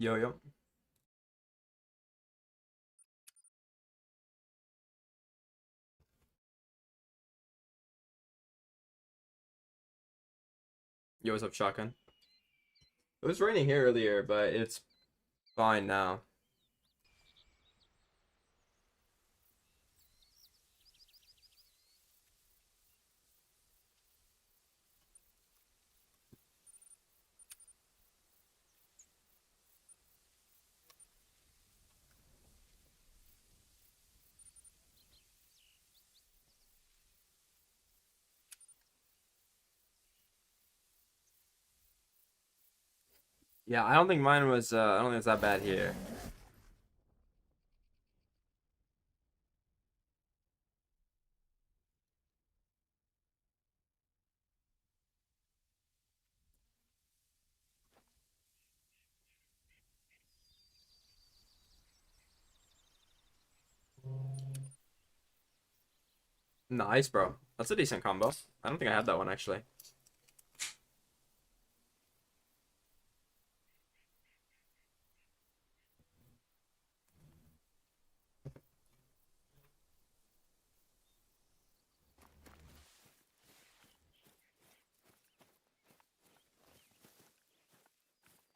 Yo, yo. Yo, what's up, shotgun? It was raining here earlier, but it's fine now. Yeah, I don't think mine was, I don't think it's that bad here. Nice, bro. That's a decent combo. I don't think I had that one, actually.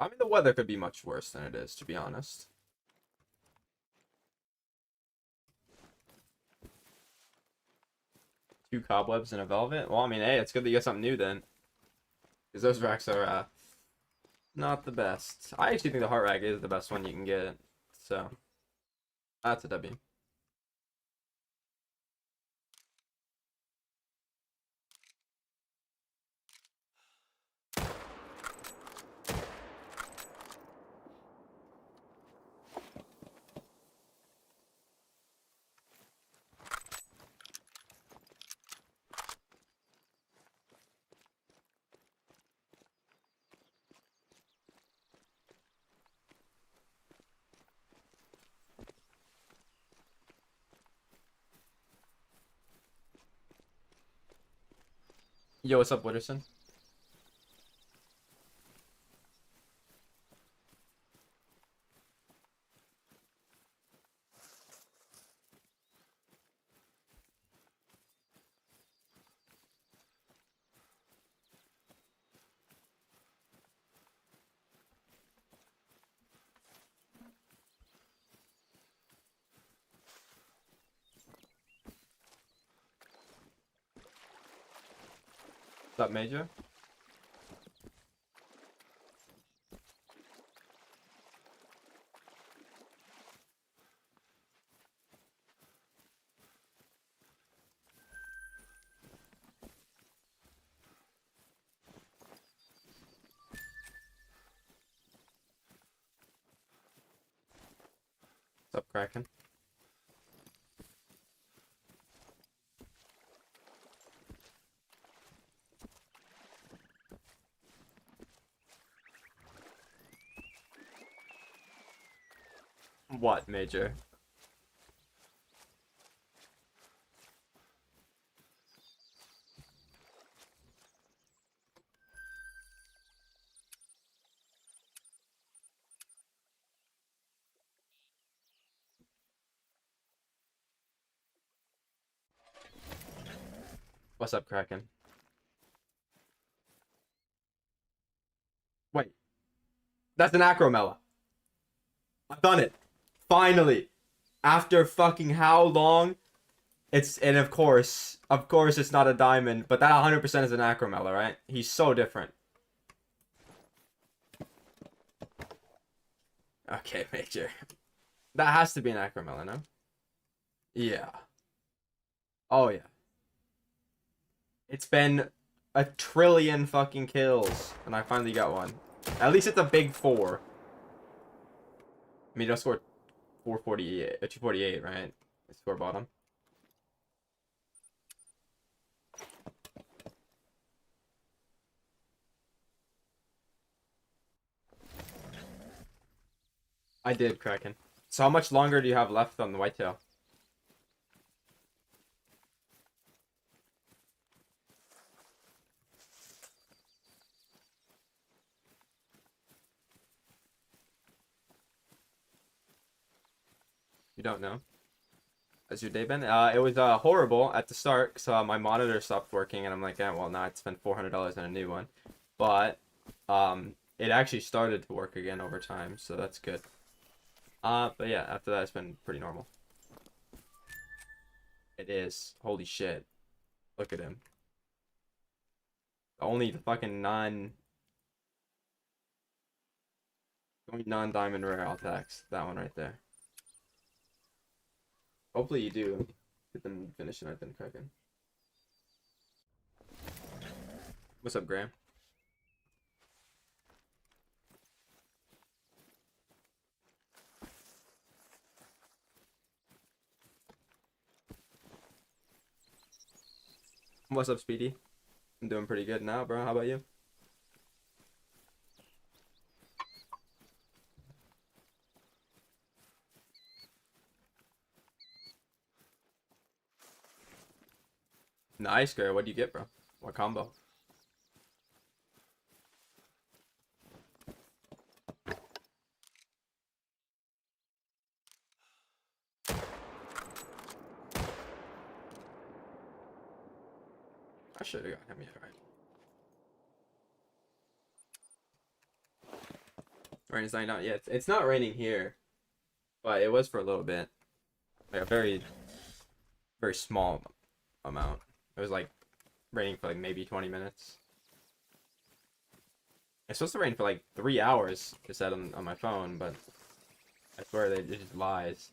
I mean, the weather could be much worse than it is, to be honest. Two cobwebs and a velvet? Well, I mean, hey, it's good that you get something new then. Because those racks are, not the best. I actually think the heart rack is the best one you can get. So, that's a W. Yo, what's up, Witterson? What's up, Major? What's up, Kraken? What, Major? What's up, Kraken? Wait, that's an Acromella. I've done it. Finally. After fucking how long? And of course it's not a diamond, but that 100% is an Acromella, right? He's so different. Okay, Major. That has to be an Acromella, no? Yeah. Oh, yeah. It's been a trillion fucking kills, and I finally got one. At least it's a big four. I mean, I scored 448, 248, right? Score bottom. I did, Kraken. So how much longer do you have left on the whitetail? You don't know. How's your day been? It was horrible at the start because my monitor stopped working, and I'm like, yeah, well, now I spent $400 on a new one. But it actually started to work again over time, so that's good. But yeah, after that, it's been pretty normal. It is. Holy shit. Look at him. Only the fucking only non-diamond rare I'll tax. That one right there. Hopefully you do get them finishing I've been cooking. What's up, Graham? What's up, Speedy? I'm doing pretty good now, bro. How about you? Nice, girl. What do you get, bro? What combo? I should have got him, yeah, right. Rain's not out yet. It's not raining here, but it was for a little bit. Like a very, very small amount. It was like raining for like maybe 20 minutes. It's supposed to rain for like 3 hours, it said on my phone, but I swear it just lies.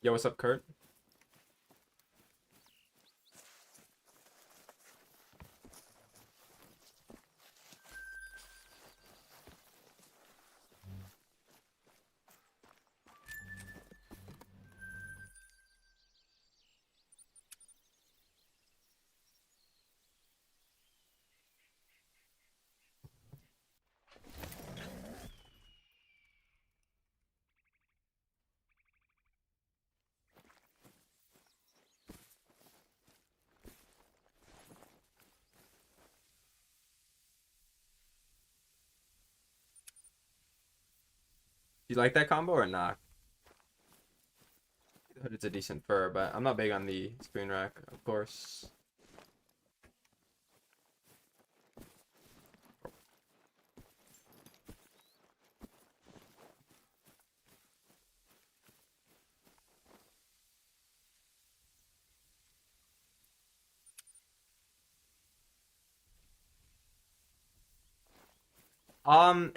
Yo, what's up, Kurt? You like that combo or not? It's a decent fur, but I'm not big on the screen rack, of course.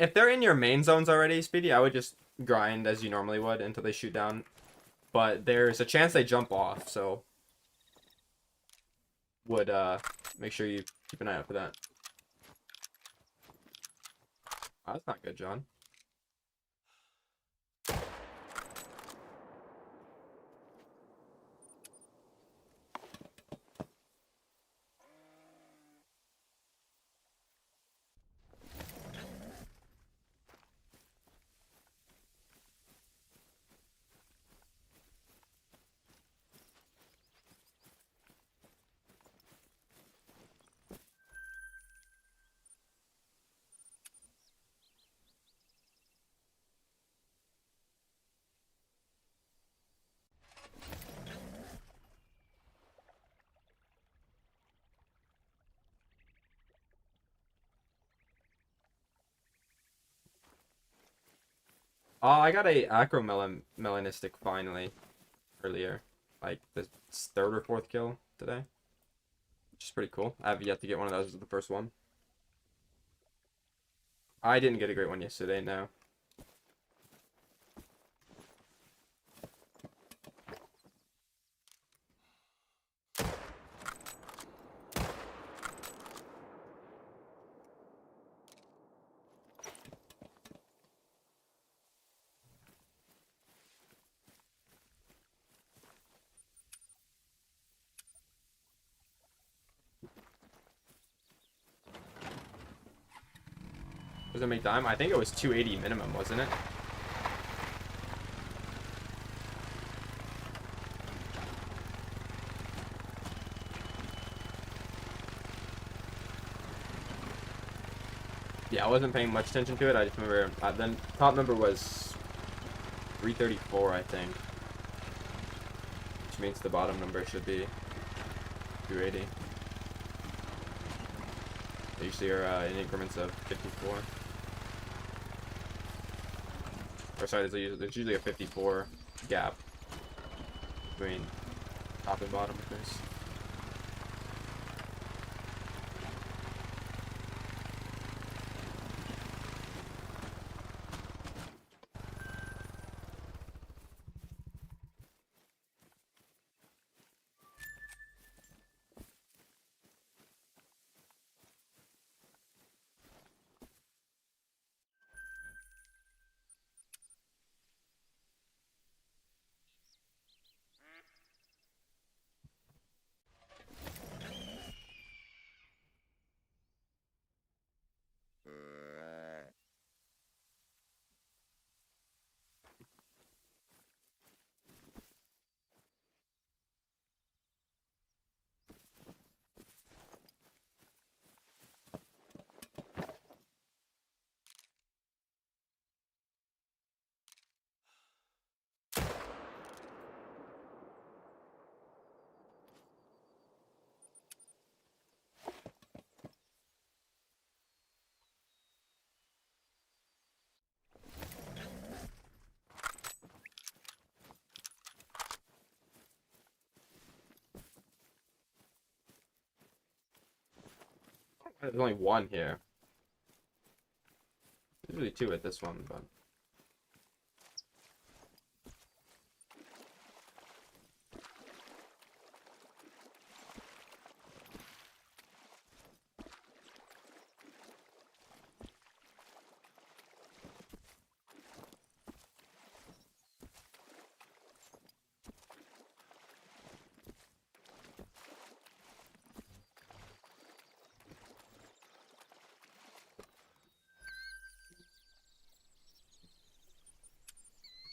If they're in your main zones already, Speedy, I would just grind as you normally would until they shoot down. But there's a chance they jump off, so would make sure you keep an eye out for that. Oh, that's not good, John. Oh, I got a melanistic finally earlier, like the third or fourth kill today, which is pretty cool. I have yet to get one of those as the first one. I didn't get a great one yesterday, no. Was it make time? I think it was 280 minimum, wasn't it? Yeah, I wasn't paying much attention to it. I just remember then top number was 334, I think, which means the bottom number should be 280. They usually are in increments of 54. Or sorry, there's usually a 54 gap between top and bottom of this. There's only one here. There's usually two at this one, but.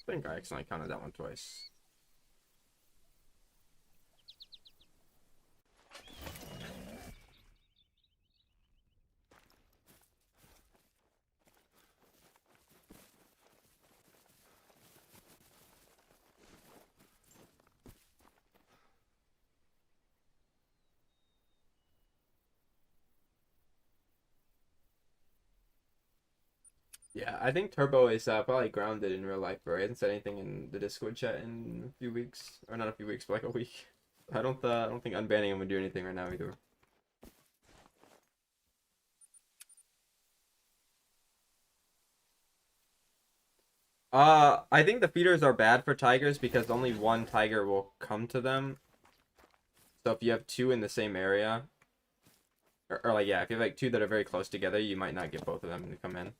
I think I accidentally counted that one twice. Yeah, I think Turbo is probably grounded in real life, bro. He hasn't said anything in the Discord chat in a few weeks, or not a few weeks, but like a week. I don't think unbanning him would do anything right now either. I think the feeders are bad for tigers because only one tiger will come to them. So if you have two in the same area, or like yeah, if you have like two that are very close together, you might not get both of them to come in.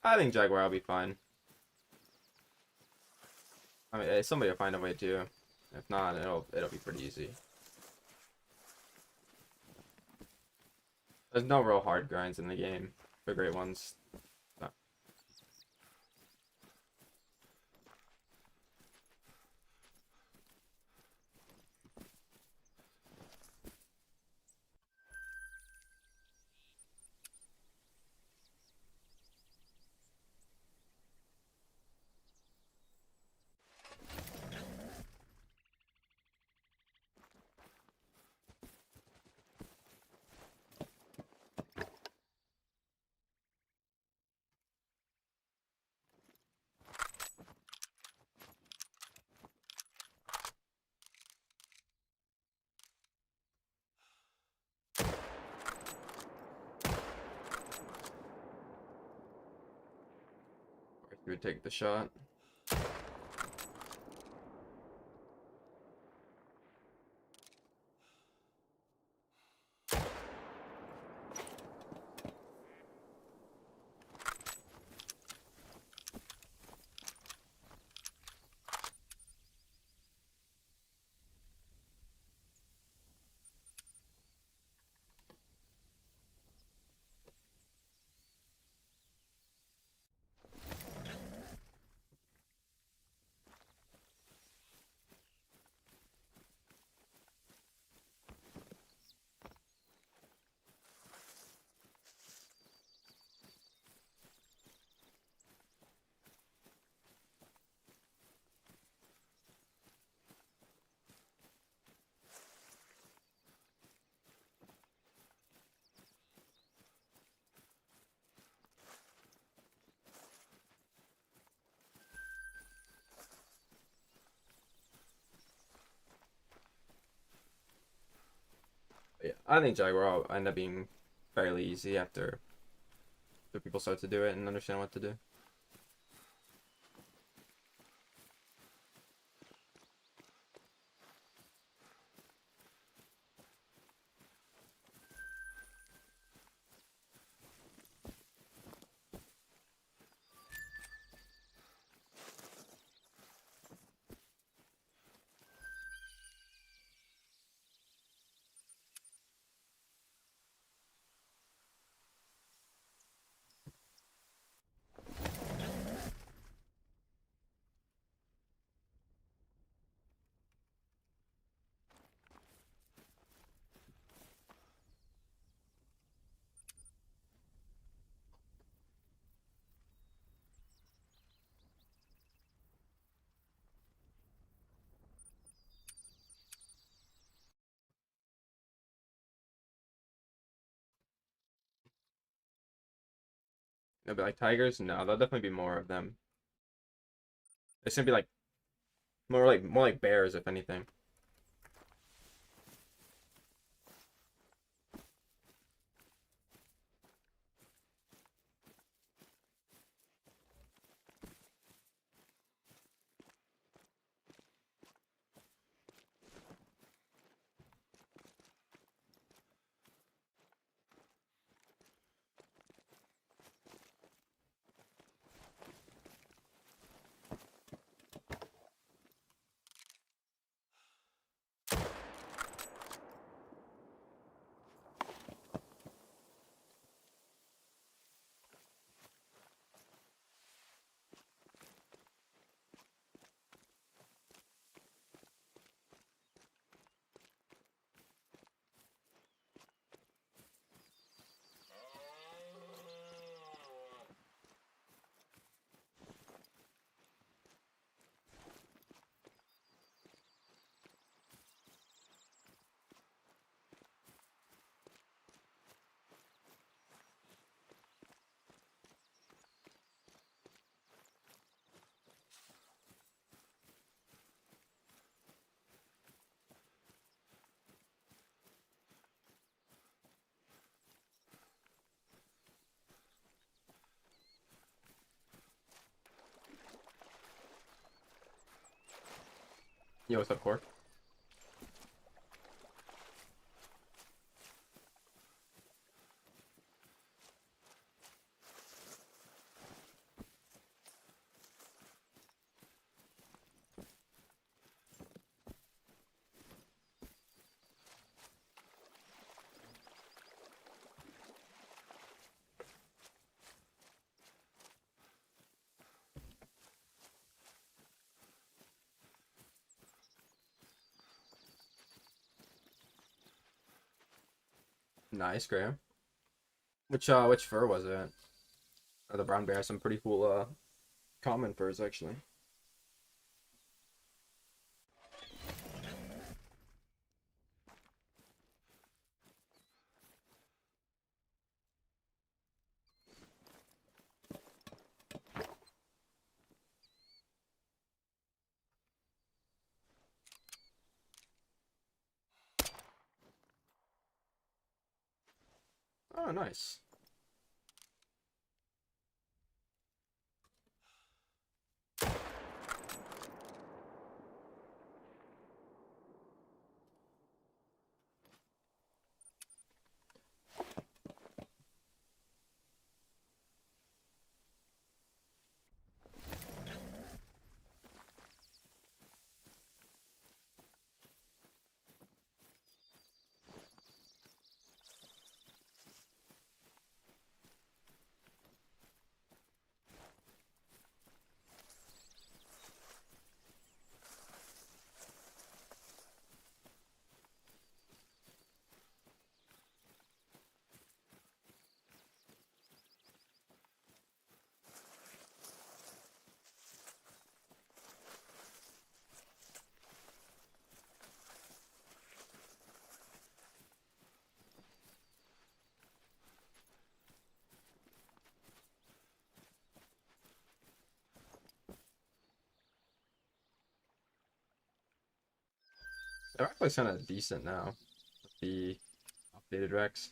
I think Jaguar will be fine. I mean, somebody will find a way to. If not, it'll be pretty easy. There's no real hard grinds in the game for great ones. No. You would take the shot. But yeah, I think Jaguar will end up being fairly easy after the people start to do it and understand what to do. They'll be like tigers? No, there'll definitely be more of them. It's gonna be like more like bears, if anything. Yo, what's up, Core? Nice, Graham. Which fur was it? The brown bear has some pretty cool common furs actually. Oh, nice. They're actually kind of decent now with the updated Rex.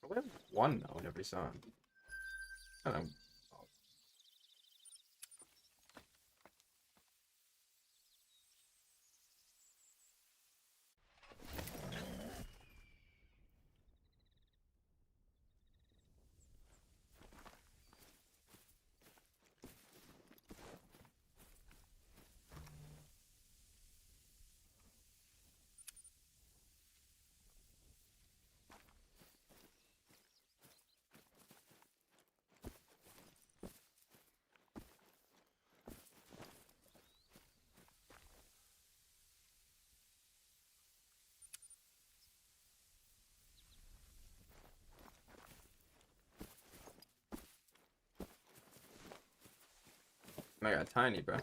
We have one though in every song. I don't know. I got tiny, bro.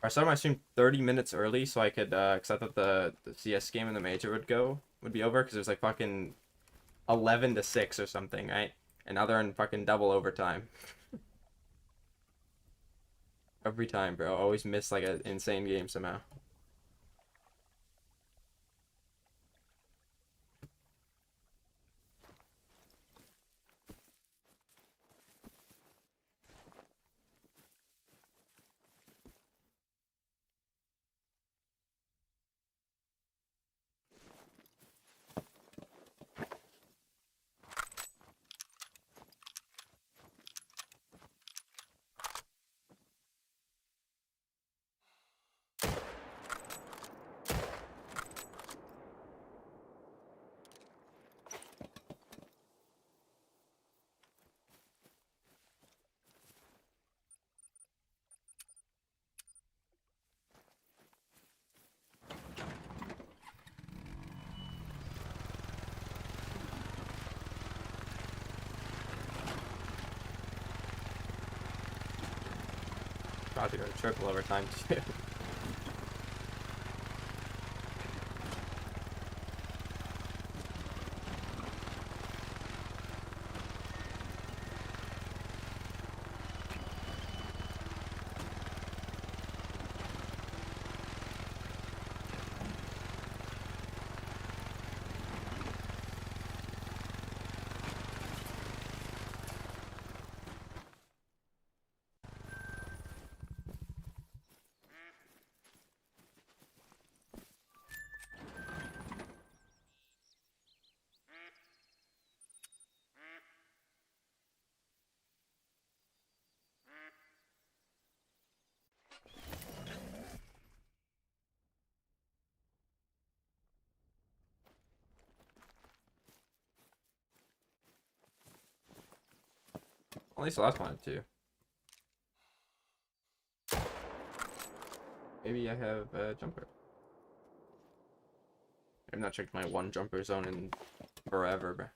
I started my stream 30 minutes early so I could, cause I thought the CS game in the major would be over, cause it was like fucking 11 to 6 or something, right? And now they're in fucking double overtime. Every time, bro. Always miss like an insane game somehow. About to go to triple overtime too. least the last one had two. Maybe I have a jumper. I've not checked my one jumper zone in forever, bro.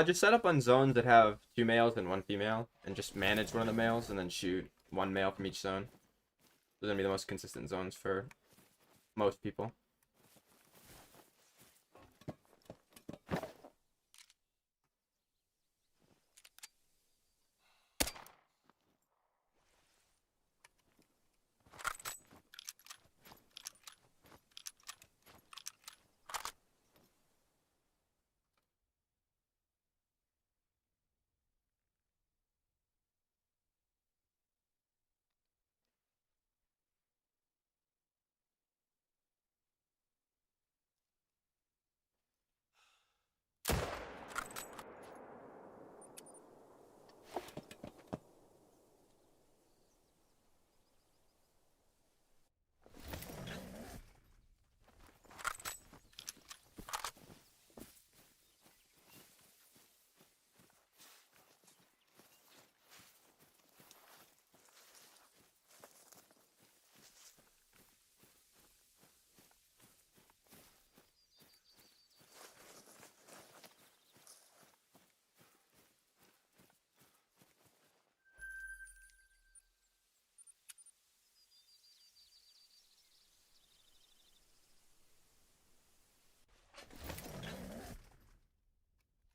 Just set up on zones that have 2 males and 1 female, and just manage one of the males, and then shoot 1 male from each zone. Those are gonna be the most consistent zones for most people.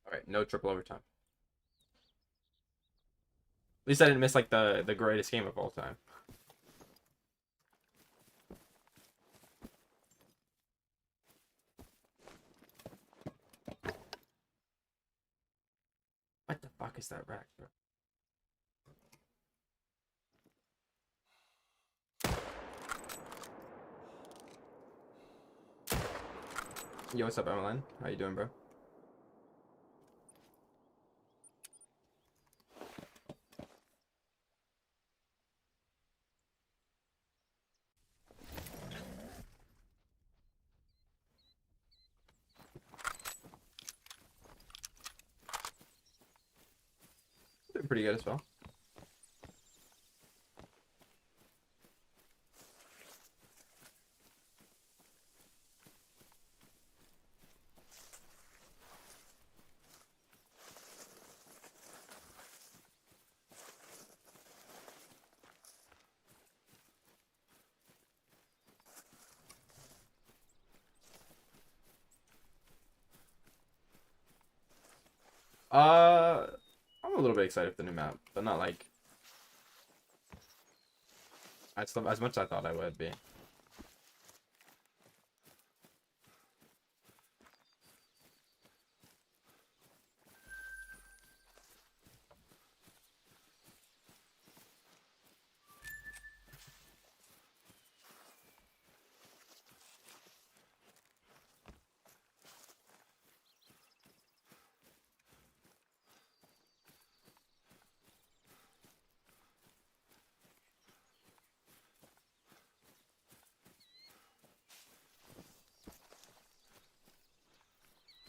Alright, no triple overtime. At least I didn't miss like the greatest game of all time. What the fuck is that rack, bro? Yo, what's up, Emmeline? How you doing, bro? Doing pretty good as well. I'm a little bit excited for the new map, but not like as much as I thought I would be.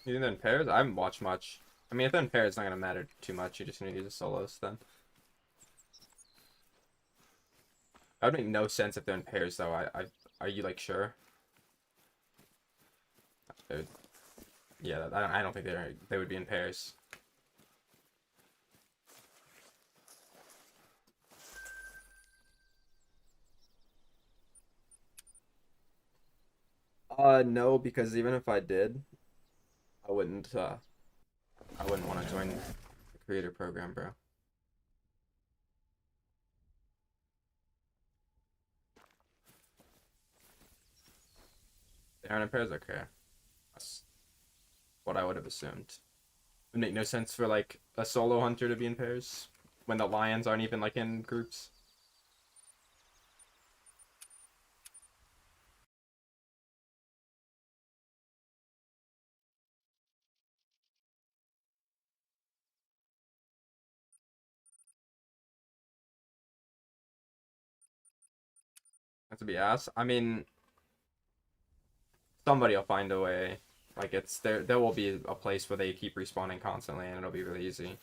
You think they're in pairs? I haven't watched much. I mean, if they're in pairs, it's not gonna matter too much. You're just gonna use the solos then. That would make no sense if they're in pairs, though. Are you like sure? Dude, yeah, I don't think they would be in pairs. No, because even if I did, I wouldn't. I wouldn't want to join the creator program, bro. They aren't in pairs, okay. That's what I would have assumed. It would make no sense for like a solo hunter to be in pairs when the lions aren't even like in groups. Have to be asked. I mean, somebody will find a way. Like it's there. There will be a place where they keep respawning constantly, and it'll be really easy.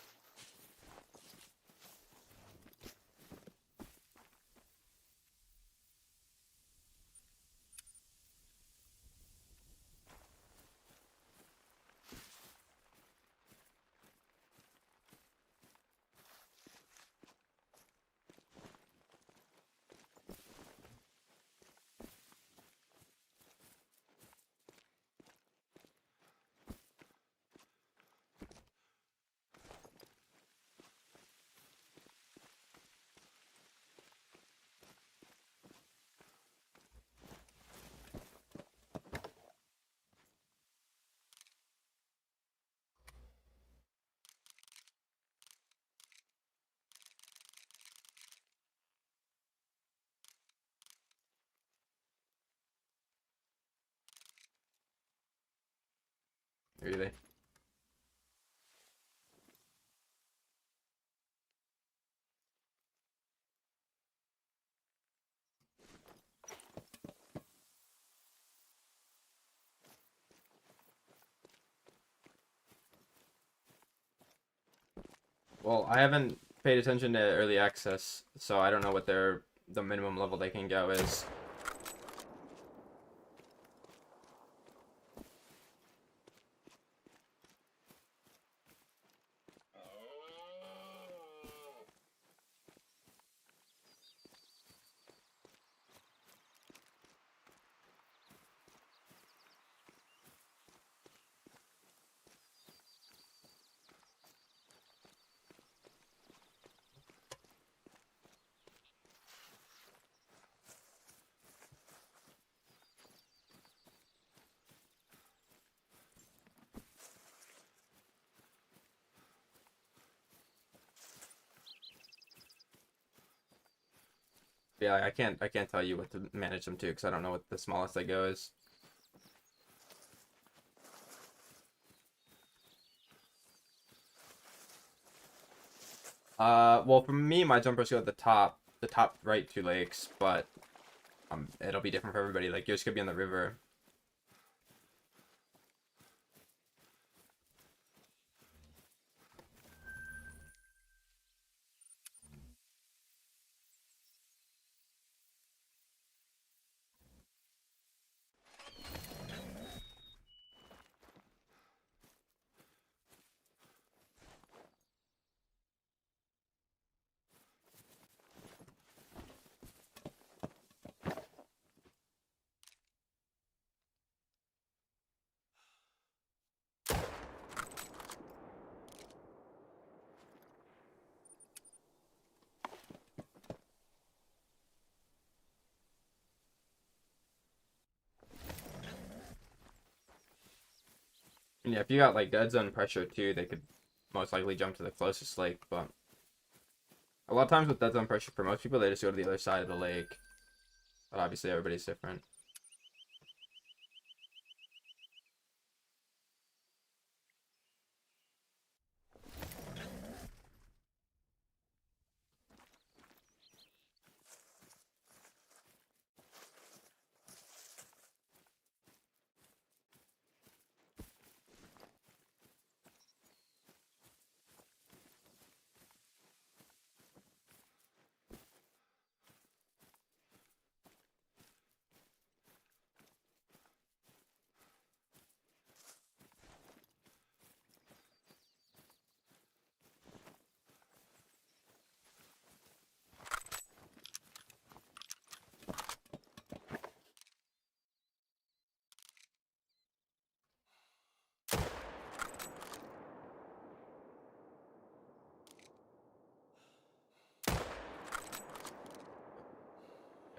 Really. Well, I haven't paid attention to early access, so I don't know what the minimum level they can go is. Yeah, I can't tell you what to manage them to because I don't know what the smallest they go is. Well, for me, my jumpers go at the top right two lakes, but it'll be different for everybody. Like yours could be on the river. And yeah, if you got like dead zone pressure too, they could most likely jump to the closest lake. But a lot of times with dead zone pressure, for most people, they just go to the other side of the lake. But obviously, everybody's different.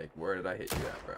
Like, where did I hit you at, bro?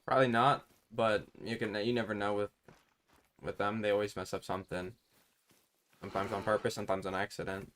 Probably not, but you never know with them. They always mess up something. Sometimes on purpose, sometimes on accident.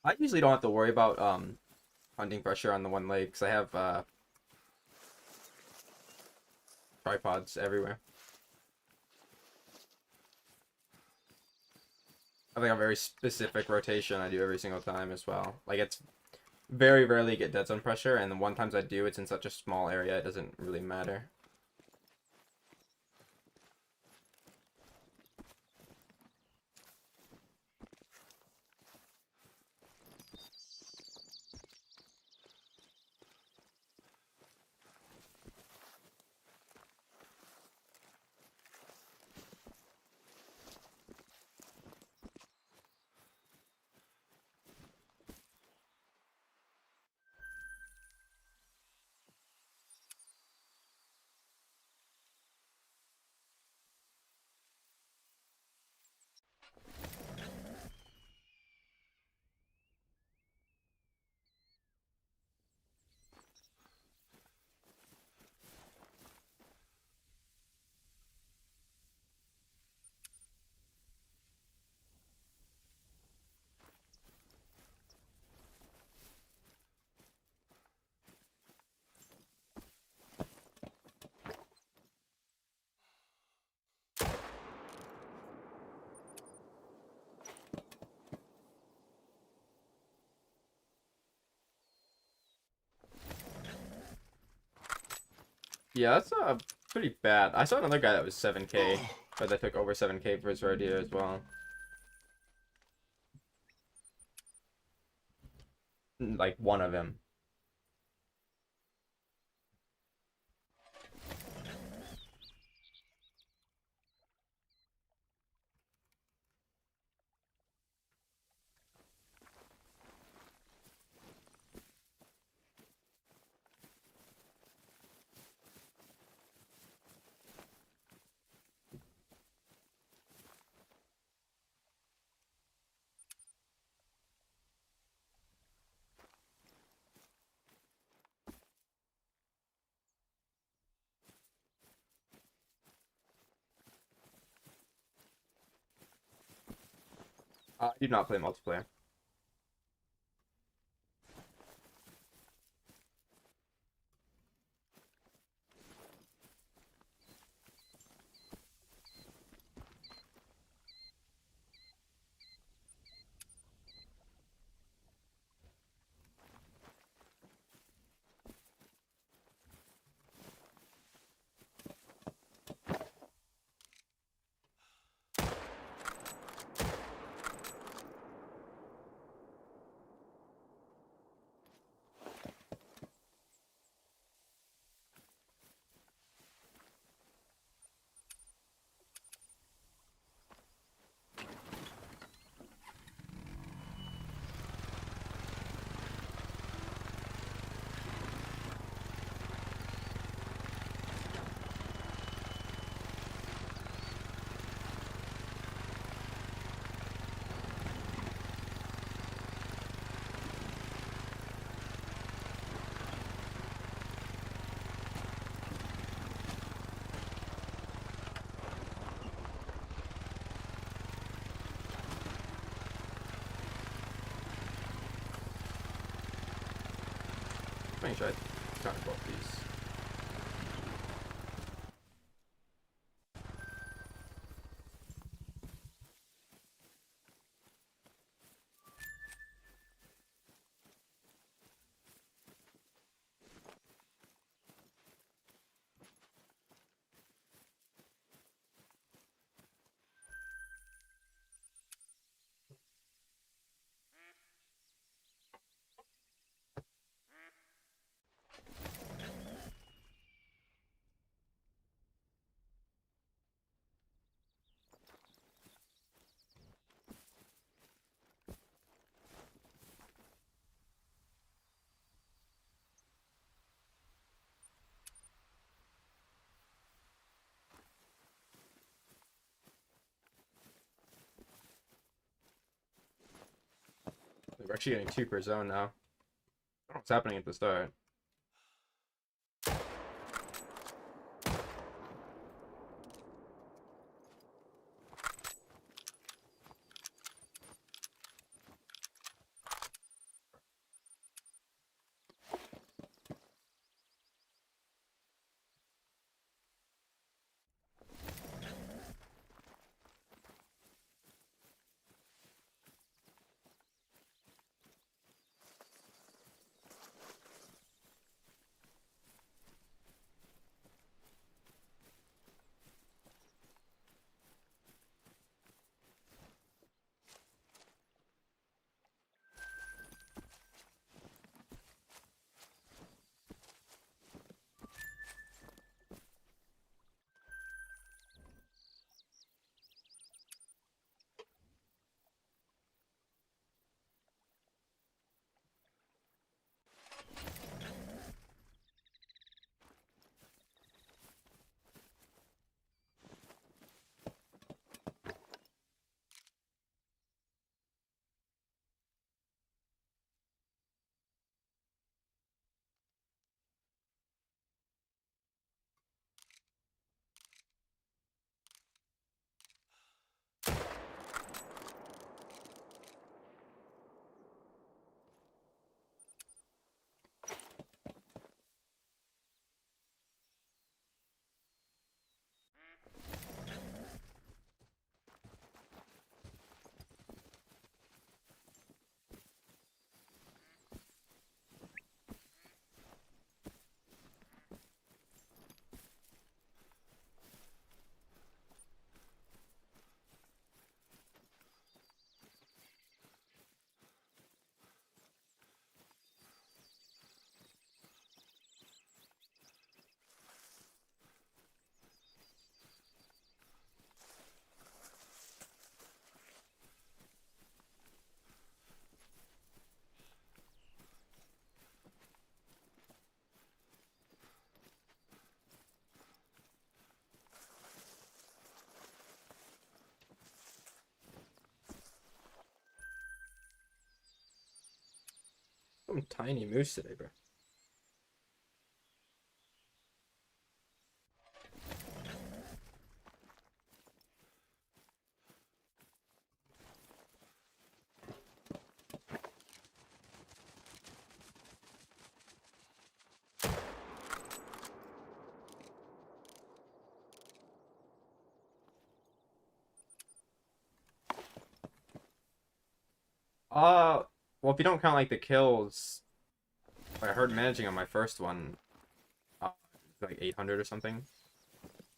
I usually don't have to worry about hunting pressure on the one leg because I have tripods everywhere. I have like a very specific rotation I do every single time as well. Like it's very rarely get dead zone pressure, and the one times I do, it's in such a small area, it doesn't really matter. Yeah, that's pretty bad. I saw another guy that was 7K, but that took over 7K for his radio as well. Like one of him. I do not play multiplayer. making sure I got both these. We're actually getting 2 per zone now. I don't know what's happening at the start. Some tiny moose today, bro. Well, if you don't count like the kills, I heard managing on my first one, uh, like 800 or something.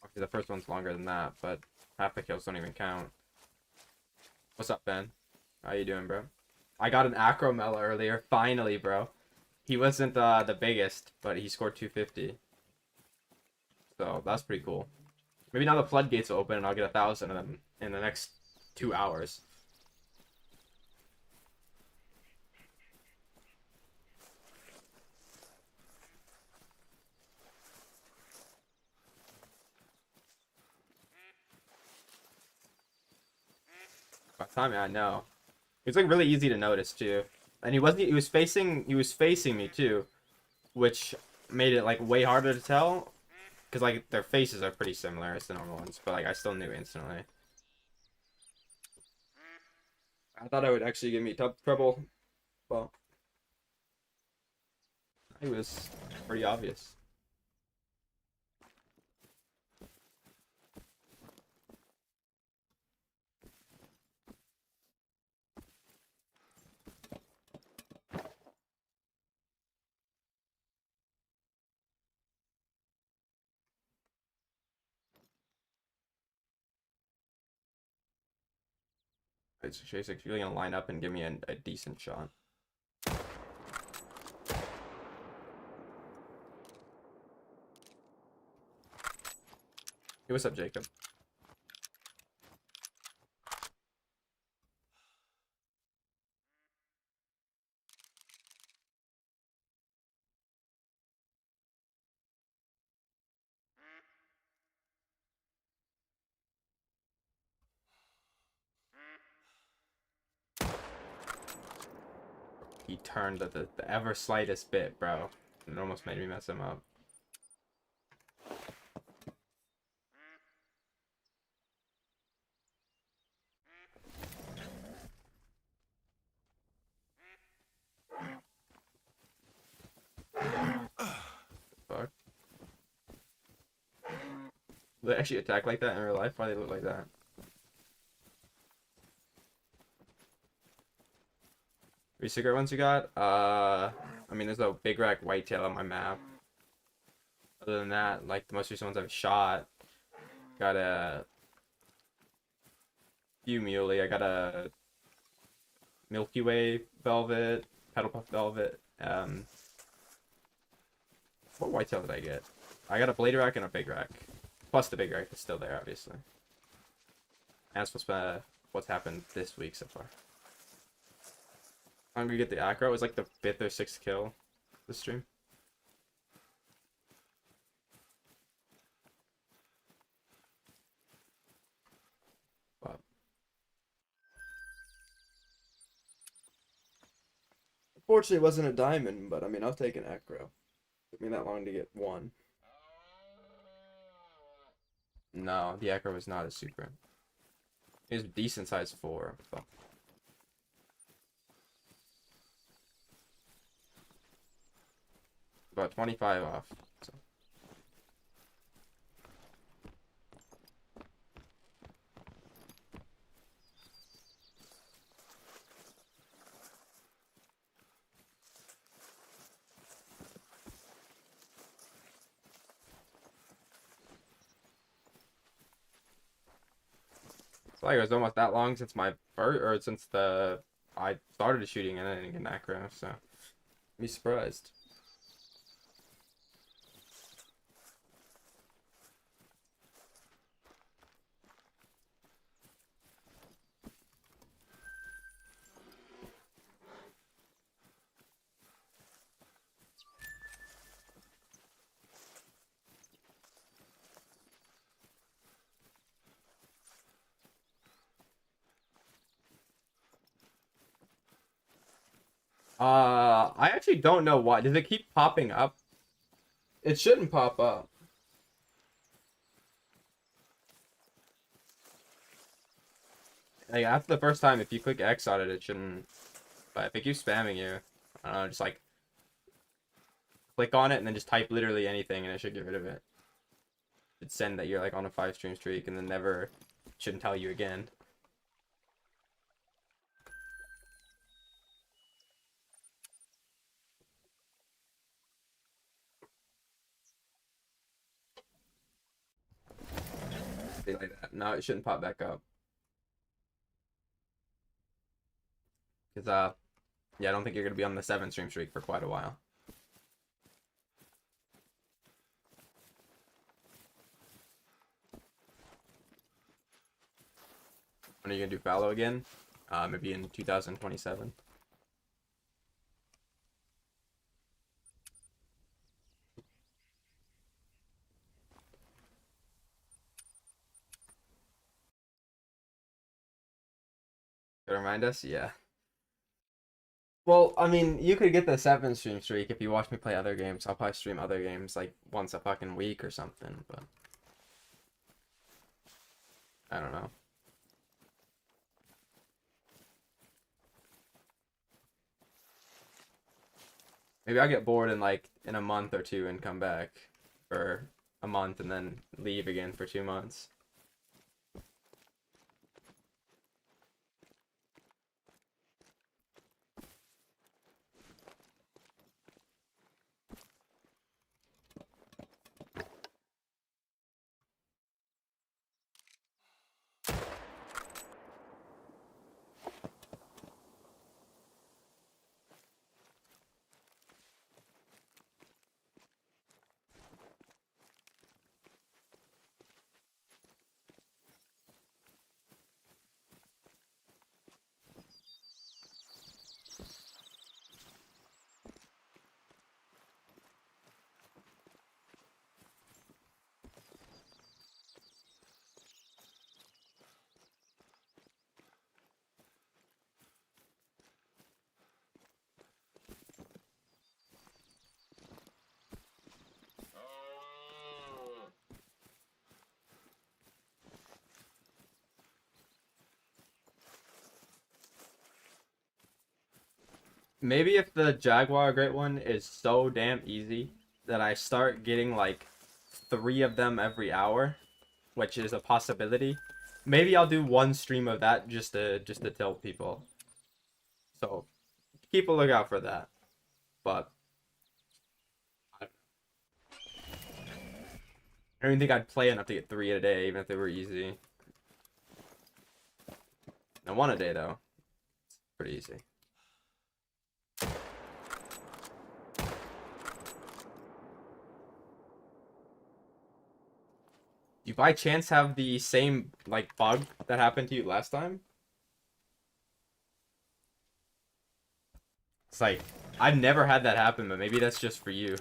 Actually, the first one's longer than that, but half the kills don't even count. What's up, Ben? How you doing, bro? I got an Acromella earlier, finally, bro. He wasn't the biggest, but he scored 250. So that's pretty cool. Maybe now the floodgates will open and I'll get 1,000 of them in the next 2 hours. By the time I know. It's like really easy to notice too. And he was facing me too, which made it like way harder to tell. Because like their faces are pretty similar as the normal ones, but like I still knew instantly. I thought it would actually give me trouble. Well, It was pretty obvious. It's Shasek really gonna line up and give me a decent shot. Hey, what's up, Jacob? He turned the ever slightest bit, bro. It almost made me mess him up. Fuck. Do they actually attack like that in real life? Why do they look like that? Three cigarette ones you got? I mean, there's a big rack whitetail on my map. Other than that, like the most recent ones I've shot, got a few muley. I got a Milky Way velvet, pedal puff velvet. What whitetail did I get? I got a blade rack and a big rack, plus the big rack is still there, obviously. And that's what's happened this week so far. I'm gonna get the acro. It was like the 5th or 6th kill this stream. But unfortunately, it wasn't a diamond, but I mean, I'll take an acro. Took me that long to get one. No, the acro was not a super. It was a decent size 4. So. About 25 off. So. It's like it was almost that long since my first, or since I started shooting and I didn't get an acro, so be surprised. I actually don't know why. Does it keep popping up? It shouldn't pop up. Like after the first time, if you click X on it, it shouldn't. But if it keeps spamming you, I don't know, just like click on it and then just type literally anything, and it should get rid of it. It'd send that you're like on a 5-stream streak, and then never shouldn't tell you again. Like that. No, it shouldn't pop back up. Cause yeah, I don't think you're gonna be on the 7-stream streak for quite a while. When are you gonna do fallow again? Maybe in 2027. Gotta remind us, yeah. Well, I mean, you could get the 7-stream streak if you watch me play other games. I'll probably stream other games like once a fucking week or something, but I don't know. Maybe I'll get bored in like in a month or two and come back for a month and then leave again for 2 months. Maybe if the Jaguar Great One is so damn easy that I start getting like 3 of them every hour, which is a possibility. Maybe I'll do one stream of that just to tell people. So keep a lookout for that. But I don't even think I'd play enough to get 3 a day, even if they were easy. No, 1 a day though. It's pretty easy. You by chance have the same like bug that happened to you last time? It's like I've never had that happen, but maybe that's just for you.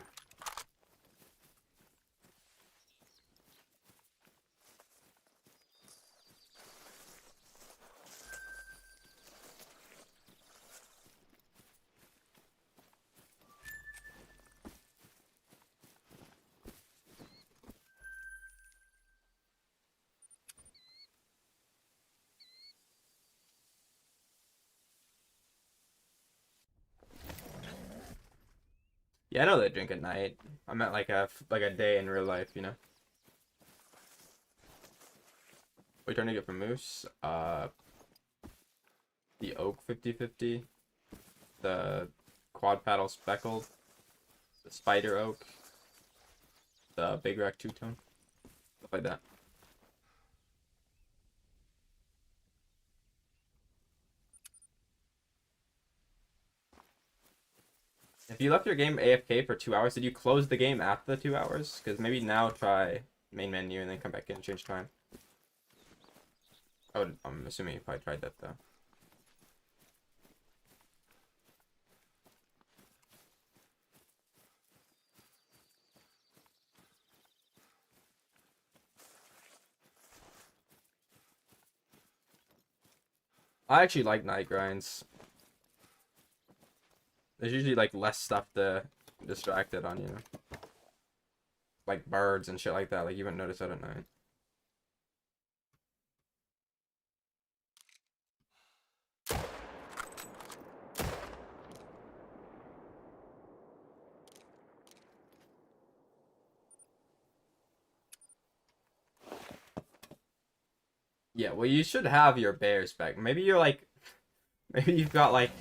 Yeah, I know they drink at night. I meant like a day in real life, you know. What are you trying to get from Moose? The Oak 50/50, the Quad Paddle Speckled, the Spider Oak, the Big Rack Two-Tone, stuff like that. If you left your game AFK for 2 hours, did you close the game after the 2 hours? Because maybe now try main menu and then come back in and change time. I'm assuming you probably tried that though. I actually like night grinds. There's usually like less stuff to distract it on, you know? Like birds and shit like that. Like you wouldn't notice that at night. Yeah, well you should have your bears back. Maybe you're like maybe you've got like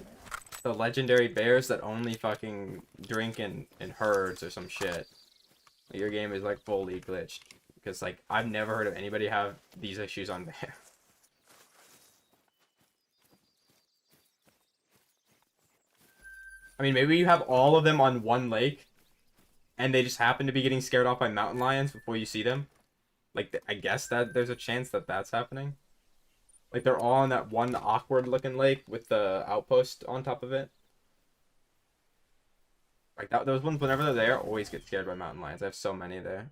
the legendary bears that only fucking drink in herds or some shit. Your game is like fully glitched. Because like I've never heard of anybody have these issues on bear. I mean, maybe you have all of them on one lake, and they just happen to be getting scared off by mountain lions before you see them. Like, I guess that there's a chance that that's happening. Like, they're all on that one awkward-looking lake with the outpost on top of it. Like, those ones, whenever they're there, always get scared by mountain lions. I have so many there.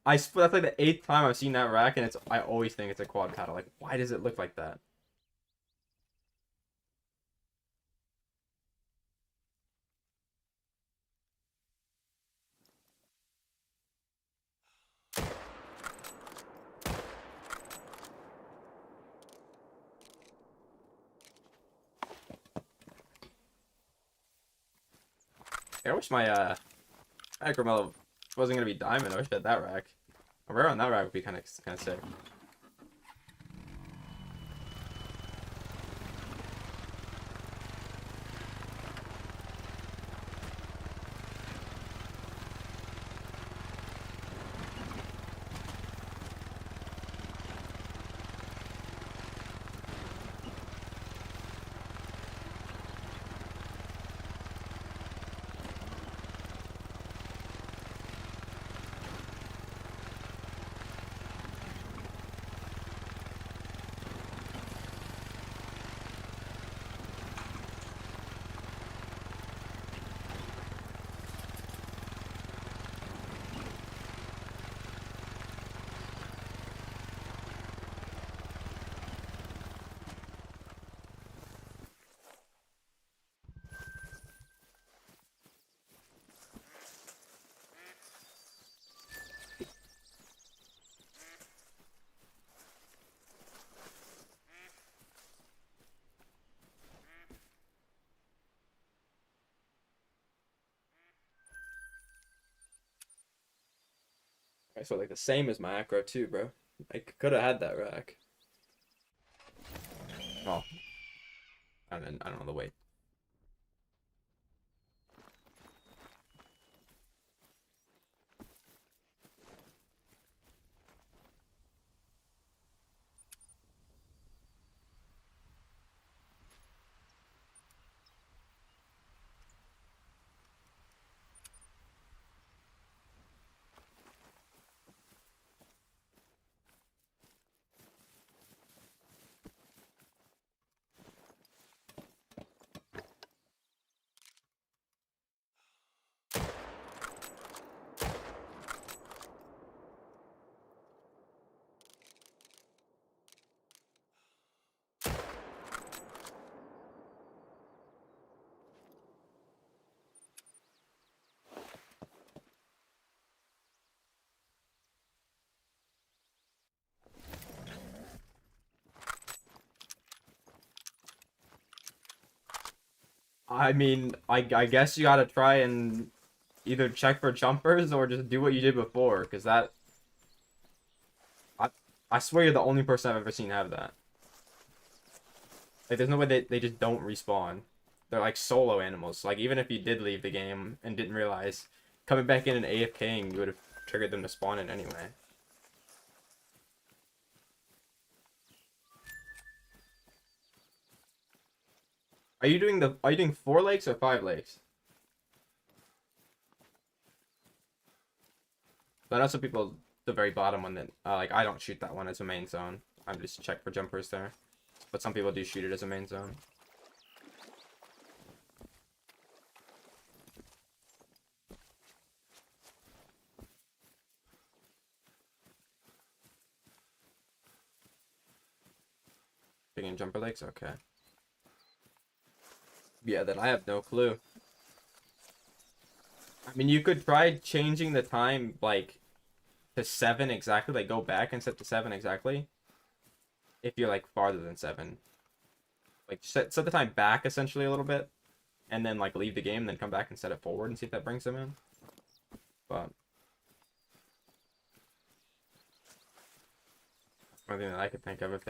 That's like the 8th time I've seen that rack, and I always think it's a quad paddle. Like, why does it look like that? I wish my Acromello wasn't gonna be diamond. I wish I had that rack. A rare on that rack would be kind of sick. Okay, so like the same as my acro too, bro. I could have had that rack. Oh, I don't know the weight. I mean, I guess you gotta try and either check for jumpers or just do what you did before, because I, I swear you're the only person I've ever seen have that. Like, there's no way they just don't respawn. They're like solo animals. Like, even if you did leave the game and didn't realize, coming back in and AFKing, you would have triggered them to spawn in anyway. Are you doing 4 lakes or 5 lakes? I know some people, the very bottom one that, like, I don't shoot that one as a main zone. I'm just check for jumpers there. But some people do shoot it as a main zone. Picking jumper lakes? Okay. Yeah, then I have no clue. I mean, you could try changing the time, like, to 7 exactly. Like, go back and set to 7 exactly. If you're, like, farther than 7. Like, set the time back, essentially, a little bit. And then, like, leave the game, then come back and set it forward and see if that brings them in. But one thing that I could think of, if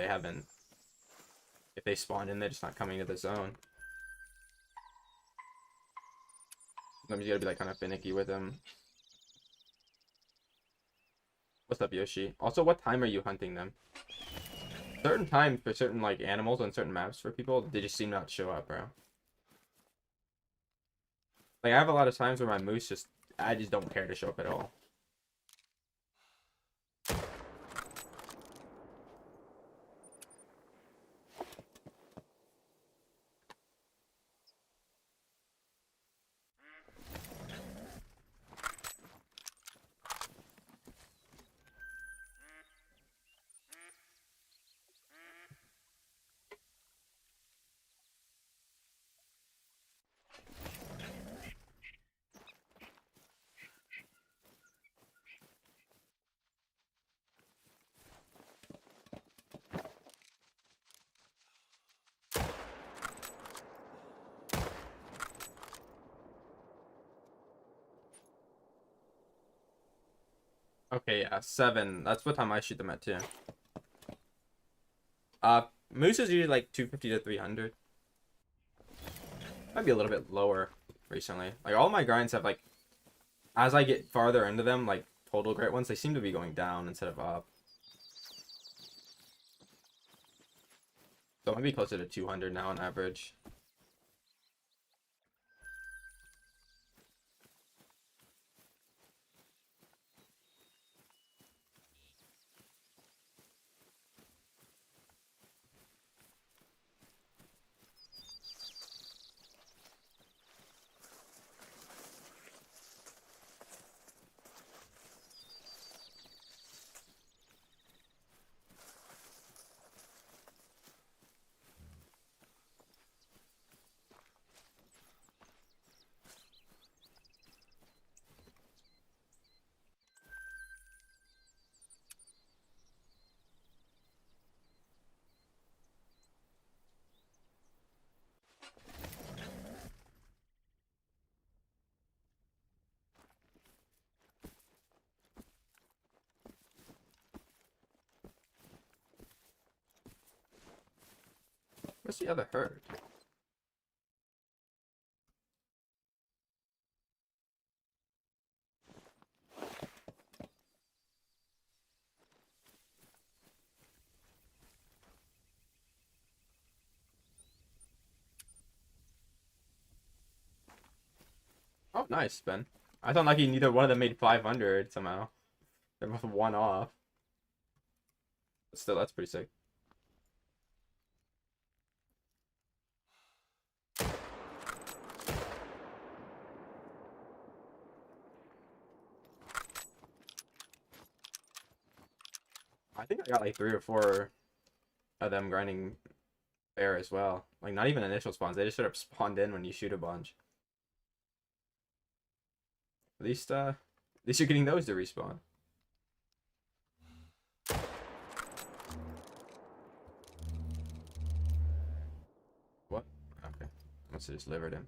they spawn in, they're just not coming to the zone. Sometimes you gotta be, like, kind of finicky with them. What's up, Yoshi? Also, what time are you hunting them? Certain times for certain, like, animals on certain maps for people, they just seem not to show up, bro. Like, I have a lot of times where my moose I just don't care to show up at all. Okay, yeah, 7. That's what time I shoot them at too. Moose is usually like 250 to 300. Might be a little bit lower recently. Like all my grinds have like, as I get farther into them, like total great ones, they seem to be going down instead of up. So it might be closer to 200 now on average. What's the other herd? Oh, nice, Ben. I thought like neither one of them made 500 somehow. They're both one off. But still, that's pretty sick. I think I got like 3 or 4 of them grinding bear as well. Like not even initial spawns. They just sort of spawned in when you shoot a bunch. At least you're getting those to respawn. What? Okay. Must have just delivered him.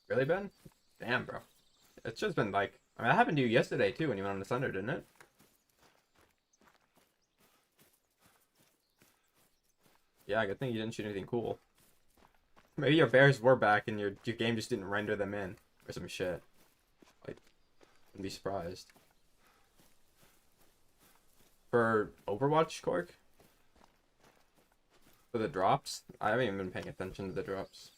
Really, Ben? Damn, bro. It's just been like, I mean, that happened to you yesterday too when you went on the Thunder, didn't it? Yeah, good thing you didn't shoot anything cool. Maybe your bears were back and your game just didn't render them in or some shit. Like, wouldn't be surprised. For Overwatch, Cork? For the drops? I haven't even been paying attention to the drops.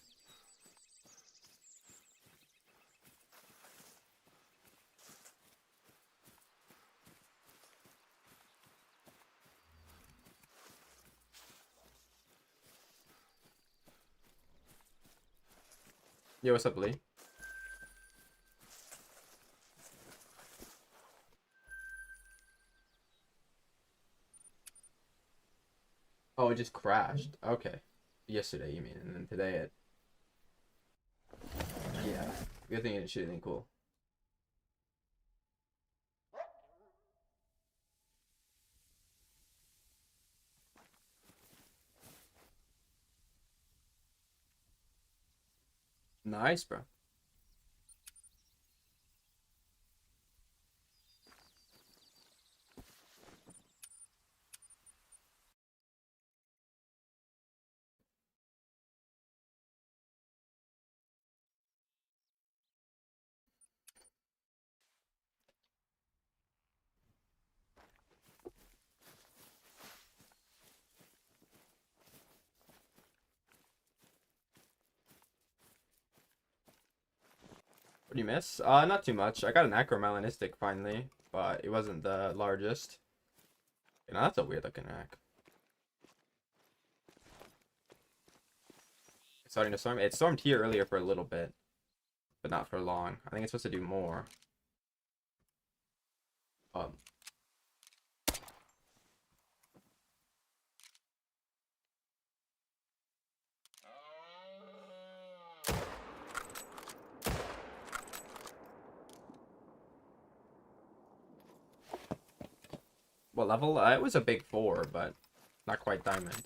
Yo, what's up, Lee? Oh, it just crashed. Okay. Yesterday, you mean, and then today it. Yeah. Good thing it didn't shoot anything cool. Nice, bro. What do you miss? Not too much. I got an acromelanistic finally, but it wasn't the largest. You know, that's a weird looking rack. It's starting to storm. It stormed here earlier for a little bit, but not for long. I think it's supposed to do more. Um, what level? It was a big 4, but not quite diamond.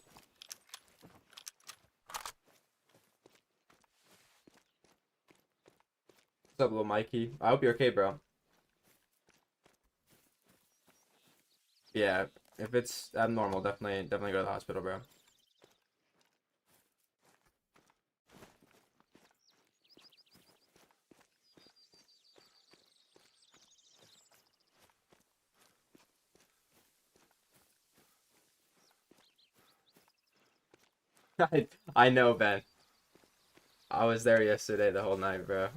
What's up, little Mikey? I hope you're okay, bro. Yeah, if it's abnormal, definitely go to the hospital, bro. I know, Ben. I was there yesterday the whole night, bro.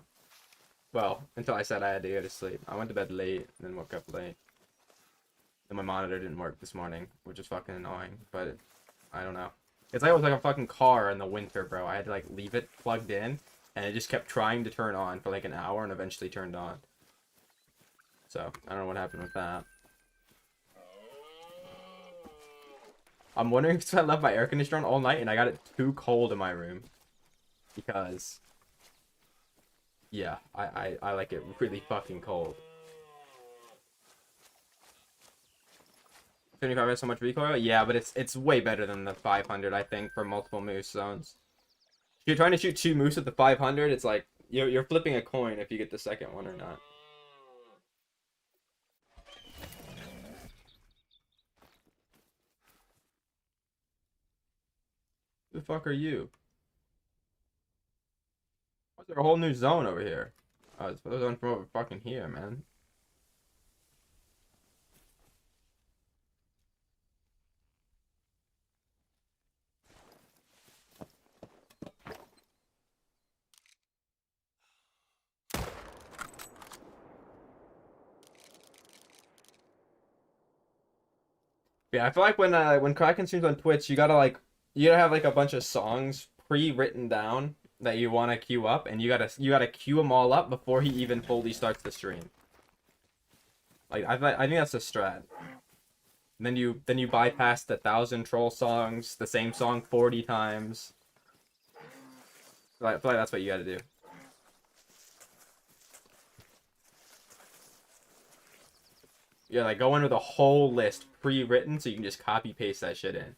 Well, until I said I had to go to sleep. I went to bed late, and then woke up late. And my monitor didn't work this morning, which is fucking annoying, but I don't know. It's like it was like a fucking car in the winter, bro. I had to like leave it plugged in, and it just kept trying to turn on for like an hour and eventually turned on. So, I don't know what happened with that. I'm wondering if I left my air conditioner on all night and I got it too cold in my room. Because, yeah, I like it really fucking cold. 75 has so much recoil? Yeah, but it's way better than the 500, I think, for multiple moose zones. If you're trying to shoot 2 moose with the 500, it's like, you're flipping a coin if you get the second one or not. Who the fuck are you? Why is there a whole new zone over here? Oh, it's the zone from over fucking here, man. Yeah, I feel like when Kraken streams on Twitch, you gotta have like a bunch of songs pre-written down that you want to queue up, and you gotta queue them all up before he even fully starts the stream. Like I think that's a strat. And then you bypass the 1,000 troll songs, the same song 40 times. I feel like that's what you gotta do. Yeah, like go in with a whole list pre-written so you can just copy paste that shit in.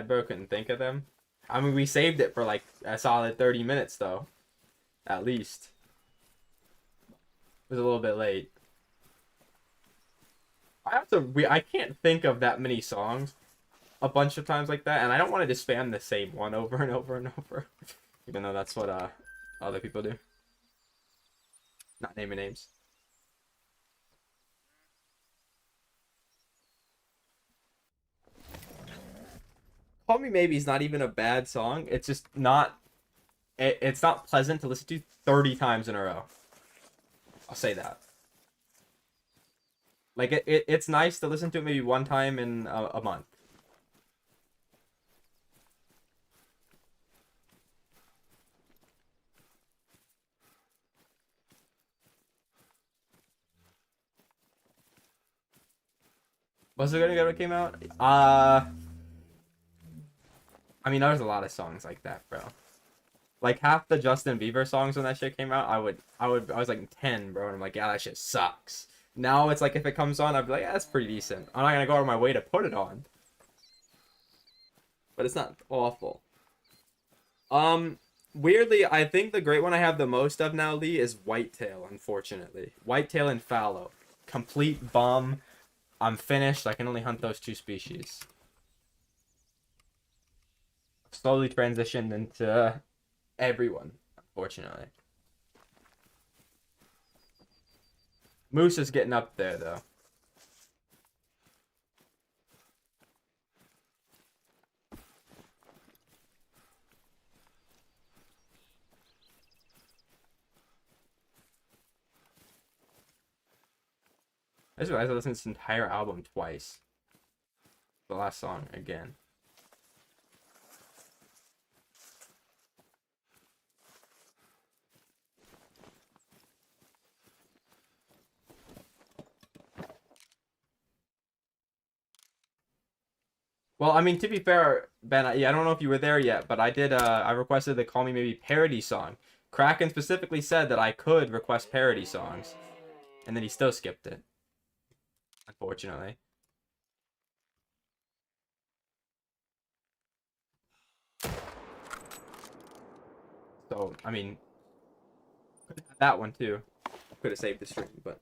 Bro couldn't think of them. I mean, we saved it for like a solid 30 minutes though, at least. It was a little bit late. I can't think of that many songs a bunch of times like that, and I don't want to just spam the same one over and over and over, even though that's what other people do. Not naming names. Call Me Maybe is not even a bad song. It's just not. It's not pleasant to listen to 30 times in a row. I'll say that. Like it's nice to listen to it maybe one time in a month. Was it gonna go when it came out? I mean, there's a lot of songs like that, bro. Like half the Justin Bieber songs when that shit came out, I was like 10, bro, and I'm like, yeah, that shit sucks. Now it's like if it comes on, I'd be like, yeah, that's pretty decent. I'm not gonna go out of my way to put it on, but it's not awful. Weirdly, I think the great one I have the most of now, Lee, is Whitetail. Unfortunately, Whitetail and Fallow, complete bomb. I'm finished. I can only hunt those two species. Slowly transitioned into everyone, unfortunately. Moose is getting up there, though. I just realized I listened to this entire album twice. The last song, again. Well, I mean, to be fair, Ben, I don't know if you were there yet, but I did, I requested the Call Me Maybe parody song. Kraken specifically said that I could request parody songs, and then he still skipped it, unfortunately. So, I mean, that one too. Could have saved the stream, but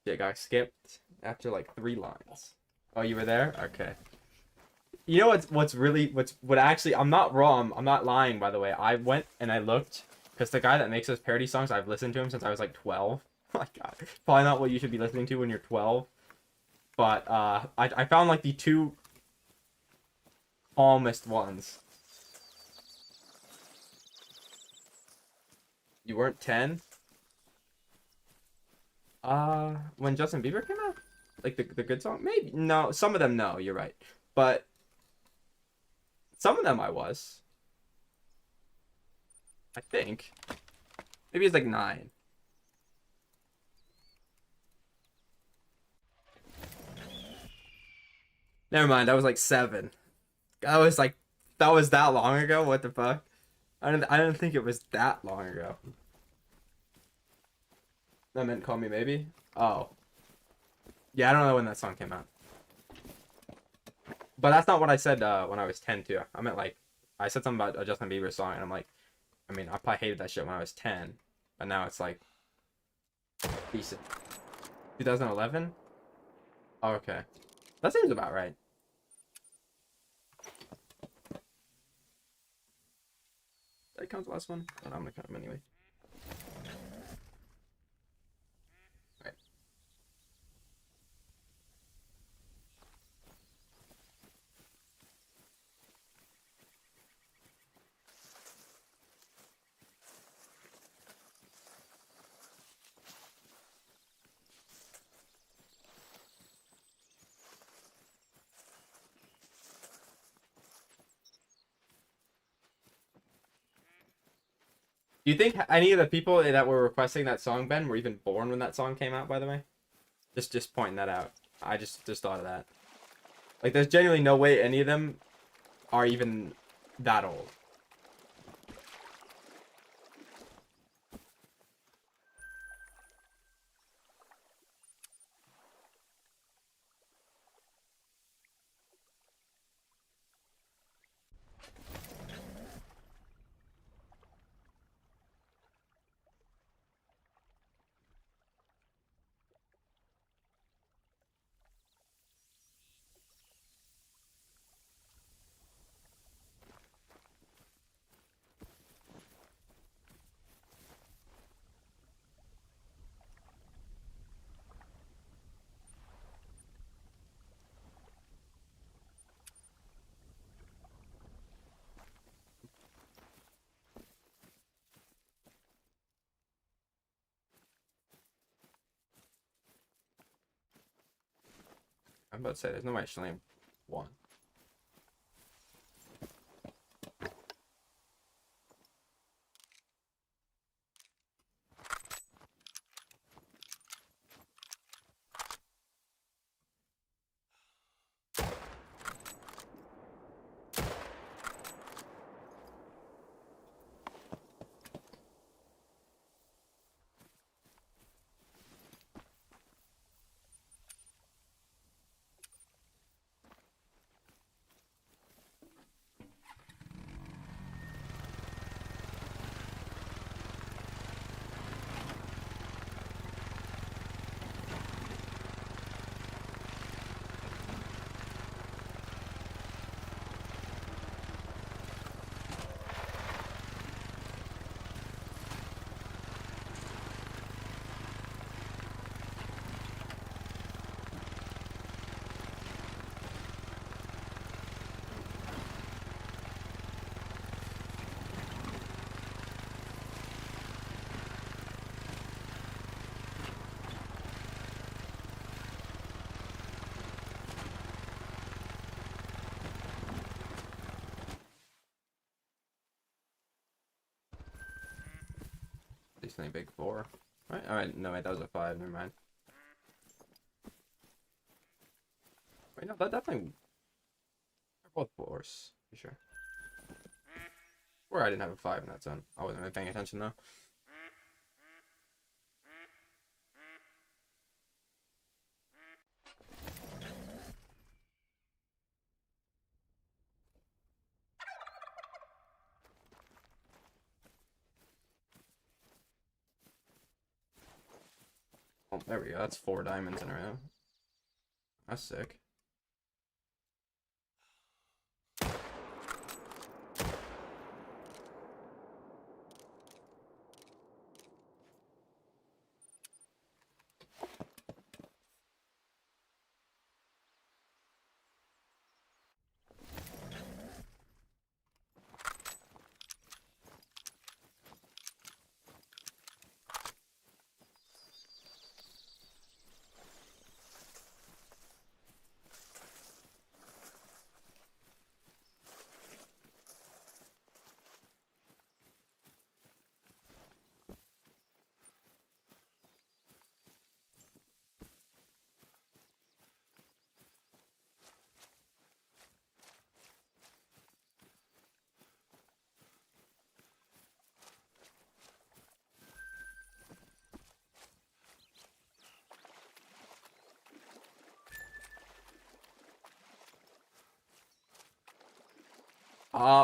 it got skipped after like 3 lines. Oh, you were there? Okay. You know what actually, I'm not wrong. I'm not lying, by the way. I went and I looked because the guy that makes those parody songs, I've listened to him since I was like 12. Oh my God, probably not what you should be listening to when you're 12. But I found like the two calmest ones. You weren't 10? When Justin Bieber came out? Like the good song? Maybe. No, some of them no, you're right. But some of them I was. I think. Maybe it's like 9. Never mind, I was like 7. I was like, that was that long ago? What the fuck? I didn't think it was that long ago. I meant Call Me Maybe? Oh. Yeah, I don't know when that song came out. But that's not what I said when I was 10 too. I meant like, I said something about a Justin Bieber song, and I'm like, I mean, I probably hated that shit when I was 10, but now it's like decent. 2011? Oh, okay. That seems about right. Did I count the last one? Oh, no, I'm gonna count them anyway. Right. Do you think any of the people that were requesting that song, Ben, were even born when that song came out, by the way? Just pointing that out. I just thought of that. Like, there's genuinely no way any of them are even that old. I'm about to say, there's no way I should only have one. decently big 4. Right? Alright, no, wait, that was a 5. Never mind. Wait, no, that definitely... They're both 4s. For sure. Or I didn't have a 5 in that zone. I wasn't really paying attention, though. Oh, there we go. That's 4 diamonds in a row. That's sick.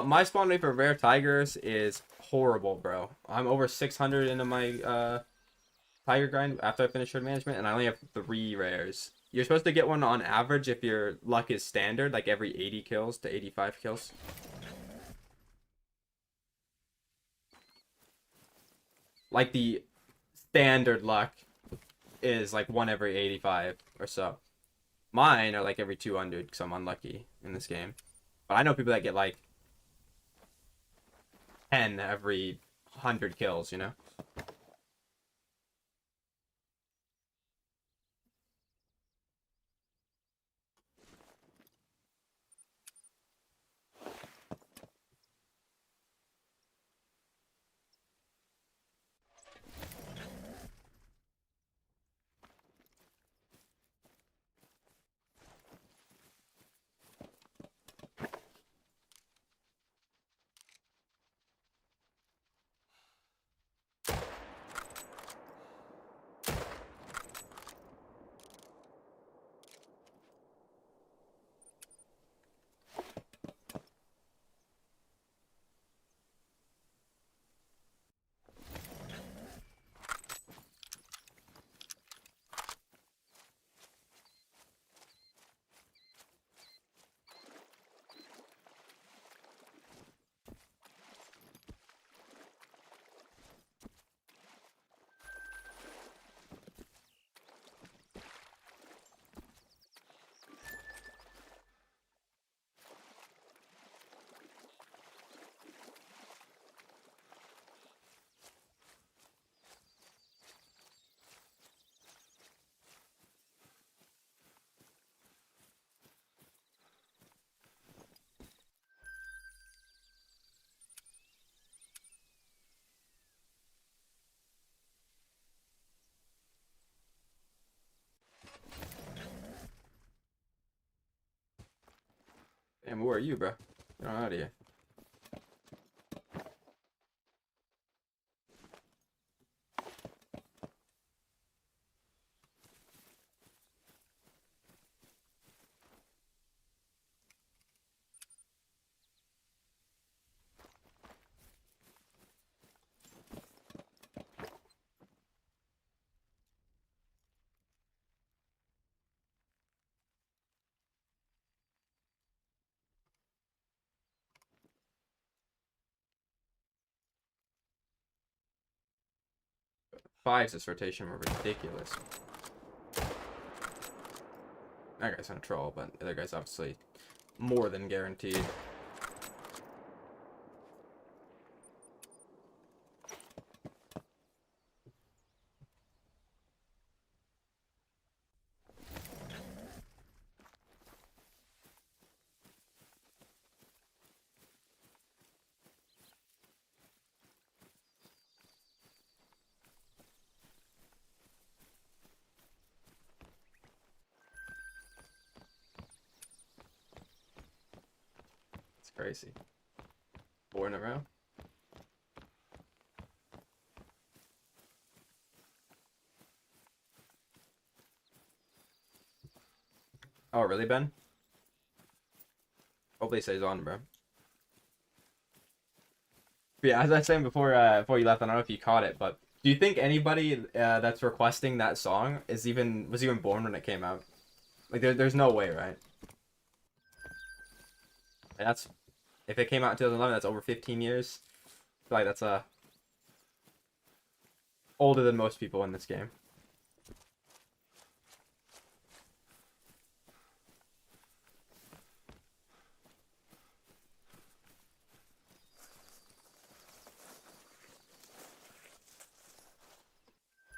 My spawn rate for rare tigers is horrible, bro. I'm over 600 into my tiger grind after I finish herd management, and I only have 3 rares. You're supposed to get one on average if your luck is standard, like every 80 kills to 85 kills. Like the standard luck is like 1 every 85 or so. Mine are like every 200 because I'm unlucky in this game. But I know people that get like 10 every 100 kills, you know? Damn, who are you, bro? Get on out of here. Fives this rotation were ridiculous. That guy's on a troll, but the other guy's obviously more than guaranteed. Crazy. 4 in a row. Oh, really, Ben? Hopefully it stays on, bro. But yeah, as I was saying before you left, I don't know if you caught it, but do you think anybody that's requesting that song was even born when it came out? Like, there's no way, right? And that's if it came out in 2011, that's over 15 years. I feel like that's older than most people in this game.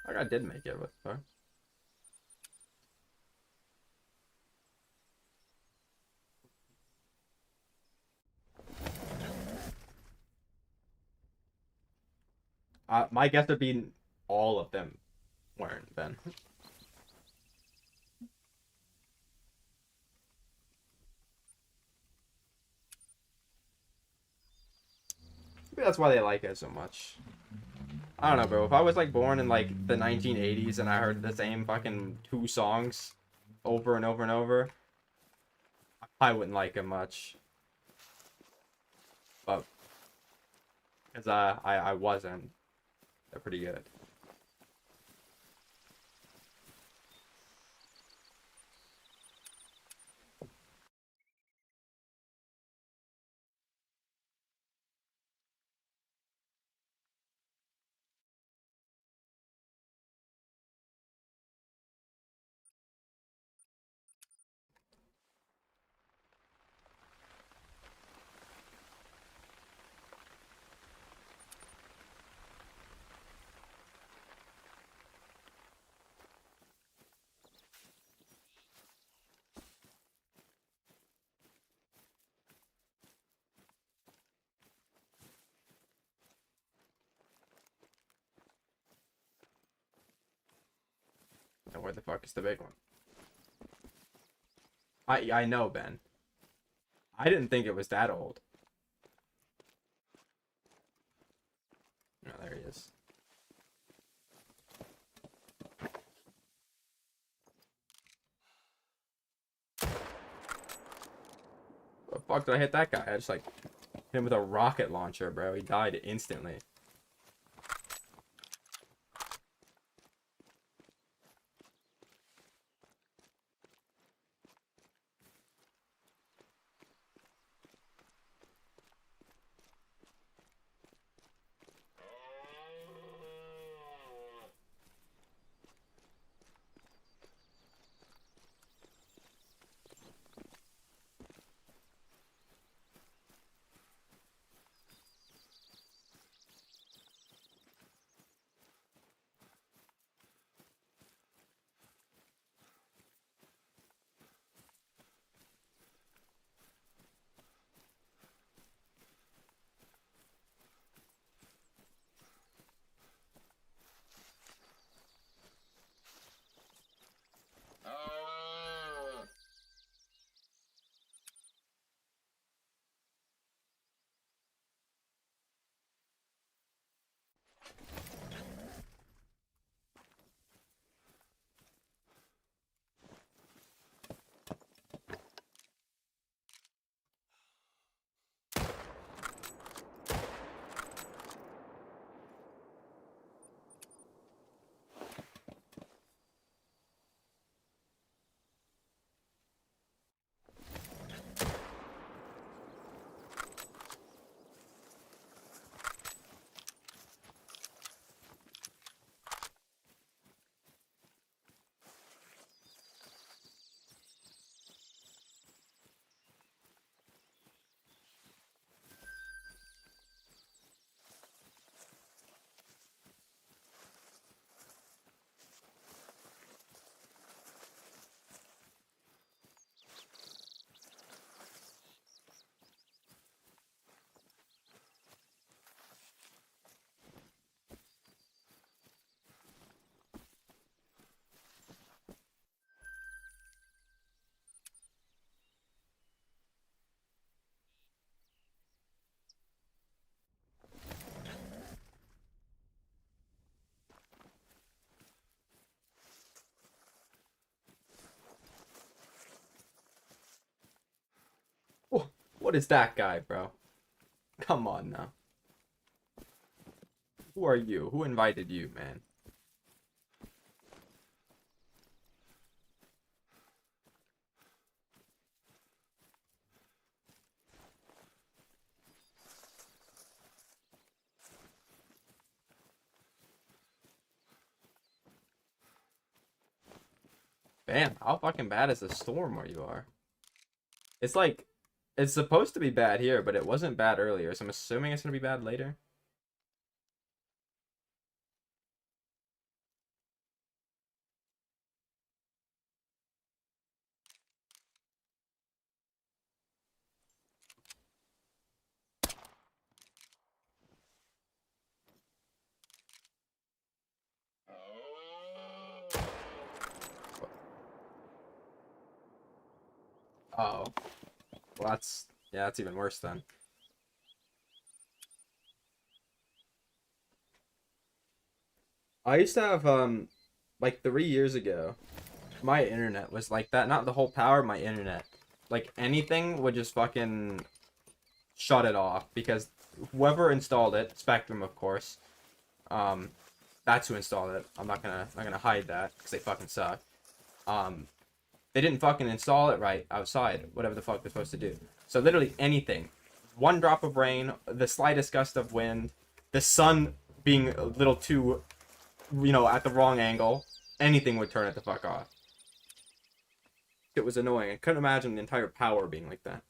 Like I did make it with her. My guess would be all of them weren't then. Maybe that's why they like it so much. I don't know, bro. If I was like born in like the 1980s and I heard the same fucking 2 songs over and over and over, I wouldn't like it much. But because I wasn't, they're pretty good. And where the fuck is the big one? I know, Ben. I didn't think it was that old. Oh, there he is. The fuck did I hit that guy? I just like hit him with a rocket launcher, bro. He died instantly. What is that guy, bro? Come on now. Who are you? Who invited you, man? Bam, how fucking bad is the storm where you are? It's like, it's supposed to be bad here, but it wasn't bad earlier, so I'm assuming it's gonna be bad later. Oh, well yeah, that's even worse then. I used to have like 3 years ago, my internet was like that. Not the whole power, my internet. Like anything would just fucking shut it off because whoever installed it, Spectrum of course, um, that's who installed it. I'm not gonna hide that because they fucking suck. Um, they didn't fucking install it right outside, whatever the fuck they're supposed to do. So literally anything, one drop of rain, the slightest gust of wind, the sun being a little too, at the wrong angle, anything would turn it the fuck off. It was annoying. I couldn't imagine the entire power being like that.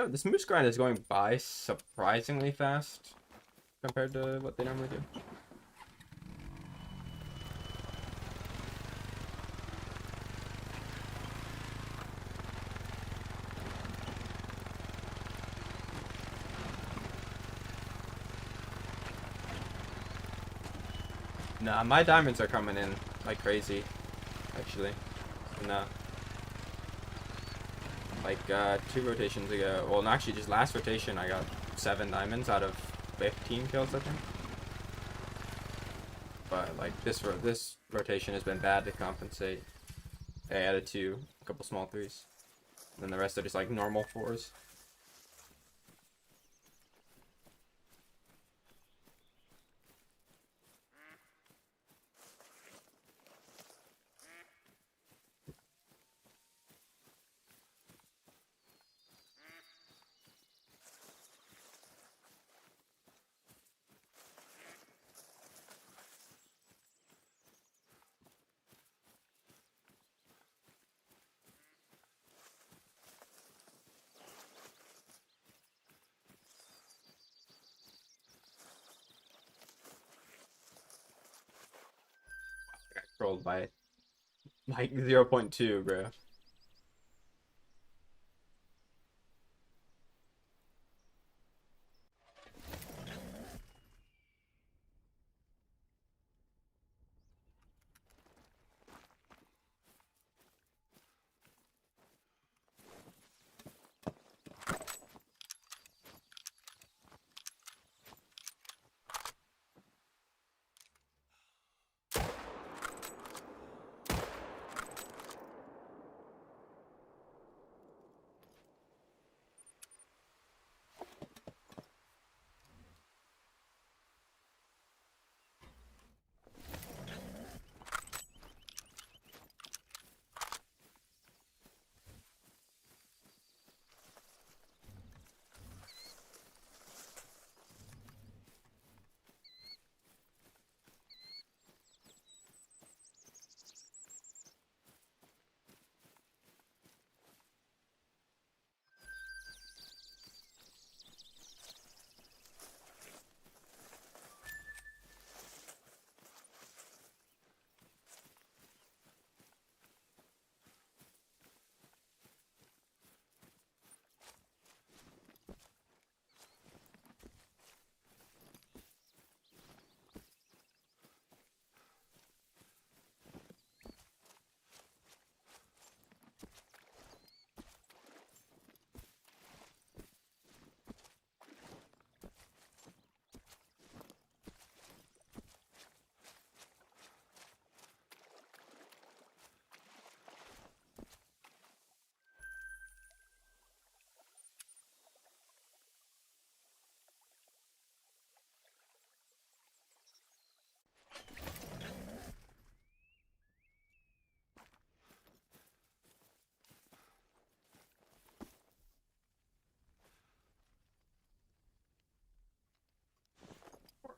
This moose grind is going by surprisingly fast compared to what they normally do. Nah, my diamonds are coming in like crazy, actually. Nah. Like, 2 rotations ago. Well, actually, just last rotation, I got 7 diamonds out of 15 kills, I think. But, like, this rotation has been bad to compensate. I added 2, a couple small 3s. And then the rest are just, like, normal 4s. I got trolled by, like, 0.2, bro.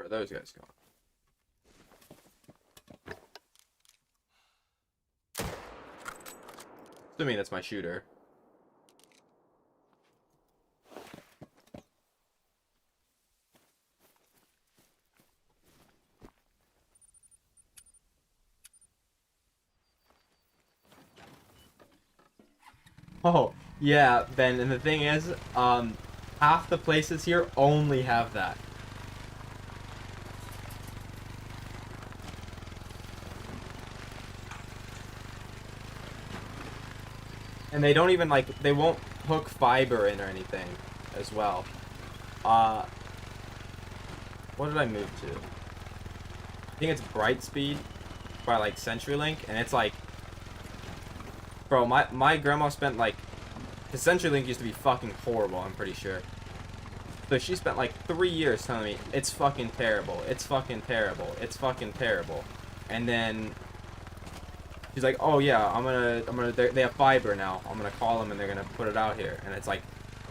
Where are those guys going? Assuming that's my shooter. Oh, yeah, Ben, and the thing is, half the places here only have that. And they don't even, like, they won't hook fiber in or anything as well. Uh, what did I move to? I think it's Brightspeed by, like, CenturyLink, and it's like, bro, my grandma spent, like, the CenturyLink used to be fucking horrible, I'm pretty sure. So she spent like 3 years telling me it's fucking terrible, it's fucking terrible, it's fucking terrible, and then she's like, oh yeah, they have fiber now. I'm gonna call them and they're gonna put it out here, and it's like,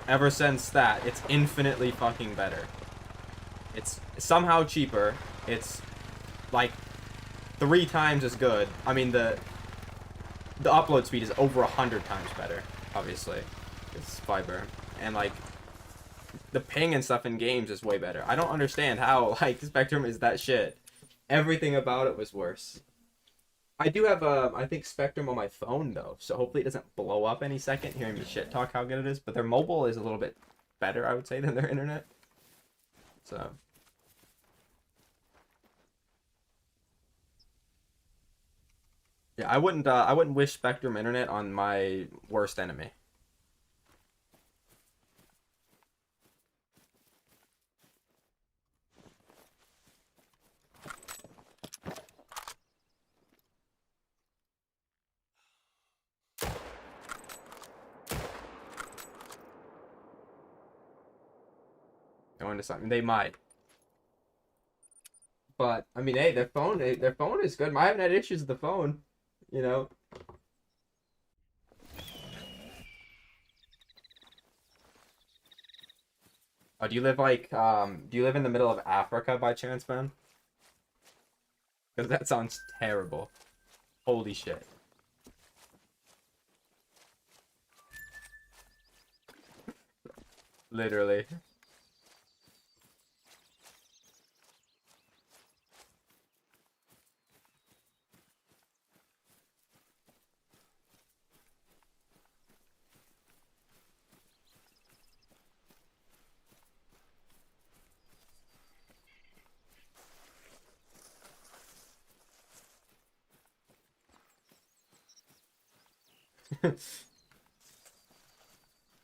ever since that, it's infinitely fucking better. It's somehow cheaper. It's like 3 times as good. I mean the upload speed is over 100 times better. Obviously, it's fiber, and like the ping and stuff in games is way better. I don't understand how, like, Spectrum is that shit. Everything about it was worse. I do have, I think Spectrum on my phone, though, so hopefully it doesn't blow up any second hearing me shit talk how good it is, but their mobile is a little bit better, I would say, than their internet. So. Yeah, I wouldn't wish Spectrum internet on my worst enemy. Going to something. They might. But I mean, hey, their phone is good. I haven't had issues with the phone, you know. Oh, do you live in the middle of Africa by chance, man? Because that sounds terrible. Holy shit. Literally.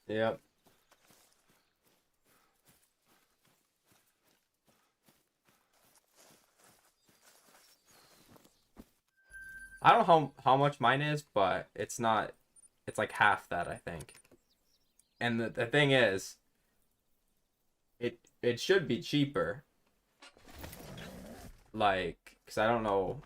Yep. I don't know how much mine is, but it's like half that, I think. And the thing is, it should be cheaper. Like, because I don't know.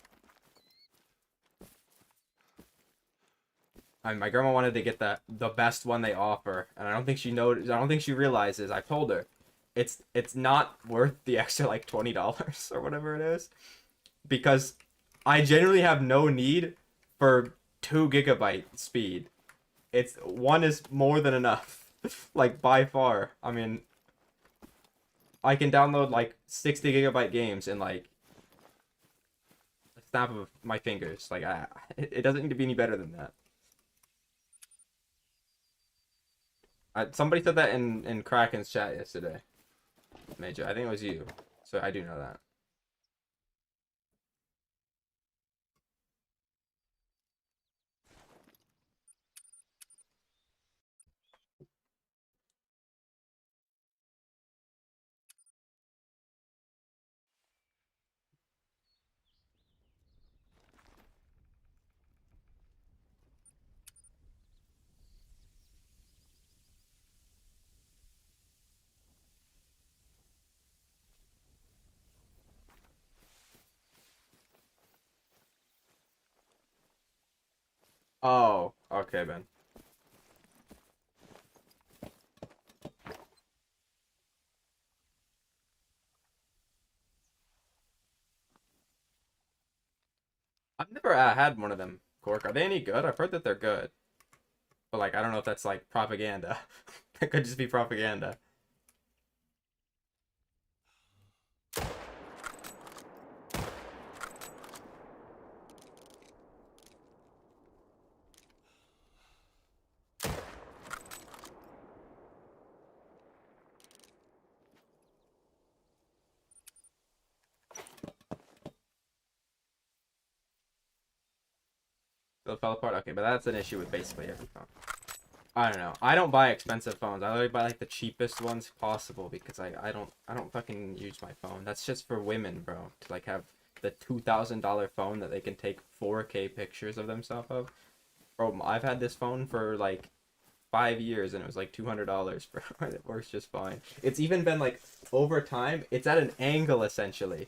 I mean, my grandma wanted to get the best one they offer, and I don't think she realizes. I told her, it's not worth the extra like $20 or whatever it is, because I genuinely have no need for 2 GB speed. It's one is more than enough, like by far. I mean, I can download like 60 GB games in like a snap of my fingers. Like it doesn't need to be any better than that. Somebody said that in Kraken's chat yesterday. Major, I think it was you. So I do know that. Oh, okay, Ben. I've never had one of them, Cork. Are they any good? I've heard that they're good. But like, I don't know if that's like propaganda. It could just be propaganda. They'll fall apart. Okay, but that's an issue with basically every phone. I don't know. I don't buy expensive phones. I only buy like the cheapest ones possible because I don't fucking use my phone. That's just for women, bro. To like have the $2,000 phone that they can take 4K pictures of themselves of. Bro, I've had this phone for like 5 years and it was like $200, bro. It works just fine. It's even been like over time. It's at an angle essentially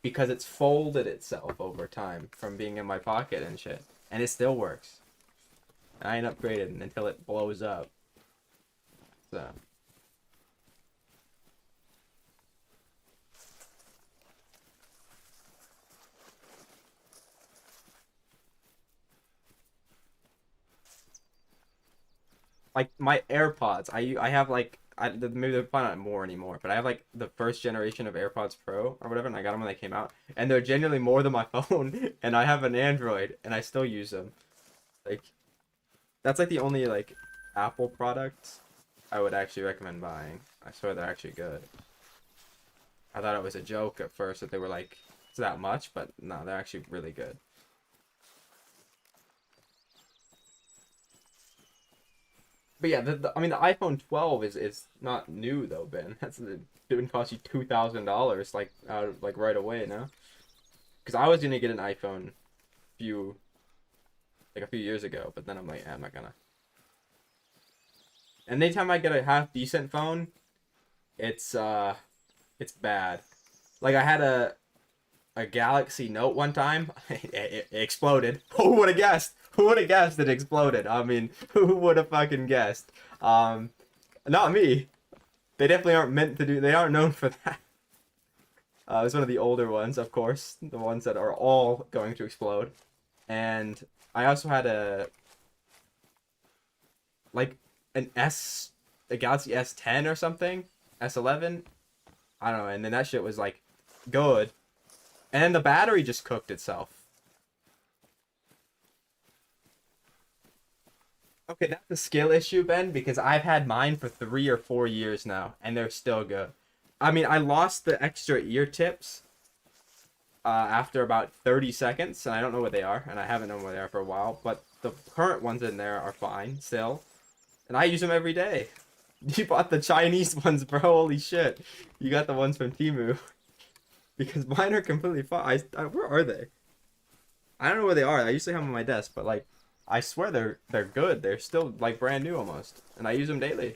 because it's folded itself over time from being in my pocket and shit, and it still works. I ain't upgraded until it blows up. So. Like my AirPods, I have like maybe they're probably not more anymore, but I have like the first generation of AirPods Pro or whatever, and I got them when they came out, and they're genuinely more than my phone, and I have an Android, and I still use them. Like that's like the only like Apple product I would actually recommend buying. I swear they're actually good. I thought it was a joke at first that they were like it's that much, but no, they're actually really good. But yeah, I mean the iPhone 12 is not new though, Ben. It didn't cost you $2,000 like like right away, no? Because I was gonna get an iPhone few a few years ago, but then I'm like, I'm not gonna. And anytime I get a half decent phone, it's it's bad. Like I had a Galaxy Note one time. It exploded. Who would have guessed? Who would have guessed it exploded? I mean, who would have fucking guessed? Um, Not me. They definitely aren't meant to do. They aren't known for that. It's one of the older ones, of course, the ones that are all going to explode. And I also had like a Galaxy S10 or something, S11. I don't know. And then that shit was like good, and then the battery just cooked itself. Okay, that's a skill issue, Ben, because I've had mine for 3 or 4 years now, and they're still good. I mean, I lost the extra ear tips after about 30 seconds, and I don't know what they are, and I haven't known what they are for a while, but the current ones in there are fine still, and I use them every day. You bought the Chinese ones, bro. Holy shit. You got the ones from Temu. Because mine are completely fine. Where are they? I don't know where they are. I usually have them on my desk, but like, I swear they're good. They're still like brand new almost, and I use them daily.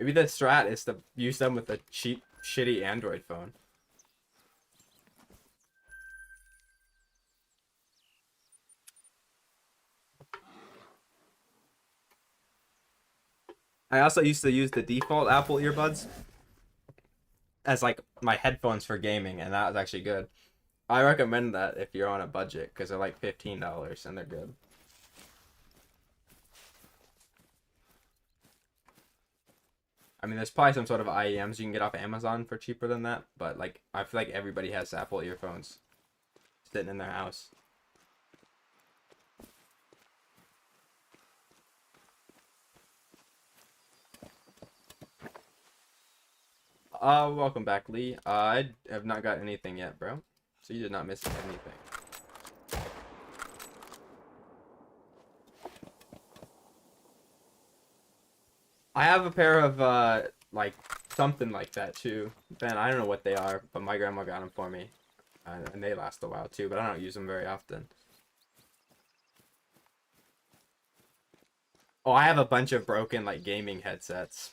Maybe the strat is to use them with a cheap, shitty Android phone. I also used to use the default Apple earbuds as like my headphones for gaming, and that was actually good. I recommend that if you're on a budget because they're like $15 and they're good. I mean, there's probably some sort of IEMs you can get off Amazon for cheaper than that, but like I feel like everybody has Apple earphones sitting in their house. Welcome back, Lee. I have not got anything yet, bro. So you did not miss anything. I have a pair of like something like that too. Ben, I don't know what they are, but my grandma got them for me, and they last a while too. But I don't use them very often. Oh, I have a bunch of broken like gaming headsets.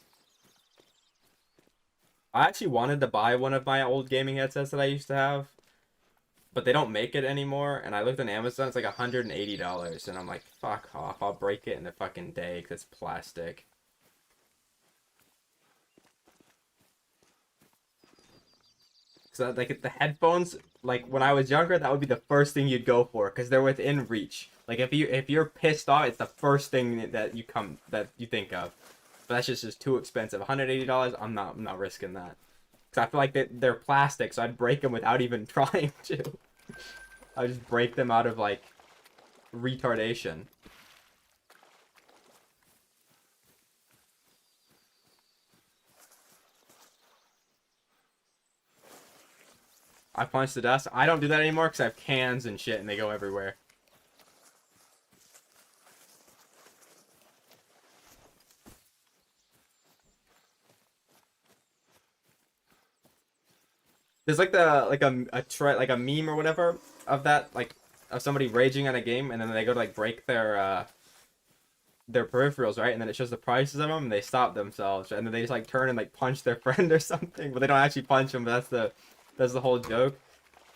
I actually wanted to buy one of my old gaming headsets that I used to have, but they don't make it anymore. And I looked on Amazon, it's like $180, and I'm like, fuck off, I'll break it in a fucking day because it's plastic. So like the headphones, like when I was younger, that would be the first thing you'd go for because they're within reach. Like if you're pissed off, it's the first thing that you think of. But that's just too expensive. $180, I'm not risking that. Cause I feel like they're plastic, so I'd break them without even trying to. I just break them out of like retardation. I punch the dust. I don't do that anymore because I have cans and shit, and they go everywhere. There's like like a meme or whatever of that, like of somebody raging on a game, and then they go to like break their peripherals, right? And then it shows the prices of them, and they stop themselves, and then they just like turn and like punch their friend or something, but they don't actually punch them. But that's the whole joke.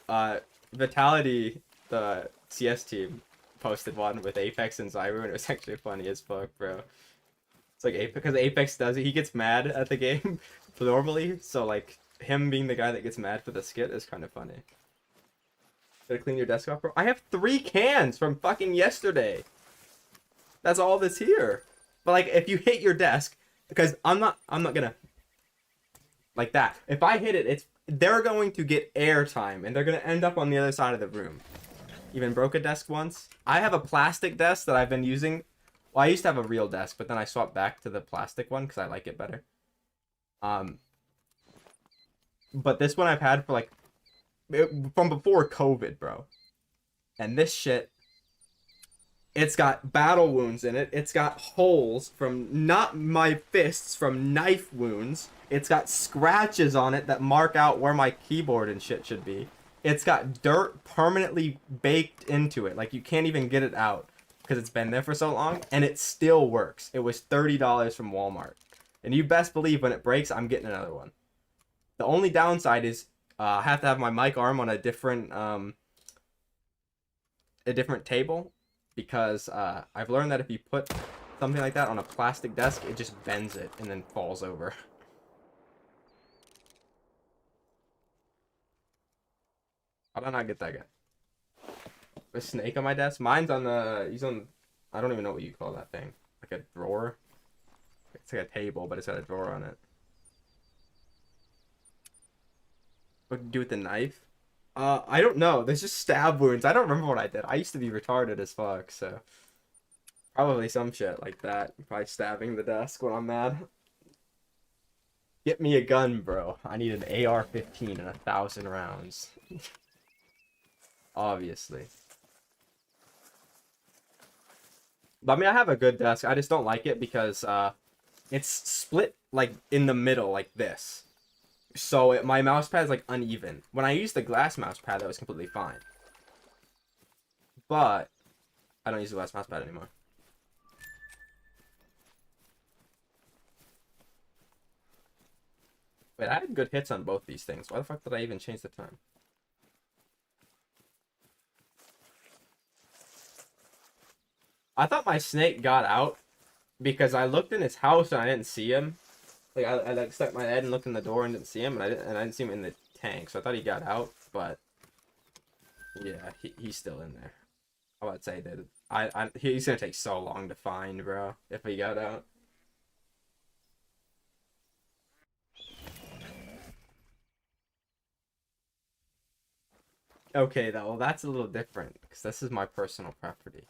Uh, Vitality, the CS team, posted one with Apex and Zyru, and it was actually funny as fuck, bro. It's like Apex, because Apex does it, he gets mad at the game normally, so like him being the guy that gets mad for the skit is kind of funny. Gotta clean your desk off, bro. I have 3 cans from fucking yesterday. That's all that's here. But like, if you hit your desk, because I'm not gonna like that. If I hit it, they're going to get airtime, and they're gonna end up on the other side of the room. Even broke a desk once. I have a plastic desk that I've been using. Well, I used to have a real desk, but then I swapped back to the plastic one because I like it better. But this one I've had for like from before COVID, bro. And this shit, it's got battle wounds in it. It's got holes from not my fists, from knife wounds. It's got scratches on it that mark out where my keyboard and shit should be. It's got dirt permanently baked into it. Like you can't even get it out because it's been there for so long, and it still works. It was $30 from Walmart. And you best believe when it breaks, I'm getting another one. The only downside is I have to have my mic arm on a different table because I've learned that if you put something like that on a plastic desk, it just bends it and then falls over. How did I not get that guy? A snake on my desk? Mine's on he's on, I don't even know what you call that thing. Like a drawer? It's like a table, but it's got a drawer on it. What to do with the knife? I don't know. There's just stab wounds. I don't remember what I did. I used to be retarded as fuck, so probably some shit like that. Probably stabbing the desk when I'm mad. Get me a gun, bro. I need an AR-15 and 1,000 rounds. Obviously. But I mean, I have a good desk. I just don't like it because it's split like in the middle like this. So my mouse pad is like uneven. When I used the glass mouse pad, that was completely fine. But I don't use the glass mouse pad anymore. Wait, I had good hits on both these things. Why the fuck did I even change the time? I thought my snake got out because I looked in his house and I didn't see him. Like I like stuck my head and looked in the door and didn't see him, and I didn't see him in the tank, so I thought he got out, but yeah, he's still in there. I would say that he's gonna take so long to find, bro, if he got out. Okay, though, well, that's a little different because this is my personal property.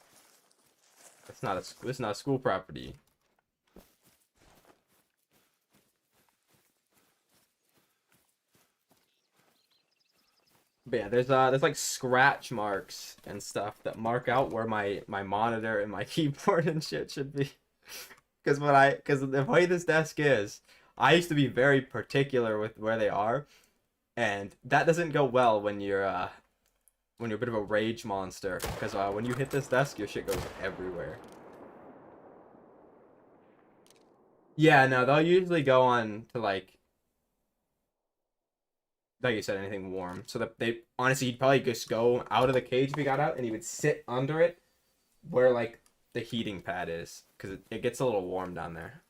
It's not a school property. But yeah, there's like scratch marks and stuff that mark out where my monitor and my keyboard and shit should be. Because the way this desk is, I used to be very particular with where they are, and that doesn't go well when you're a bit of a rage monster. Because when you hit this desk, your shit goes everywhere. Yeah, no, they'll usually go on to like like you said, anything warm. So that they honestly, he'd probably just go out of the cage if he got out, and he would sit under it where like the heating pad is, because it gets a little warm down there.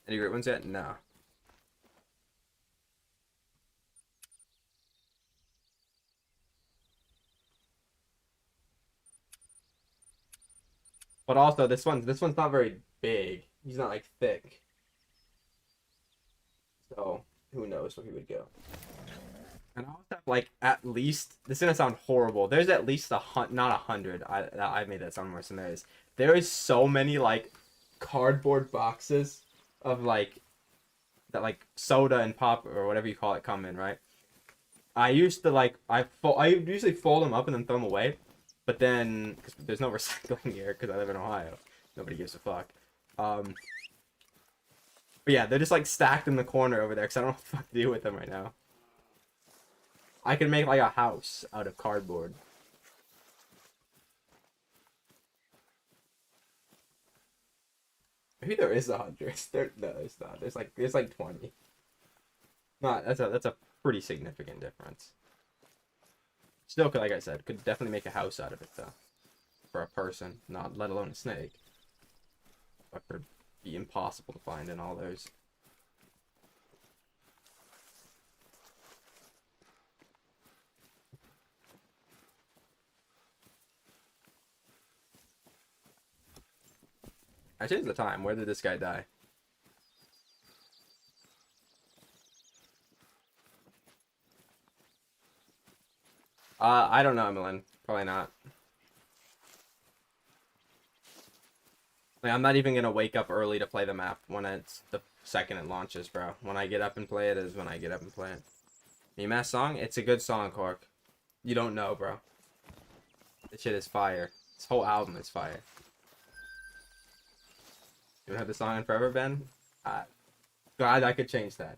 Any great ones yet? No. But also this one's not very big. He's not like thick. So who knows where he would go. And I also have like at least, this is gonna sound horrible. There's at least not 100. I made that sound worse than there is. There is so many like cardboard boxes of like that like soda and pop or whatever you call it come in, right? I used to like I usually fold them up and then throw them away, but then cause there's no recycling here because I live in Ohio, nobody gives a fuck. Um, but yeah, they're just like stacked in the corner over there because I don't know what the fuck to do with them right now. I could make like a house out of cardboard. Maybe there is 100. There, no, there's not. There's like 20. Not that's a pretty significant difference. Still, like I said, could definitely make a house out of it though, for a person, not let alone a snake. But would be impossible to find in all those. I changed the time. Where did this guy die? I don't know, Emmeline. Probably not. Like, I'm not even gonna wake up early to play the map when it's the second it launches, bro. When I get up and play it is when I get up and play it. Mass song? It's a good song, Cork. You don't know, bro. This shit is fire. This whole album is fire. You don't have the song in forever, Ben? God, I could change that.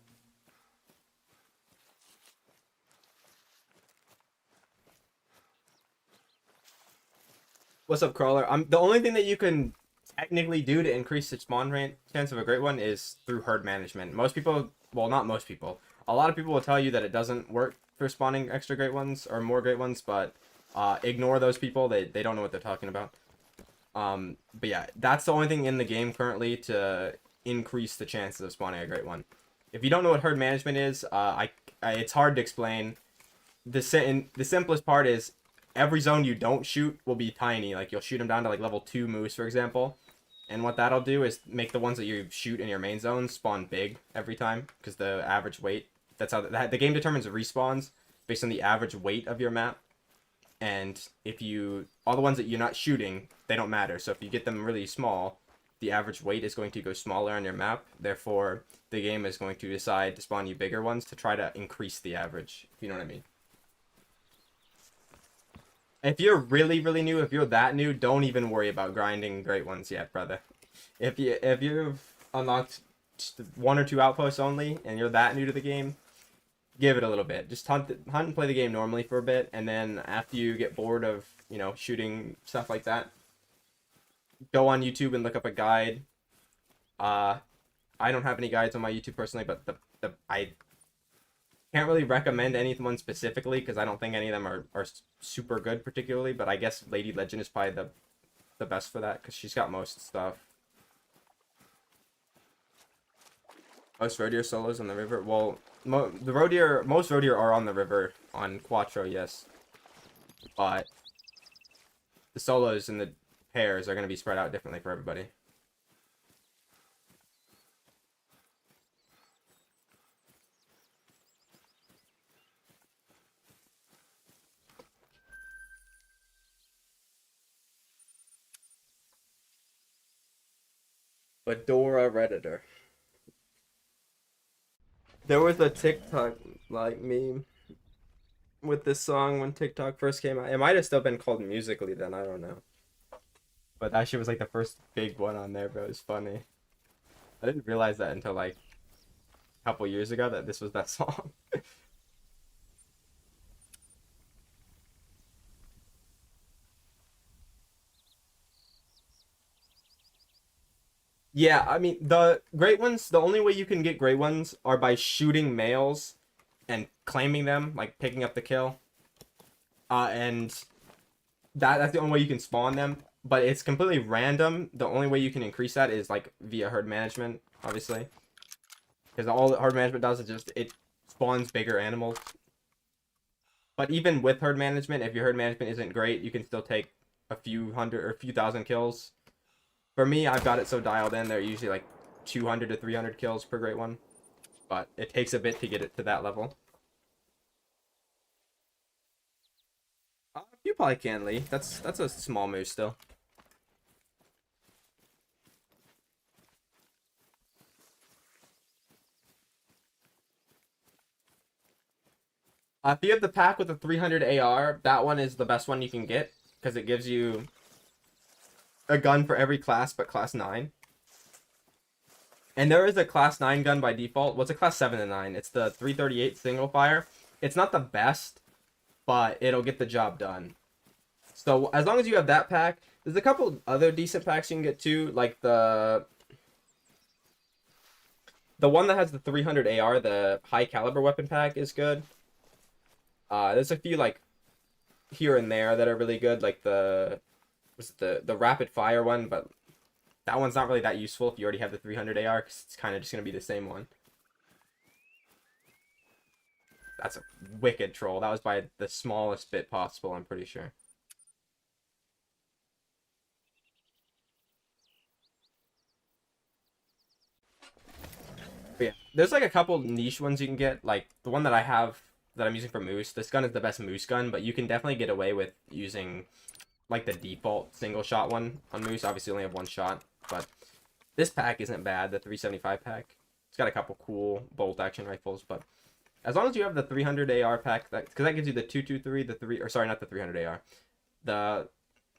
What's up, Crawler? The only thing that you can technically do to increase the spawn rate chance of a great one is through herd management. Most people, well, not most people, a lot of people will tell you that it doesn't work for spawning extra great ones or more great ones, but ignore those people. They don't know what they're talking about. But yeah, that's the only thing in the game currently to increase the chances of spawning a great one. If you don't know what herd management is, it's hard to explain. The simplest part is every zone you don't shoot will be tiny. Like you'll shoot them down to like level 2 moose, for example. And what that'll do is make the ones that you shoot in your main zone spawn big every time because the average weight. That's how the game determines the respawns based on the average weight of your map. And if all the ones that you're not shooting, they don't matter. So if you get them really small, the average weight is going to go smaller on your map. Therefore, the game is going to decide to spawn you bigger ones to try to increase the average. If you know what I mean. If you're really, really new, if you're that new, don't even worry about grinding great ones yet, brother. If you've unlocked just 1 or 2 outposts only, and you're that new to the game, give it a little bit. Just hunt and play the game normally for a bit, and then after you get bored of shooting stuff like that, go on YouTube and look up a guide. I don't have any guides on my YouTube personally, but I can't really recommend anyone specifically because I don't think any of them are super good particularly, but I guess Lady Legend is probably the best for that because she's got most stuff. Most road deer solos on the river. Well, most road deer are on the river on Quattro, yes, but the solos and the pairs are going to be spread out differently for everybody. Fedora Redditor. There was a TikTok like meme with this song when TikTok first came out. It might have still been called Musically then, I don't know. But that shit was like the first big one on there, bro. It was funny. I didn't realize that until like a couple years ago that this was that song. Yeah, I mean the great ones. The only way you can get great ones are by shooting males and claiming them, like picking up the kill. And that's the only way you can spawn them. But it's completely random. The only way you can increase that is like via herd management, obviously, because all herd management does is just it spawns bigger animals. But even with herd management, if your herd management isn't great, you can still take a few hundred or a few thousand kills. For me, I've got it so dialed in, they're usually like 200 to 300 kills per great one. But it takes a bit to get it to that level. You probably can, Lee. That's a small moose still. If you have the pack with the 300 AR, that one is the best one you can get because it gives you a gun for every class but class 9. And there is a class 9 gun by default. What's a class 7 and 9? It's the 338 single fire. It's not the best, but it'll get the job done. So as long as you have that pack, there's a couple other decent packs you can get too, like the one that has the 300 AR, the high caliber weapon pack is good. There's a few like here and there that are really good, like the rapid fire one, but that one's not really that useful if you already have the 300 AR, because it's kind of just gonna be the same one. That's a wicked troll. That was by the smallest bit possible, I'm pretty sure. But yeah, there's like a couple niche ones you can get. Like the one that I have that I'm using for moose. This gun is the best moose gun, but you can definitely get away with using like the default single shot one on moose. Obviously, only have one shot, but this pack isn't bad. The 375 pack. It's got a couple cool bolt action rifles, but as long as you have the 300 AR pack, because that gives you the 223, the 3, or sorry, not the 300 AR, the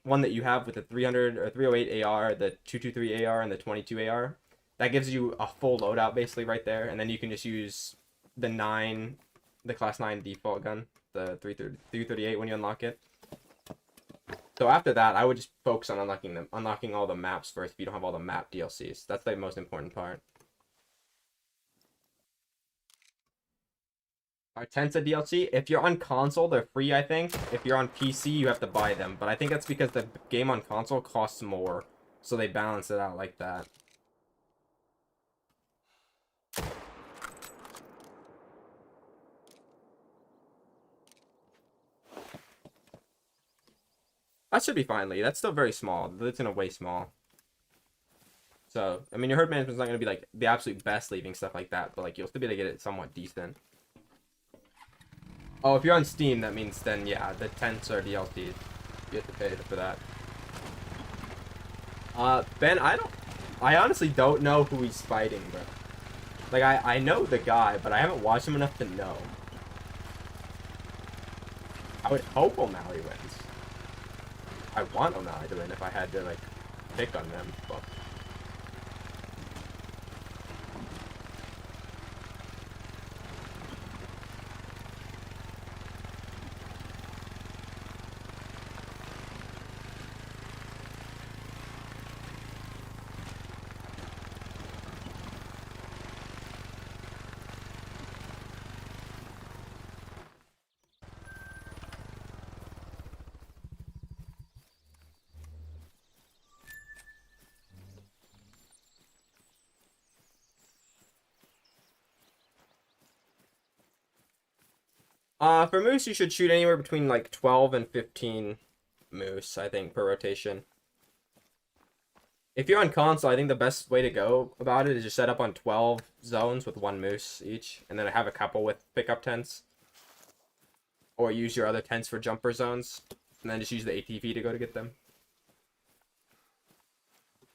one that you have with the 300 or 308 AR, the 223 AR, and the 22 AR, that gives you a full loadout basically right there, and then you can just use the 9, the class 9 default gun, the 338 when you unlock it. So after that, I would just focus on unlocking all the maps first if you don't have all the map DLCs. That's the most important part. Are tents a DLC? If you're on console, they're free, I think. If you're on PC, you have to buy them. But I think that's because the game on console costs more. So they balance it out like that. That should be fine, Lee. That's still very small. It's in a way small. So, I mean, your herd management's not going to be, like, the absolute best leaving stuff like that. But, like, you'll still be able to get it somewhat decent. Oh, if you're on Steam, that means then, yeah, the tents are DLCs. You have to pay for that. Ben, I honestly don't know who he's fighting, bro. Like, I know the guy, but I haven't watched him enough to know. I would hope O'Malley wins. I want O'Malley to win if I had to, like, pick on them, but... For moose, you should shoot anywhere between, like, 12 and 15 moose, I think, per rotation. If you're on console, I think the best way to go about it is just set up on 12 zones with one moose each, and then have a couple with pickup tents. Or use your other tents for jumper zones, and then just use the ATV to go to get them.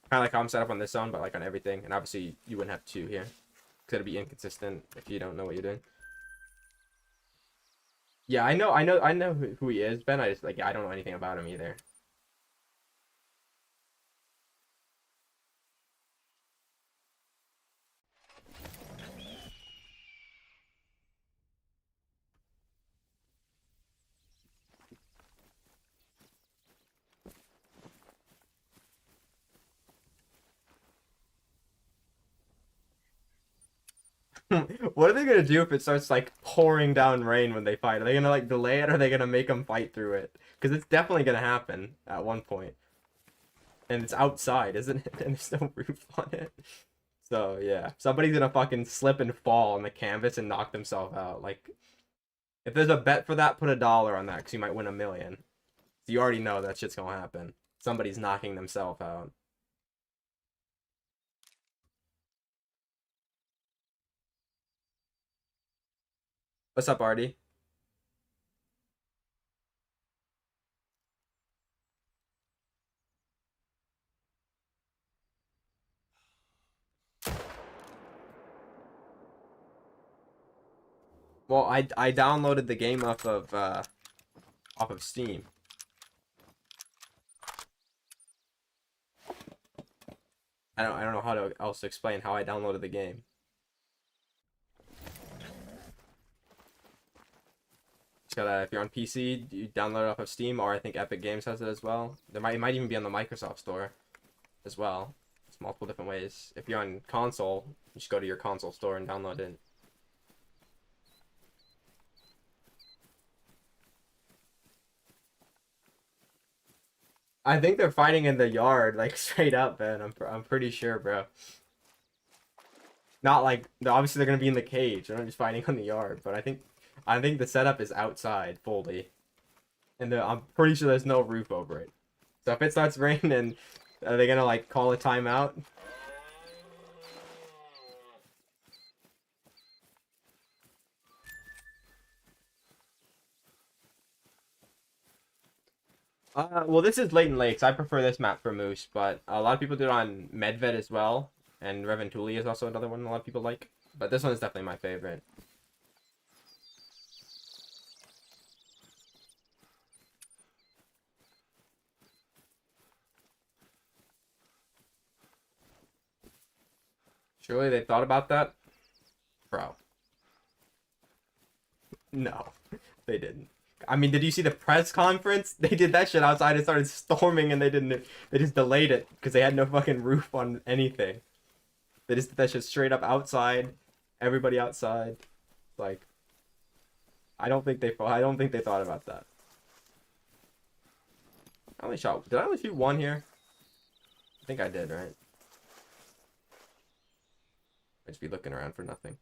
Kind of like how I'm set up on this zone, but like on everything. And obviously, you wouldn't have two here, because it'd be inconsistent if you don't know what you're doing. Yeah, I know who he is, Ben. I just, like, I don't know anything about him either. What are they gonna do if it starts like pouring down rain when they fight? Are they gonna like delay it, or are they gonna make them fight through it? Because it's definitely gonna happen at one point. And it's outside, isn't it? And there's no roof on it. So yeah, somebody's gonna fucking slip and fall on the canvas and knock themselves out. Like, if there's a bet for that, put $1 on that, because you might win 1,000,000. So you already know that shit's gonna happen. Somebody's knocking themselves out. What's up, Artie? Well, I downloaded the game off of Steam. I don't know how to else explain how I downloaded the game. Just gotta, if you're on PC, you download it off of Steam, or I think Epic Games has it as well. It might even be on the Microsoft Store as well. It's multiple different ways. If you're on console, you just go to your console store and download it. I think they're fighting in the yard, like straight up, man. I'm pretty sure, bro. Not like obviously they're gonna be in the cage. They're not just fighting on the yard, but I think the setup is outside fully, and I'm pretty sure there's no roof over it. So if it starts raining, are they gonna like call a timeout? Well, this is Leighton Lakes. I prefer this map for Moose, but a lot of people do it on Medved as well, and Reventuli is also another one a lot of people like. But this one is definitely my favorite. Surely they thought about that? Bro. No, they didn't. I mean, did you see the press conference? They did that shit outside and started storming, and they didn't. They just delayed it because they had no fucking roof on anything. They just did that shit straight up outside. Everybody outside. Like, I don't think they. I don't think they thought about that. I only shot. Did I only shoot one here? I think I did, right? I just be looking around for nothing.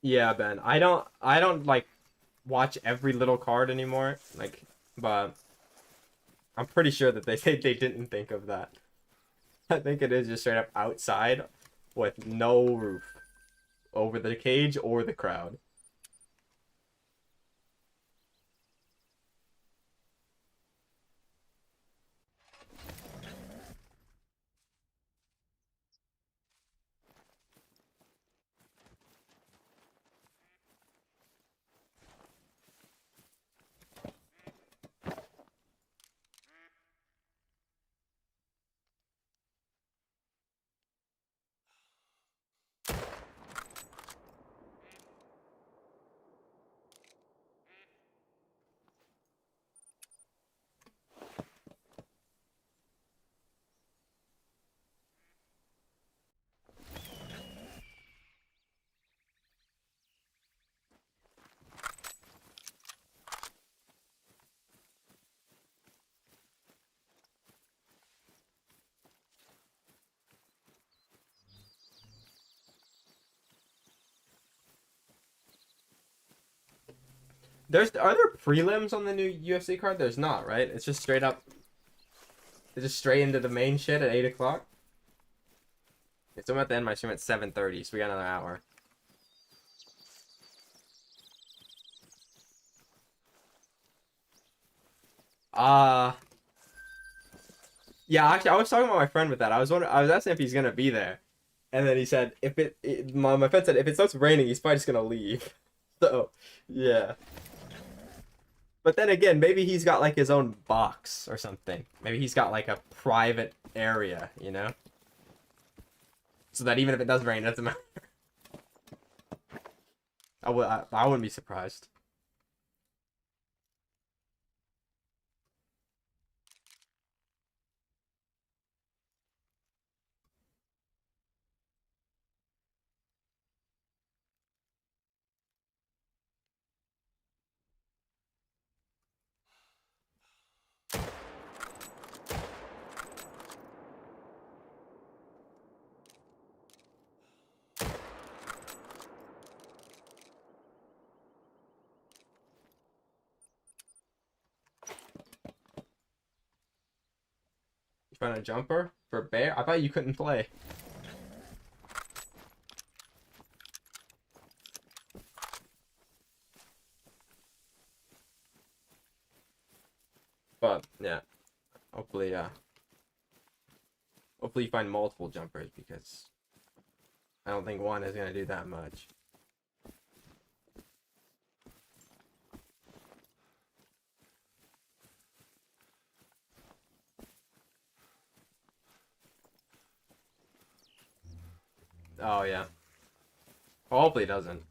Yeah, Ben. I don't like watch every little card anymore. Like, but I'm pretty sure that they didn't think of that. I think it is just straight up outside with no roof over the cage or the crowd. Are there prelims on the new UFC card? There's not, right? It's just straight up. It's just straight into the main shit at 8 o'clock. So I'm at the end of my stream at 7:30, so we got another hour. Uh yeah, actually I was talking about my friend with that. I was asking if he's gonna be there. And then he said my friend said if it starts raining, he's probably just gonna leave. So yeah. But then again, maybe he's got like his own box or something. Maybe he's got like a private area, you know? So that even if it does rain, it doesn't matter. I wouldn't be surprised. You find a jumper for bear? I thought you couldn't play. But yeah, hopefully hopefully you find multiple jumpers because I don't think one is gonna do that much. Oh yeah. Well, hopefully it doesn't.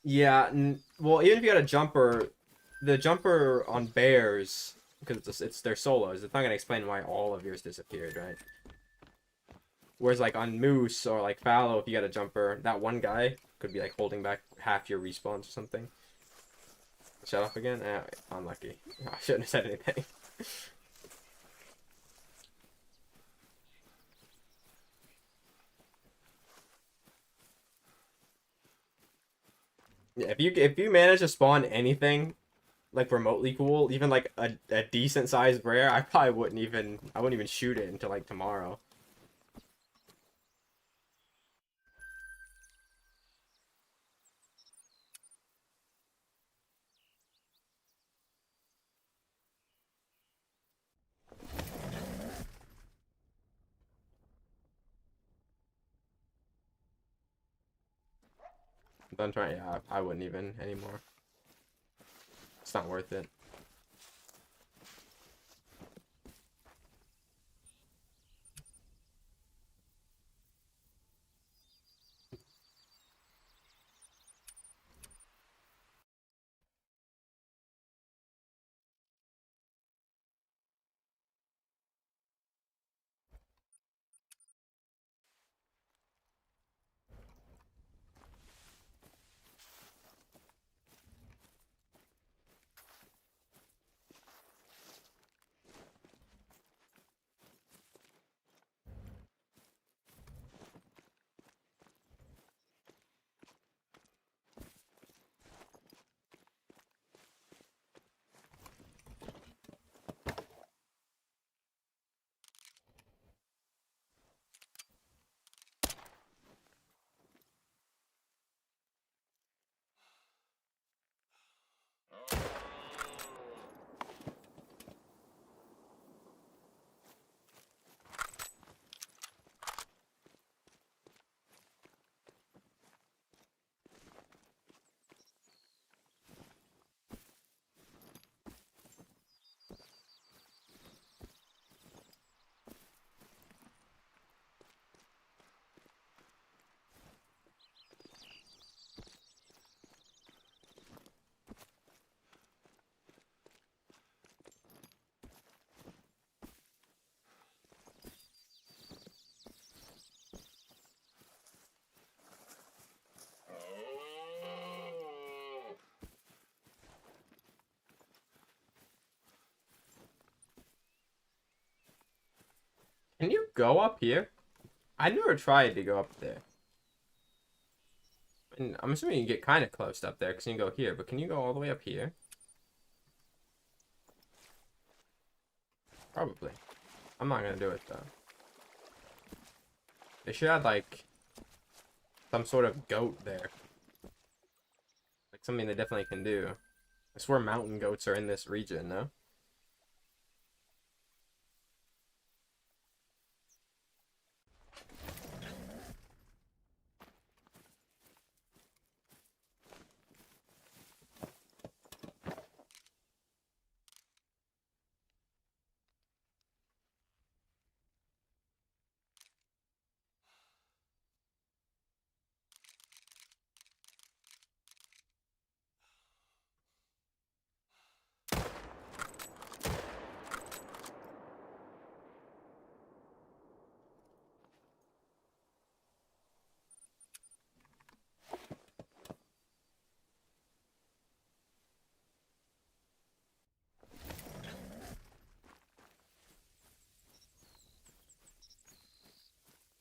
Yeah, well, even if you got a jumper, the jumper on bears, because it's their solos, it's not gonna explain why all of yours disappeared, right? Whereas like on moose or like fallow, if you got a jumper, that one guy could be like holding back half your respawns or something. Shut up again? Unlucky. I shouldn't have said anything. Yeah, if you manage to spawn anything like remotely cool, even like a decent sized rare, I wouldn't even shoot it until like tomorrow. I'm done trying. Yeah, I wouldn't even anymore. It's not worth it. Can you go up here? I never tried to go up there. And I'm assuming you get kind of close up there because you can go here, but can you go all the way up here? Probably. I'm not gonna do it though. They should have like some sort of goat there. Like something they definitely can do. I swear mountain goats are in this region, no?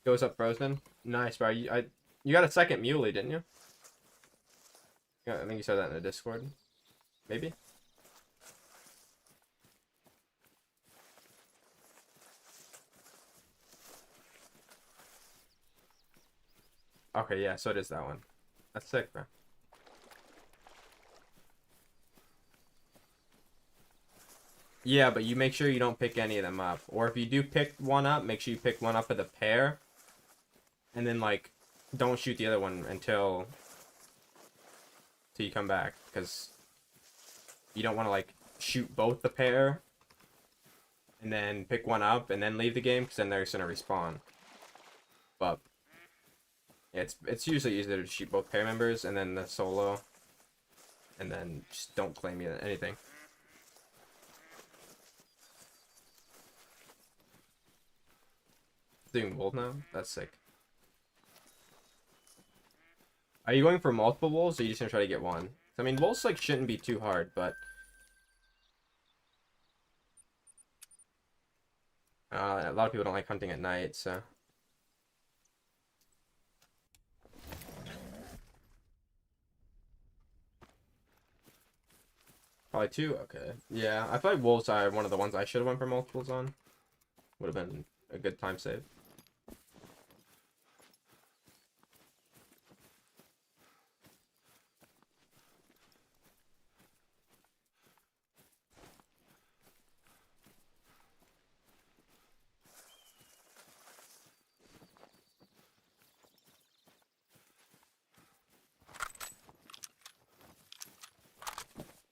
Goes up frozen. Nice, bro. You got a second muley, didn't you? Yeah, I think you said that in the Discord. Maybe? Okay, yeah, so it is that one. That's sick, bro. Yeah, but you make sure you don't pick any of them up. Or if you do pick one up, make sure you pick one up with a pair. And then, like, don't shoot the other one until you come back. Because you don't want to, like, shoot both the pair and then pick one up and then leave the game, because then they're just going to respawn. But yeah, it's usually easier to shoot both pair members and then the solo. And then just don't claim anything. Doing wolf now? That's sick. Are you going for multiple wolves, or are you just gonna try to get one? I mean, wolves like shouldn't be too hard, but a lot of people don't like hunting at night, so. Probably two? Okay. Yeah, I feel like wolves are one of the ones I should have went for multiples on. Would have been a good time save.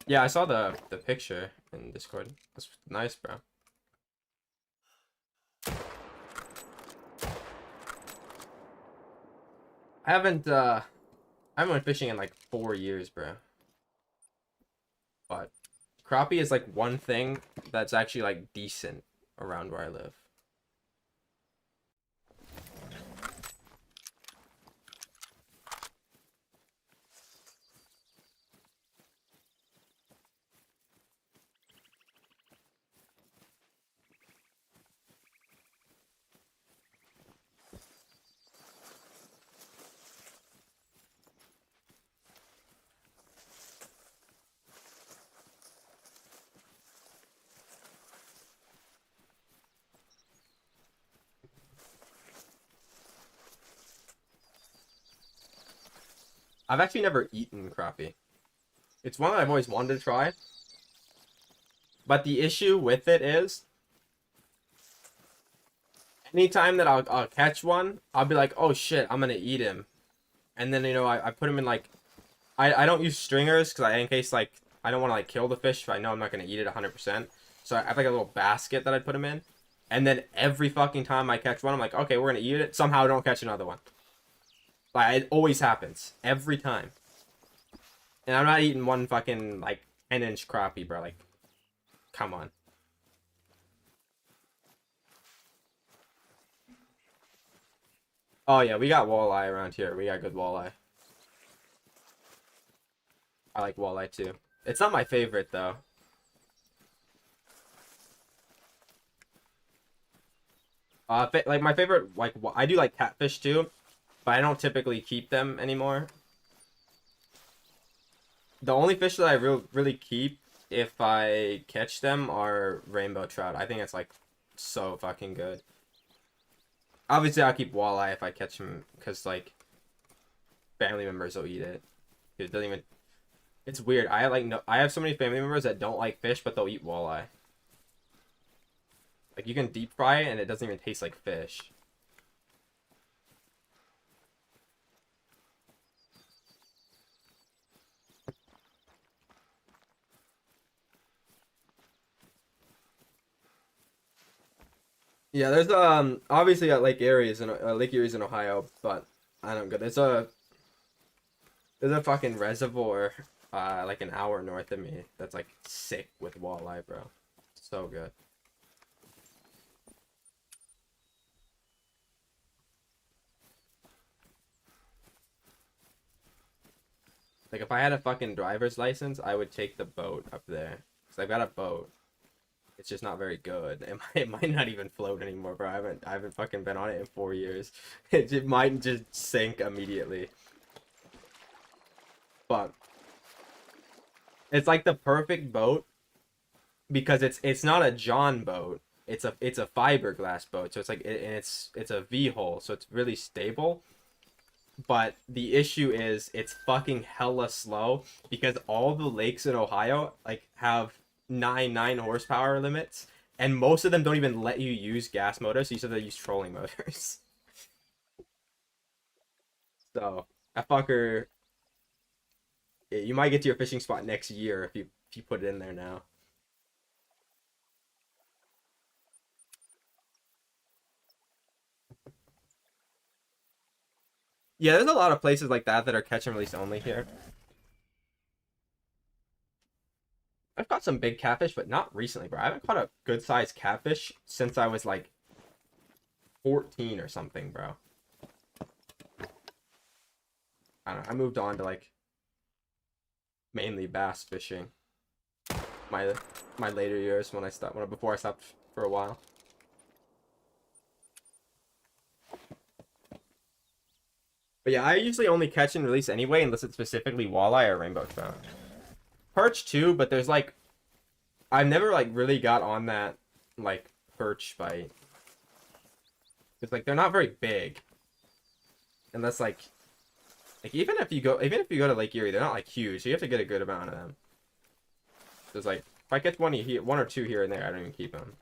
Yeah, I saw the picture in Discord. That's nice, bro. I haven't went fishing in like 4 years, bro. But crappie is like one thing that's actually like decent around where I live. I've actually never eaten crappie. It's one that I've always wanted to try. But the issue with it is, anytime that I'll catch one, I'll be like, oh shit, I'm gonna eat him. And then, I put him in like, I don't use stringers because in case like, I don't want to like kill the fish if I know I'm not gonna eat it 100%. So I have like a little basket that I put him in. And then every fucking time I catch one, I'm like, okay, we're gonna eat it. Somehow I don't catch another one. Like, it always happens. Every time. And I'm not eating one fucking, like, 10-inch crappie, bro. Like, come on. Oh, yeah, we got walleye around here. We got good walleye. I like walleye, too. It's not my favorite, though. Like my favorite, like I do like catfish too, but I don't typically keep them anymore. The only fish that I really keep if I catch them are rainbow trout. I think it's like so fucking good. Obviously, I'll keep walleye if I catch them because like family members will eat it. It doesn't even. It's weird. I like no. I have so many family members that don't like fish, but they'll eat walleye. Like you can deep fry it and it doesn't even taste like fish. Yeah, there's obviously at Lake Erie's in Ohio, but I don't go. There's a fucking reservoir like an hour north of me that's like sick with walleye, bro. So good. Like if I had a fucking driver's license, I would take the boat up there. Cause I've got a boat. It's just not very good. It might not even float anymore, bro. I haven't fucking been on it in 4 years. It might just sink immediately. But it's like the perfect boat because it's not a John boat. It's a fiberglass boat. So it's like and it's a V hull, so it's really stable. But the issue is it's fucking hella slow because all the lakes in Ohio like have 9 horsepower limits, and most of them don't even let you use gas motors. So you said they use trolling motors. So that fucker, yeah, you might get to your fishing spot next year if you put it in there now. Yeah, there's a lot of places like that that are catch and release only here. I've caught some big catfish, but not recently, bro. I haven't caught a good sized catfish since I was like 14 or something, bro. I don't know. I moved on to like mainly bass fishing. My my later years when I stopped before I stopped for a while. But yeah, I usually only catch and release anyway, unless it's specifically walleye or rainbow trout. Perch too, but there's like I've never like really got on that like perch bite. It's like they're not very big. Unless like even if you go to Lake Erie, they're not like huge, so you have to get a good amount of them. There's like if I catch one or two here and there, I don't even keep them.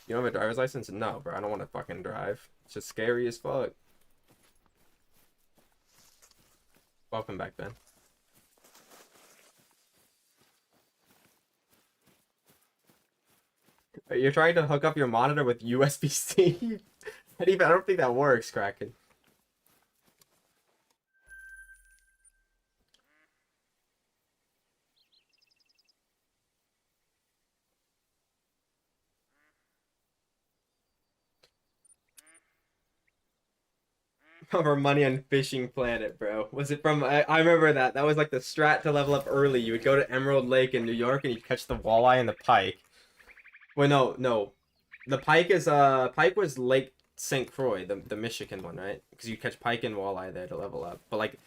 You don't have a driver's license? No, bro. I don't want to fucking drive. It's just scary as fuck. Welcome back, Ben. You're trying to hook up your monitor with USB-C? I don't think that works, Kraken. Our money on Fishing Planet, bro. Was it from? I remember that. That was like the strat to level up early. You would go to Emerald Lake in New York and you'd catch the walleye and the pike. Well, no. The pike was Lake St. Croix, the Michigan one, right? Because you catch pike and walleye there to level up. But like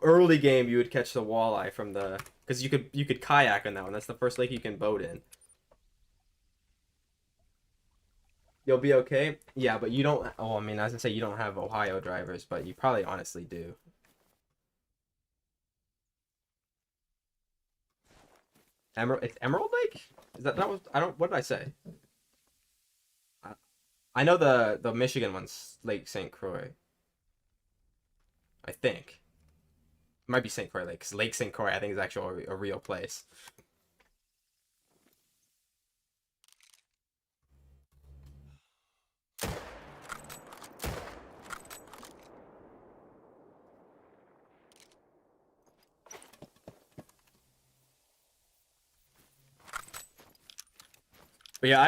early game, you would catch the walleye from the because you could kayak on that one. That's the first lake you can boat in. You'll be okay. Yeah, but you don't. Oh, I mean, as I say, you don't have Ohio drivers, but you probably honestly do. It's Emerald Lake. That was I don't. What did I say? I, I know the Michigan one's Lake St. Croix. I think it might be St. Croix Lake because Lake St. Croix I think is actually a real place. But yeah, I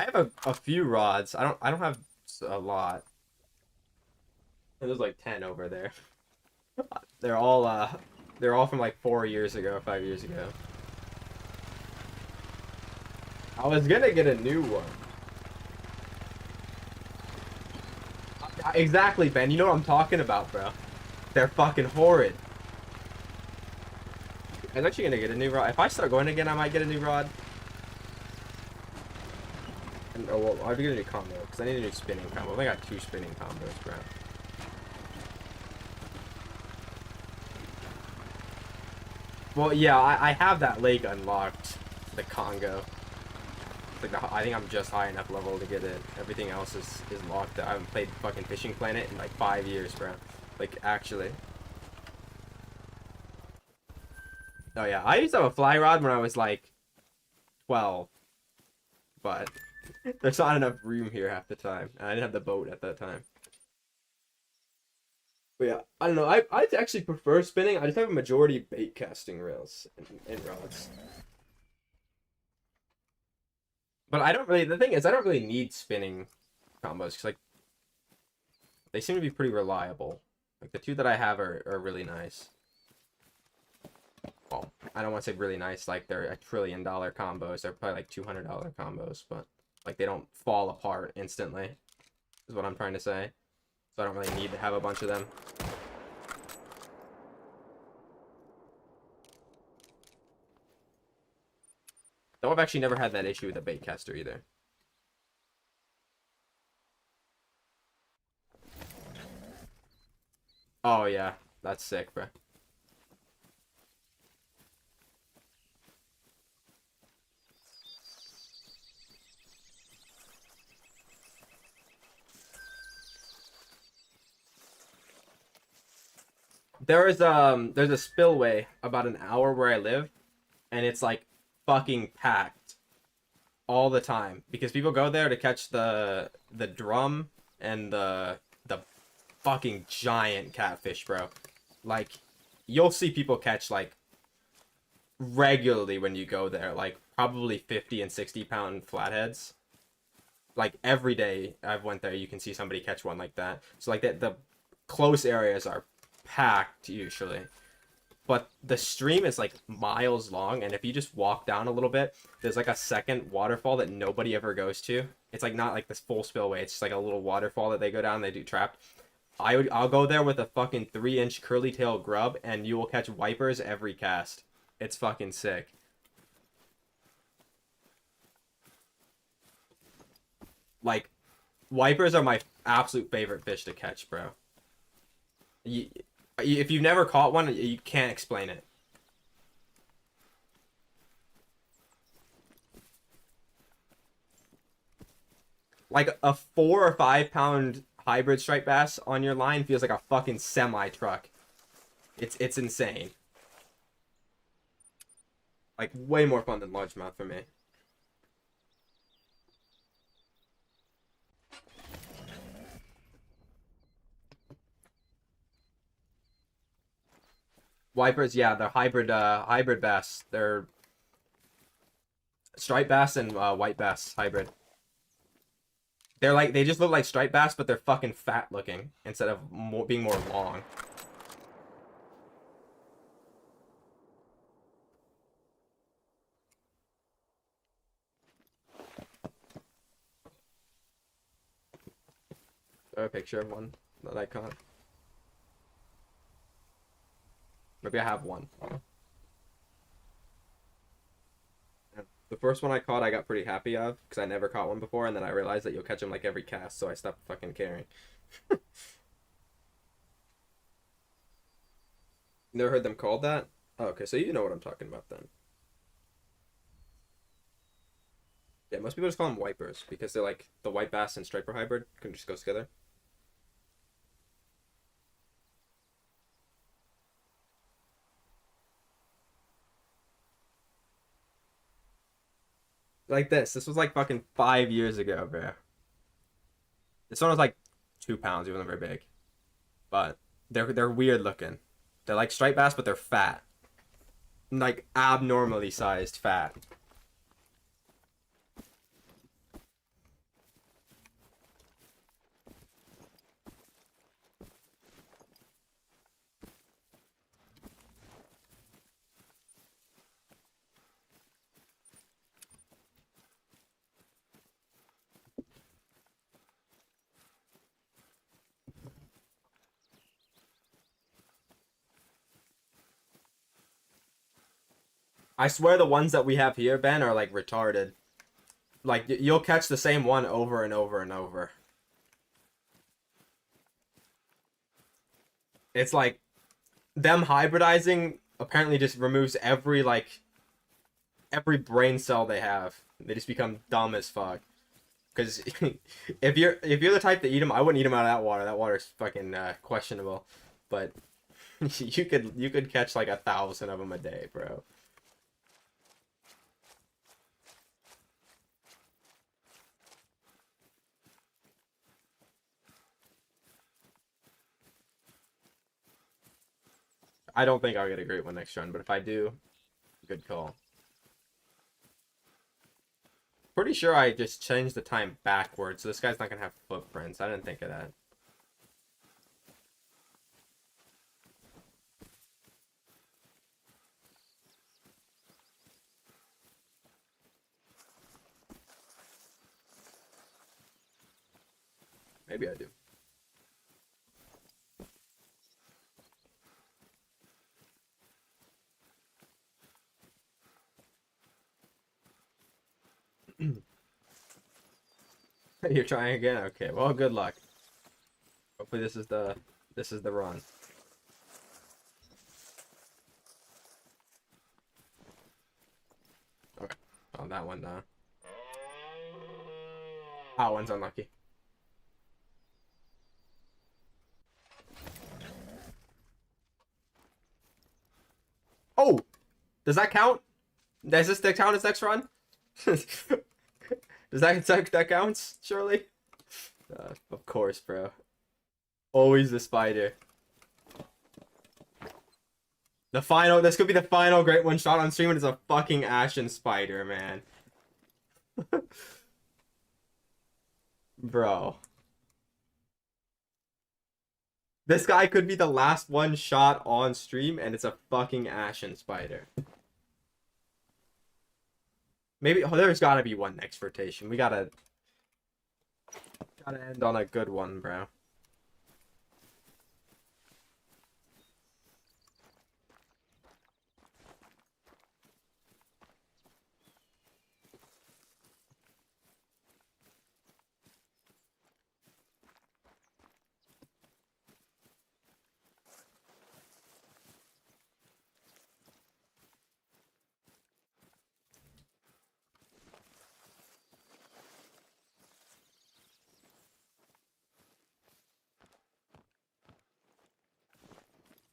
have a few rods. I don't have a lot. There's like 10 over there. They're all they're all from like 4 years ago, 5 years ago. I was gonna get a new one. Exactly, Ben. You know what I'm talking about, bro. They're fucking horrid. I was actually gonna get a new rod. If I start going again, I might get a new rod. And, oh, well, I'll get a new combo, because I need a new spinning combo. I only got 2 spinning combos, bro. Well, yeah, I have that lake unlocked. The Congo. Like I think I'm just high enough level to get it. Everything else is locked. I haven't played fucking Fishing Planet in like 5 years, bro. Like, actually. Oh, yeah. I used to have a fly rod when I was like 12. But there's not enough room here half the time. And I didn't have the boat at that time. But yeah, I don't know. I actually prefer spinning. I just have a majority bait casting rails and rods. But I don't really. The thing is, I don't really need spinning combos because like they seem to be pretty reliable. Like the 2 that I have are really nice. Well, I don't want to say really nice. Like they're $1 trillion combos. They're probably like $200 combos, but like they don't fall apart instantly. Is what I'm trying to say. So I don't really need to have a bunch of them. Though I've actually never had that issue with a bait caster either. Oh yeah, that's sick, bro. There's a spillway about an hour where I live, and it's like fucking packed all the time because people go there to catch the drum and the fucking giant catfish, bro. Like you'll see people catch like regularly when you go there, like probably 50 and 60 pound flatheads. Like every day I've went there, you can see somebody catch one like that. So like the close areas are packed usually. But the stream is like miles long, and if you just walk down a little bit, there's like a second waterfall that nobody ever goes to. It's like not like this full spillway, it's just like a little waterfall that they go down, they do trapped. I'll go there with a fucking 3-inch curly tail grub, and you will catch wipers every cast. It's fucking sick. Like, wipers are my absolute favorite fish to catch, bro. You, if you've never caught one, you can't explain it. Like a 4 or 5 pound hybrid striped bass on your line feels like a fucking semi truck. It's insane. Like way more fun than largemouth for me. Wipers, yeah, they're hybrid bass. They're striped bass and white bass hybrid. They're like they just look like striped bass, but they're fucking fat looking instead of being more long. A picture of one that I caught. Maybe I have one. The first one I caught, I got pretty happy of because I never caught one before, and then I realized that you'll catch them like every cast, so I stopped fucking caring. Never heard them called that? Oh, okay, so you know what I'm talking about then. Yeah, most people just call them wipers because they're like the white bass and striper hybrid can just go together. Like this. This was like fucking 5 years ago, bro. This one was like 2 pounds. It wasn't very big, but they're weird looking. They're like striped bass, but they're fat, like abnormally sized fat. I swear the ones that we have here, Ben, are like retarded. Like you'll catch the same one over and over and over. It's like them hybridizing apparently just removes every brain cell they have. They just become dumb as fuck. Because if you're the type to eat them, I wouldn't eat them out of that water. That water's fucking questionable. But you could catch like 1,000 of them a day, bro. I don't think I'll get a great one next run, but if I do, good call. Pretty sure I just changed the time backwards, so this guy's not gonna have footprints. I didn't think of that. Maybe I do. You're trying again? Okay, well, good luck. Hopefully this is the run. Okay. Oh, that one, that one's unlucky. Oh! Does that count? Does this count as next run? Does that counts, surely? Of course, bro. Always the spider. This could be the final great one shot on stream, and it's a fucking ashen spider, man. Bro. This guy could be the last one shot on stream, and it's a fucking ashen spider. Maybe, oh, there's gotta be one next rotation. We gotta end on a good one, bro.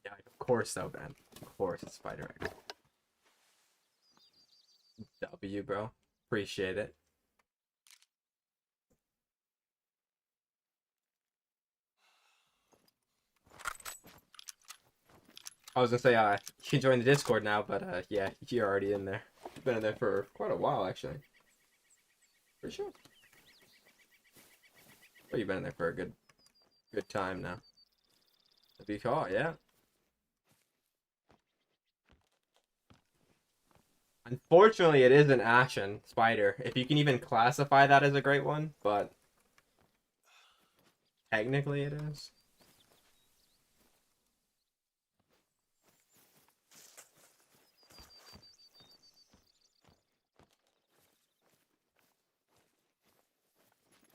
Yeah, of course though, man. Of course, it's Spider X. W, bro. Appreciate it. I was gonna say, you can join the Discord now, but yeah, you're already in there. You've been in there for quite a while, actually. For sure. Oh, you've been in there for a good time now. To be caught, yeah. Unfortunately, it is an ashen spider. If you can even classify that as a great one, but technically it is.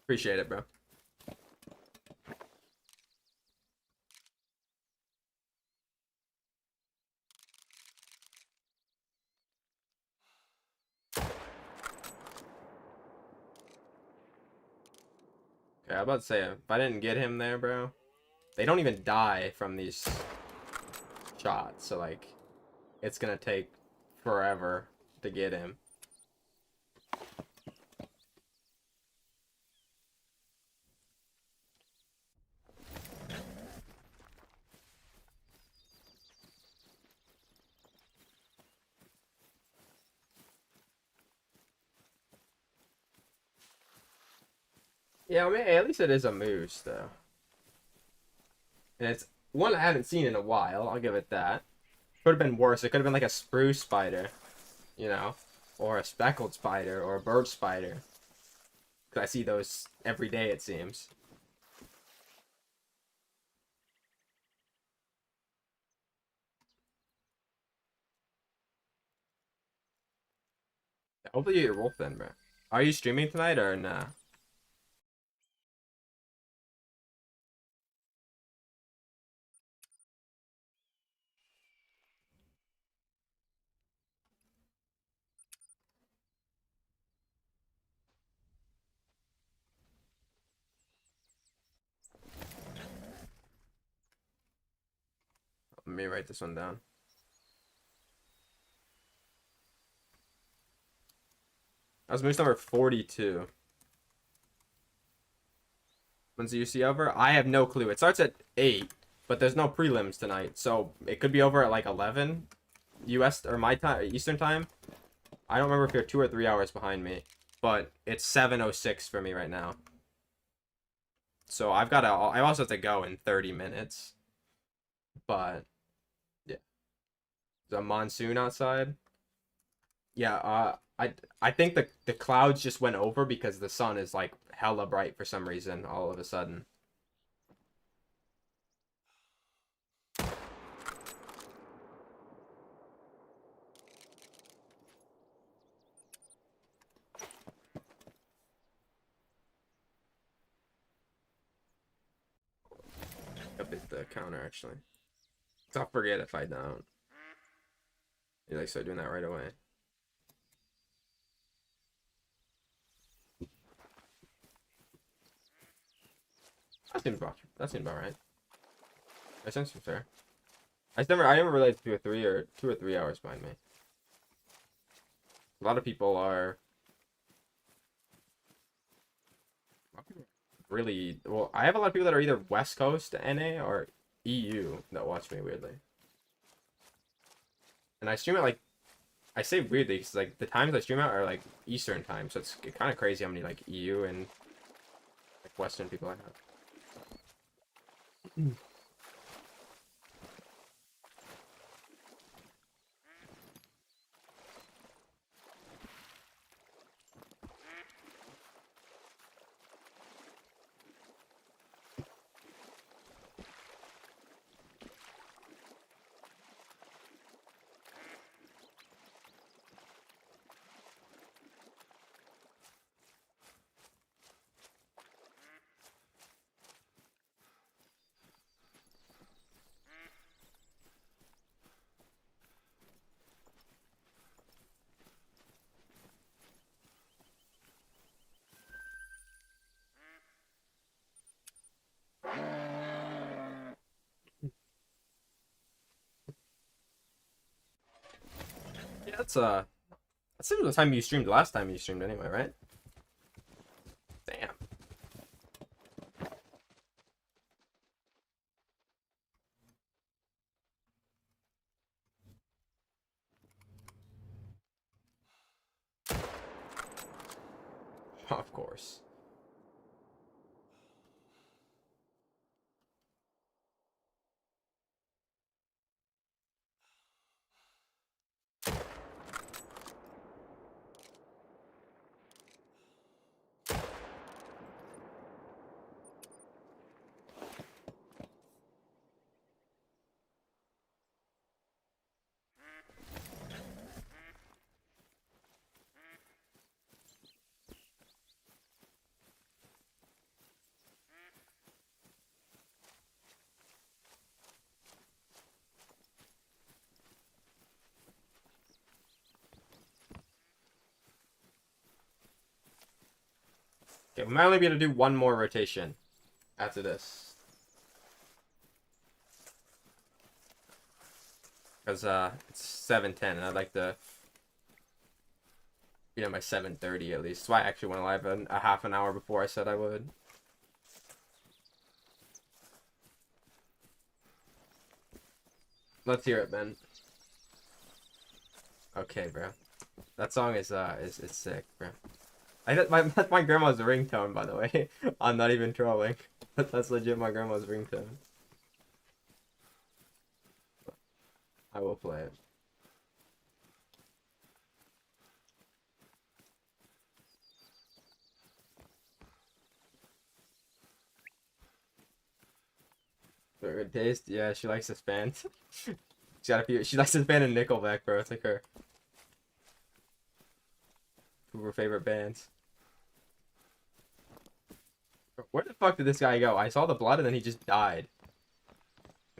Appreciate it, bro. Okay, I was about to say, if I didn't get him there, bro, they don't even die from these shots, so like, it's gonna take forever to get him. Yeah, I mean, at least it is a moose, though. And it's one I haven't seen in a while, I'll give it that. Could have been worse. It could have been like a spruce spider, you know? Or a speckled spider, or a bird spider. Because I see those every day, it seems. Hopefully you get your wolf then, bro. Are you streaming tonight or nah? Let me write this one down. That was moose number 42. When's the UC over? I have no clue. It starts at 8, but there's no prelims tonight, so it could be over at like 11 US or my time, Eastern time. I don't remember if you're 2 or 3 hours behind me, but it's 7:06 for me right now. So I also have to go in 30 minutes. But yeah, the monsoon outside. Yeah, I think the clouds just went over because the sun is like hella bright for some reason all of a sudden. Update the counter actually. So I'll forget if I don't. You like start doing that right away. That seems about right. That seems fair. I never realized 2 or 3 hours behind me. A lot of people are really well. I have a lot of people that are either West Coast NA or EU that watch me weirdly. And I stream it like I say weirdly because like the times I stream out are like Eastern time, so it's kind of crazy how many like EU and like Western people I have. Yeah, that's the time you streamed last time you streamed anyway, right? Damn. Of course. Okay, we might only be able to do one more rotation after this. Because it's 7:10 and I'd like to be done by 7:30 at least. So I actually went live a half an hour before I said I would. Let's hear it, Ben. Okay, bro. That song is sick, bro. That's my grandma's ringtone, by the way. I'm not even trolling. That's legit my grandma's ringtone. I will play it. For good taste, yeah, she likes this band. She likes this band in Nickelback, bro. It's like her. who were favorite bands. Where the fuck did this guy go? I saw the blood and then he just died.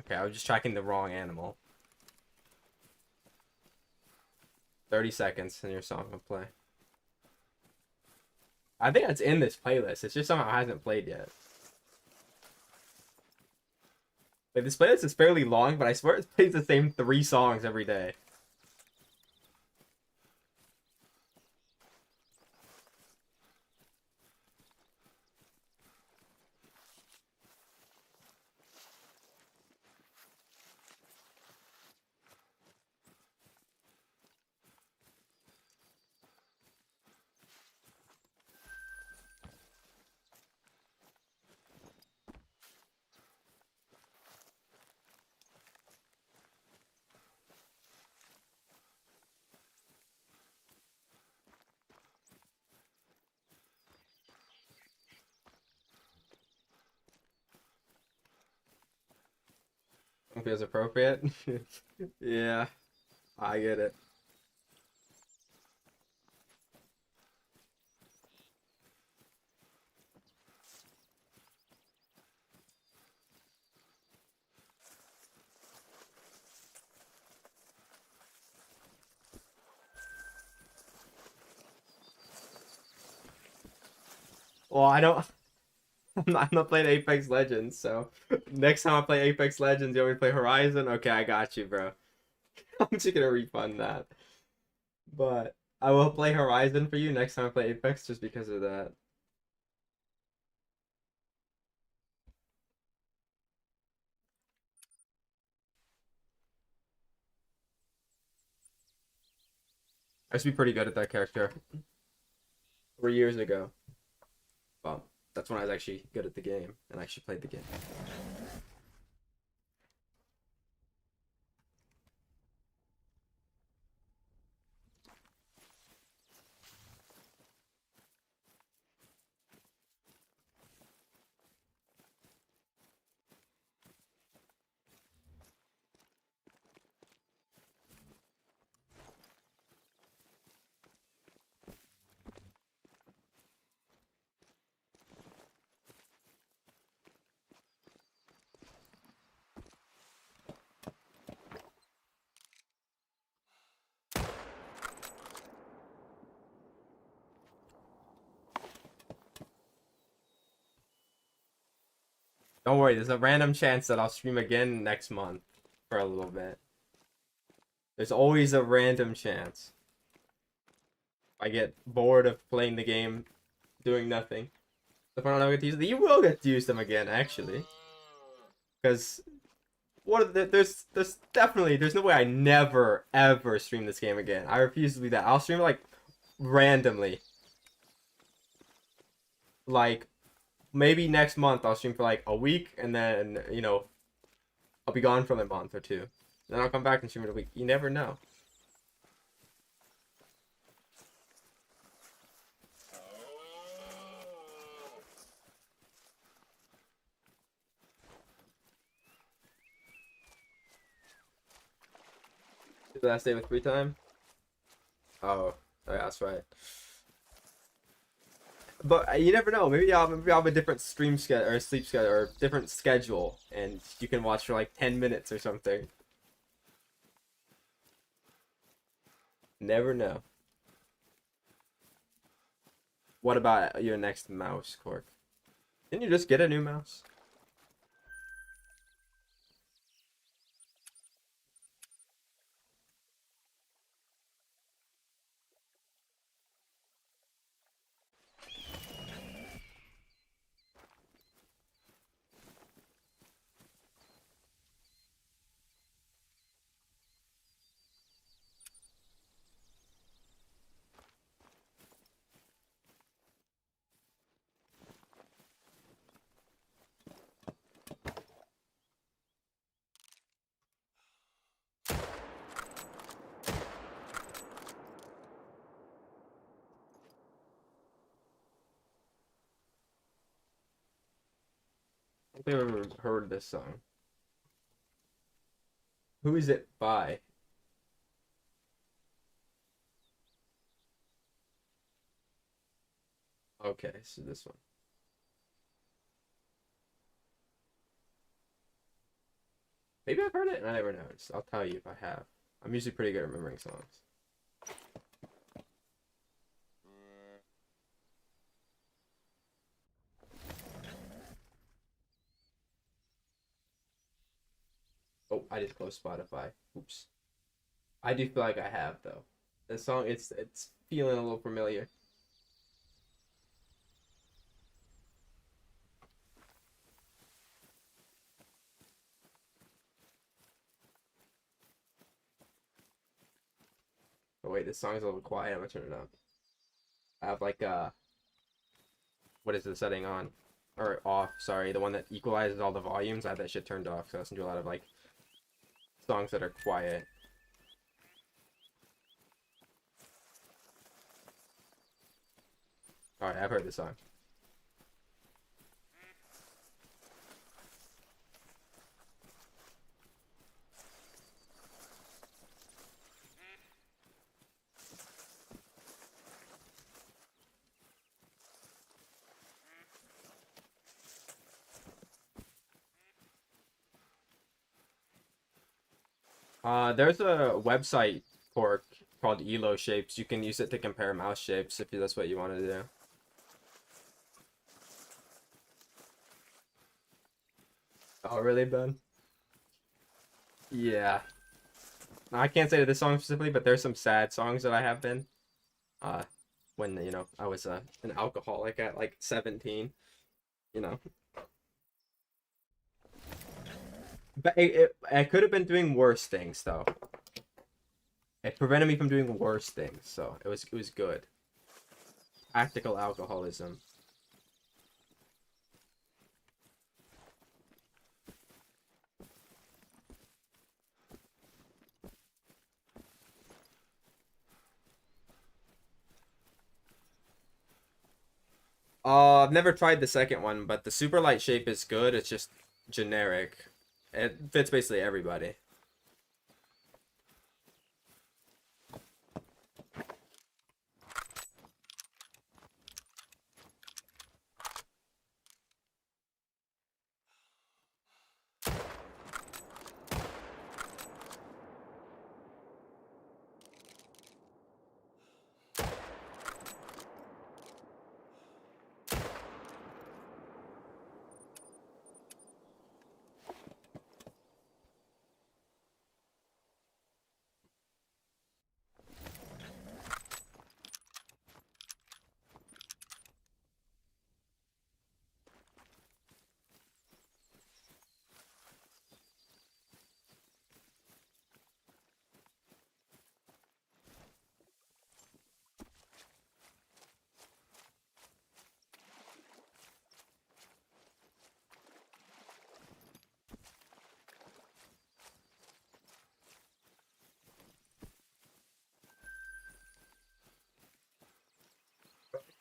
Okay, I was just tracking the wrong animal. 30 seconds and your song will play. I think that's in this playlist. It's just somehow hasn't played yet. Like, this playlist is fairly long, but I swear it plays the same 3 songs every day. Feels appropriate. Yeah, I get it. Well, I don't. I'm not playing Apex Legends, so next time I play Apex Legends, you want me to play Horizon? Okay, I got you, bro. I'm just gonna refund that. But I will play Horizon for you next time I play Apex just because of that. I used to be pretty good at that character 3 years ago. Well, that's when I was actually good at the game and actually played the game. Don't worry, there's a random chance that I'll stream again next month for a little bit. There's always a random chance. I get bored of playing the game, doing nothing. If I don't ever get to use them, you will get to use them again, actually. Because there's definitely there's no way I never ever stream this game again. I refuse to do that. I'll stream it like randomly. Like maybe next month I'll stream for like a week and then I'll be gone for like a month or two. Then I'll come back and stream it a week. You never know. The last day with free time? Oh, yeah, that's right. But you never know. Maybe I'll have a different stream schedule or sleep schedule or different schedule, and you can watch for like 10 minutes or something. Never know. What about your next mouse, Cork? Didn't you just get a new mouse? I don't think I've ever heard this song. Who is it by? Okay, so this one. Maybe I've heard it and I never noticed. I'll tell you if I have. I'm usually pretty good at remembering songs. Oh, I just closed Spotify. Oops. I do feel like I have though. The song, it's feeling a little familiar. Oh wait, this song's a little quiet. I'm gonna turn it up. I have like what is the setting on? Or off, sorry, the one that equalizes all the volumes. I have that shit turned off, so I listen to a lot of like songs that are quiet. Alright, I've heard this song. There's a website for called Elo Shapes. You can use it to compare mouse shapes if that's what you want to do. Oh, really, Ben? Yeah. I can't say to this song specifically, but there's some sad songs that I have been. Uh, when I was an alcoholic at like 17. You know, but I could have been doing worse things though. It prevented me from doing worse things, so it was good. Practical alcoholism. I've never tried the second one, but the super light shape is good. It's just generic. It fits basically everybody.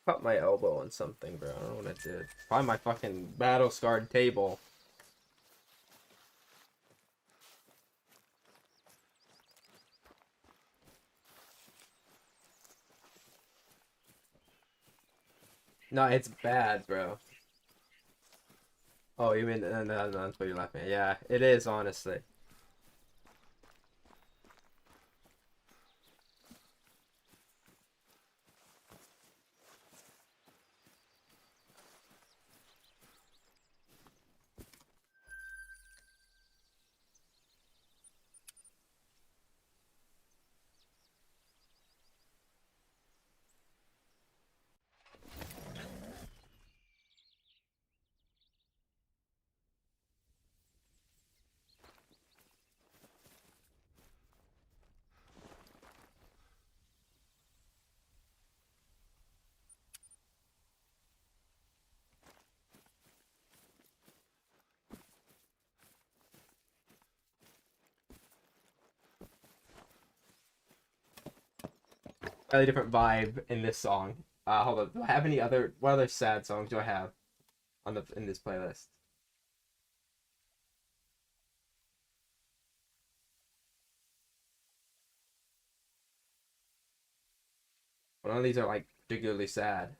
Cut my elbow on something, bro. I don't know what I did. Find my fucking battle scarred table. No, it's bad, bro. Oh, you mean that's what you're laughing at? Yeah, it is honestly. Slightly different vibe in this song. Hold on. Do I have any other? What other sad songs do I have on the in this playlist? None of these are like particularly sad.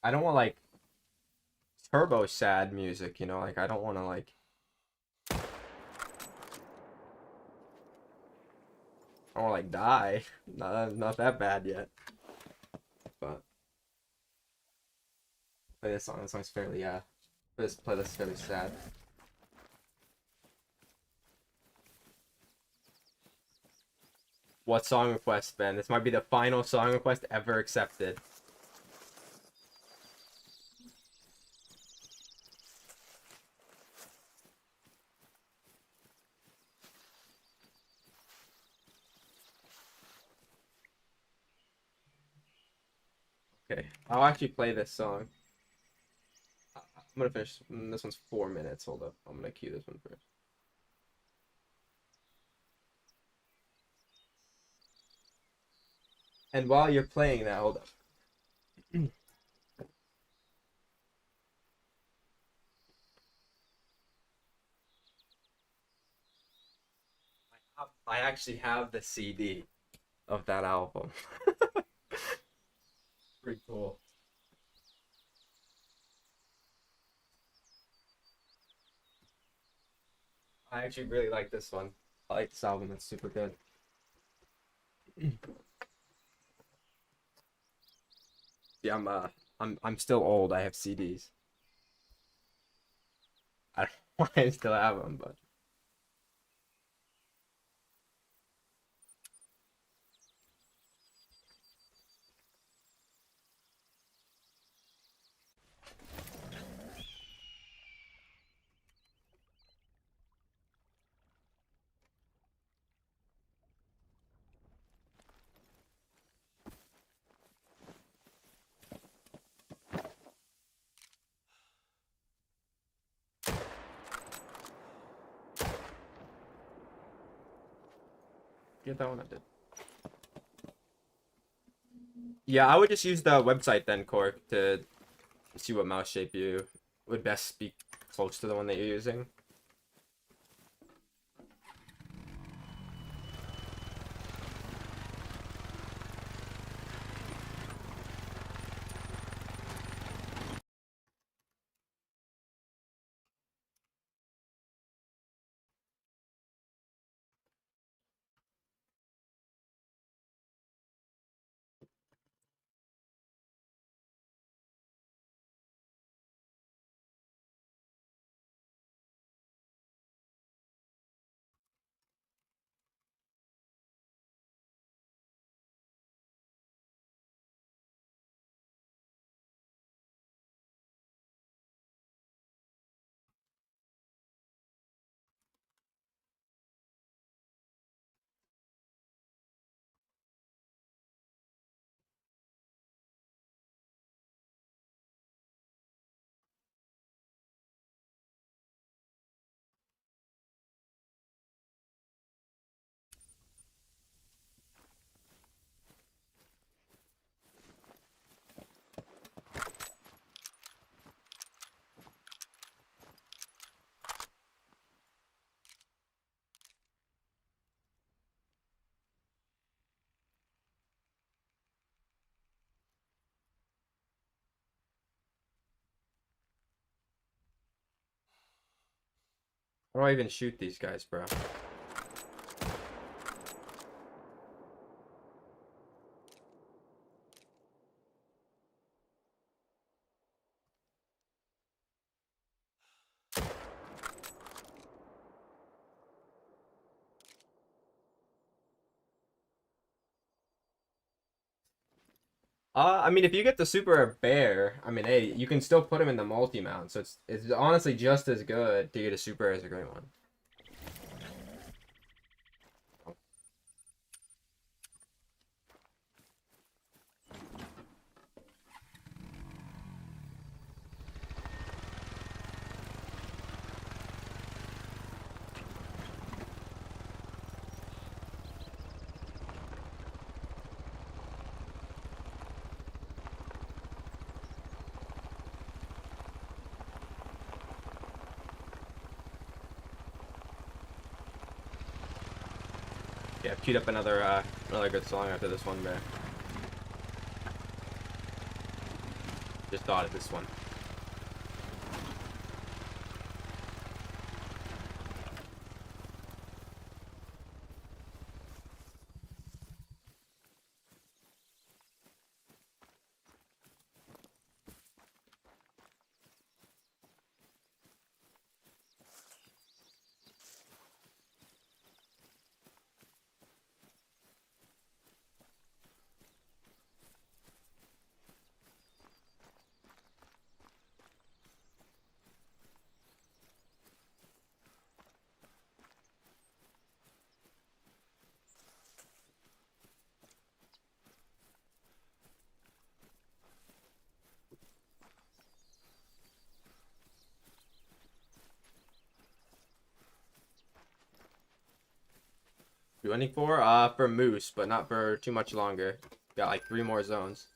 I don't want like turbo sad music, you know, like I don't want to like I don't want to like die. Not that bad yet. But play this song. This song's fairly this playlist is fairly sad. What song request, Ben? This might be the final song request ever accepted. Okay, I'll actually play this song. I'm gonna finish. This one's 4 minutes. Hold up. I'm gonna cue this one first. And while you're playing that, hold up. I actually have the CD of that album. Pretty cool. I actually really like this one. I like this album. It's super good. Yeah, I'm still old. I have CDs. I don't know why I still have them, but get that one I did. Yeah, I would just use the website then, Cork, to see what mouse shape you would best be close to the one that you're using. How do I even shoot these guys, bro? I mean, if you get the super bear, I mean, hey, you can still put him in the multi-mount, so it's honestly just as good to get a super as a great one. Yeah, I've queued up another good song after this one, bear. Just thought of this one. Do any for? For moose, but not for too much longer. Got like 3 more zones.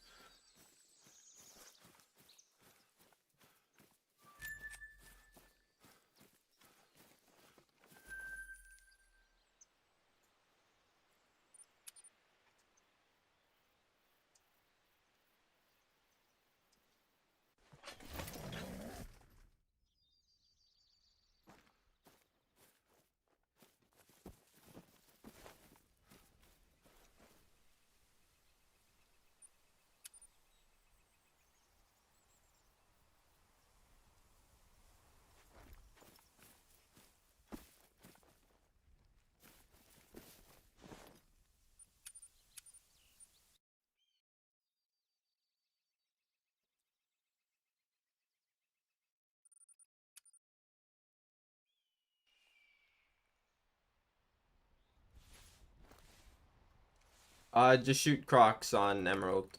Just shoot crocs on emerald.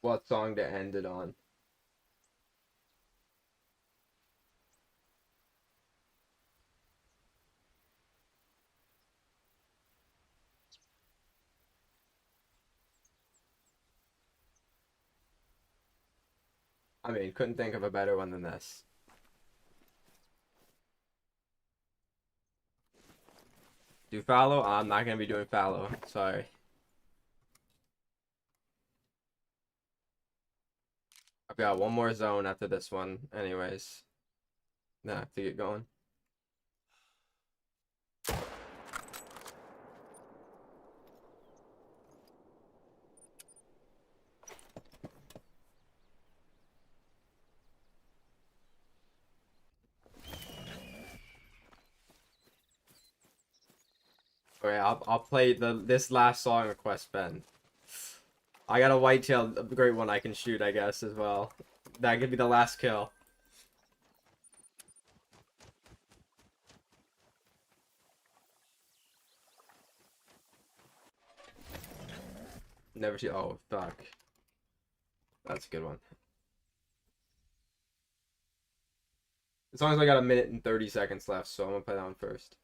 What song to end it on? I mean, couldn't think of a better one than this. Do fallow? I'm not gonna be doing fallow. Sorry. I've got one more zone after this one, anyways. Then I have to get going. Okay, I'll play this last song request, Ben. I got a whitetail, a great one I can shoot, I guess, as well. That could be the last kill. Never see. Oh, fuck. That's a good one. As long as I got a minute and 30 seconds left, so I'm gonna play that one first.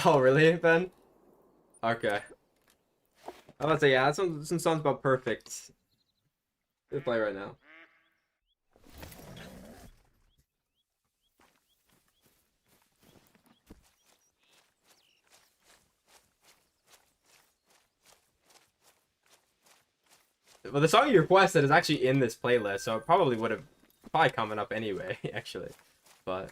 Oh, really, Ben? Okay. I was about to say, yeah, that's some songs about perfect to play right now. Well, the song you requested is actually in this playlist, so it probably would have probably coming up anyway, actually. But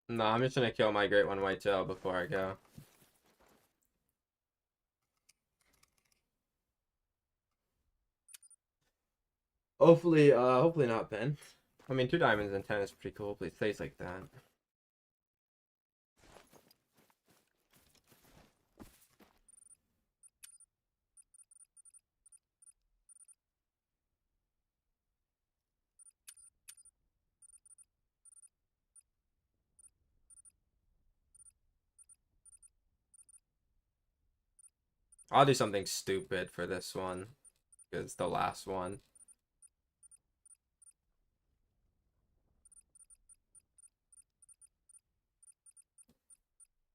no, I'm just gonna kill my great one whitetail before I go. Hopefully not, Ben. I mean, 2 diamonds and 10 is pretty cool. Please stays like that. I'll do something stupid for this one because the last one.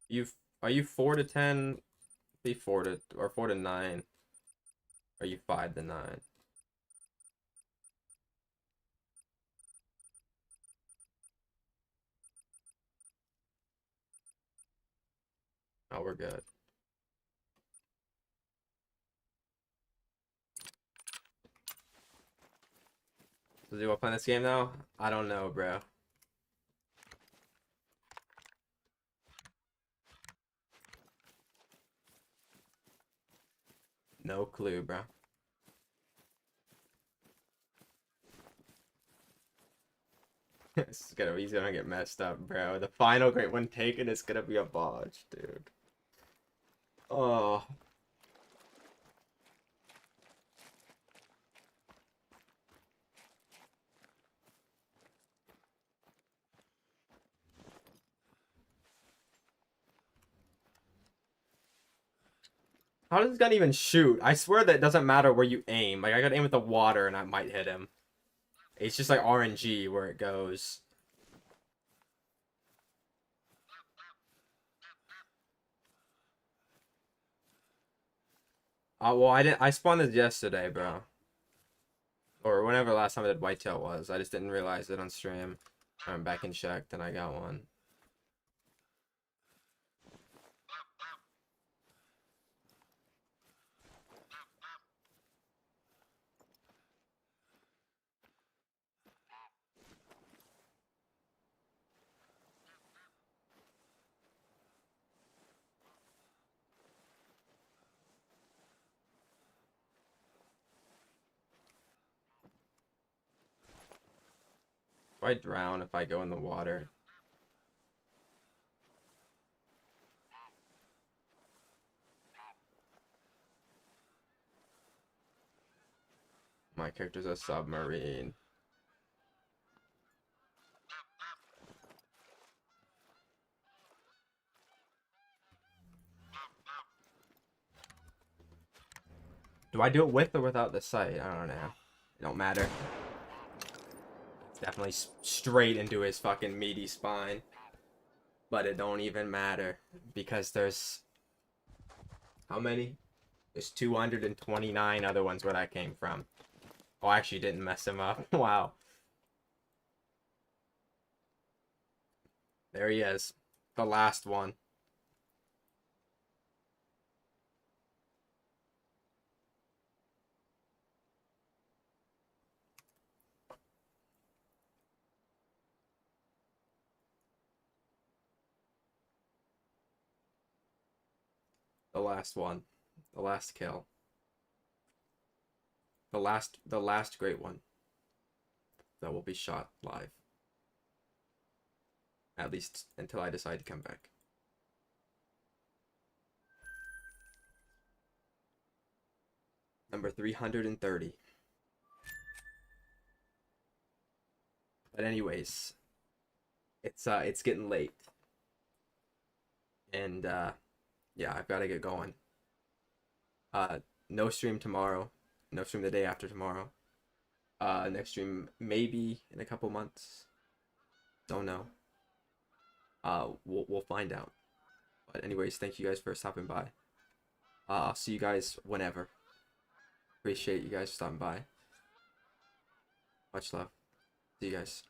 You are you 4 to 10? Be 4 to 9. Are you 5 to 9? Oh, we're good. So do you want to play this game now? I don't know, bro. No clue, bro. He's gonna get messed up, bro. The final great one taken is gonna be a botch, dude. Oh, how does this gun even shoot? I swear that it doesn't matter where you aim. Like I gotta aim with the water and I might hit him. It's just like RNG where it goes. Well, I didn't. I spawned this yesterday, bro. Or whenever the last time I did whitetail was. I just didn't realize it on stream. I'm back in check, then I got one. If I drown if I go in the water. My character's a submarine. Do I do it with or without the sight? I don't know. It don't matter. It's definitely straight into his fucking meaty spine. But it don't even matter. Because there's... How many? There's 229 other ones where that came from. Oh, I actually didn't mess him up. Wow. There he is. The last one. The last one. The last kill. The last great one. That will be shot live. At least until I decide to come back. Number 330. But anyways, it's getting late. And yeah, I've got to get going. No stream tomorrow. No stream the day after tomorrow. Next stream maybe in a couple months. Don't know. We'll find out. But anyways, thank you guys for stopping by. I'll see you guys whenever. Appreciate you guys stopping by. Much love. See you guys.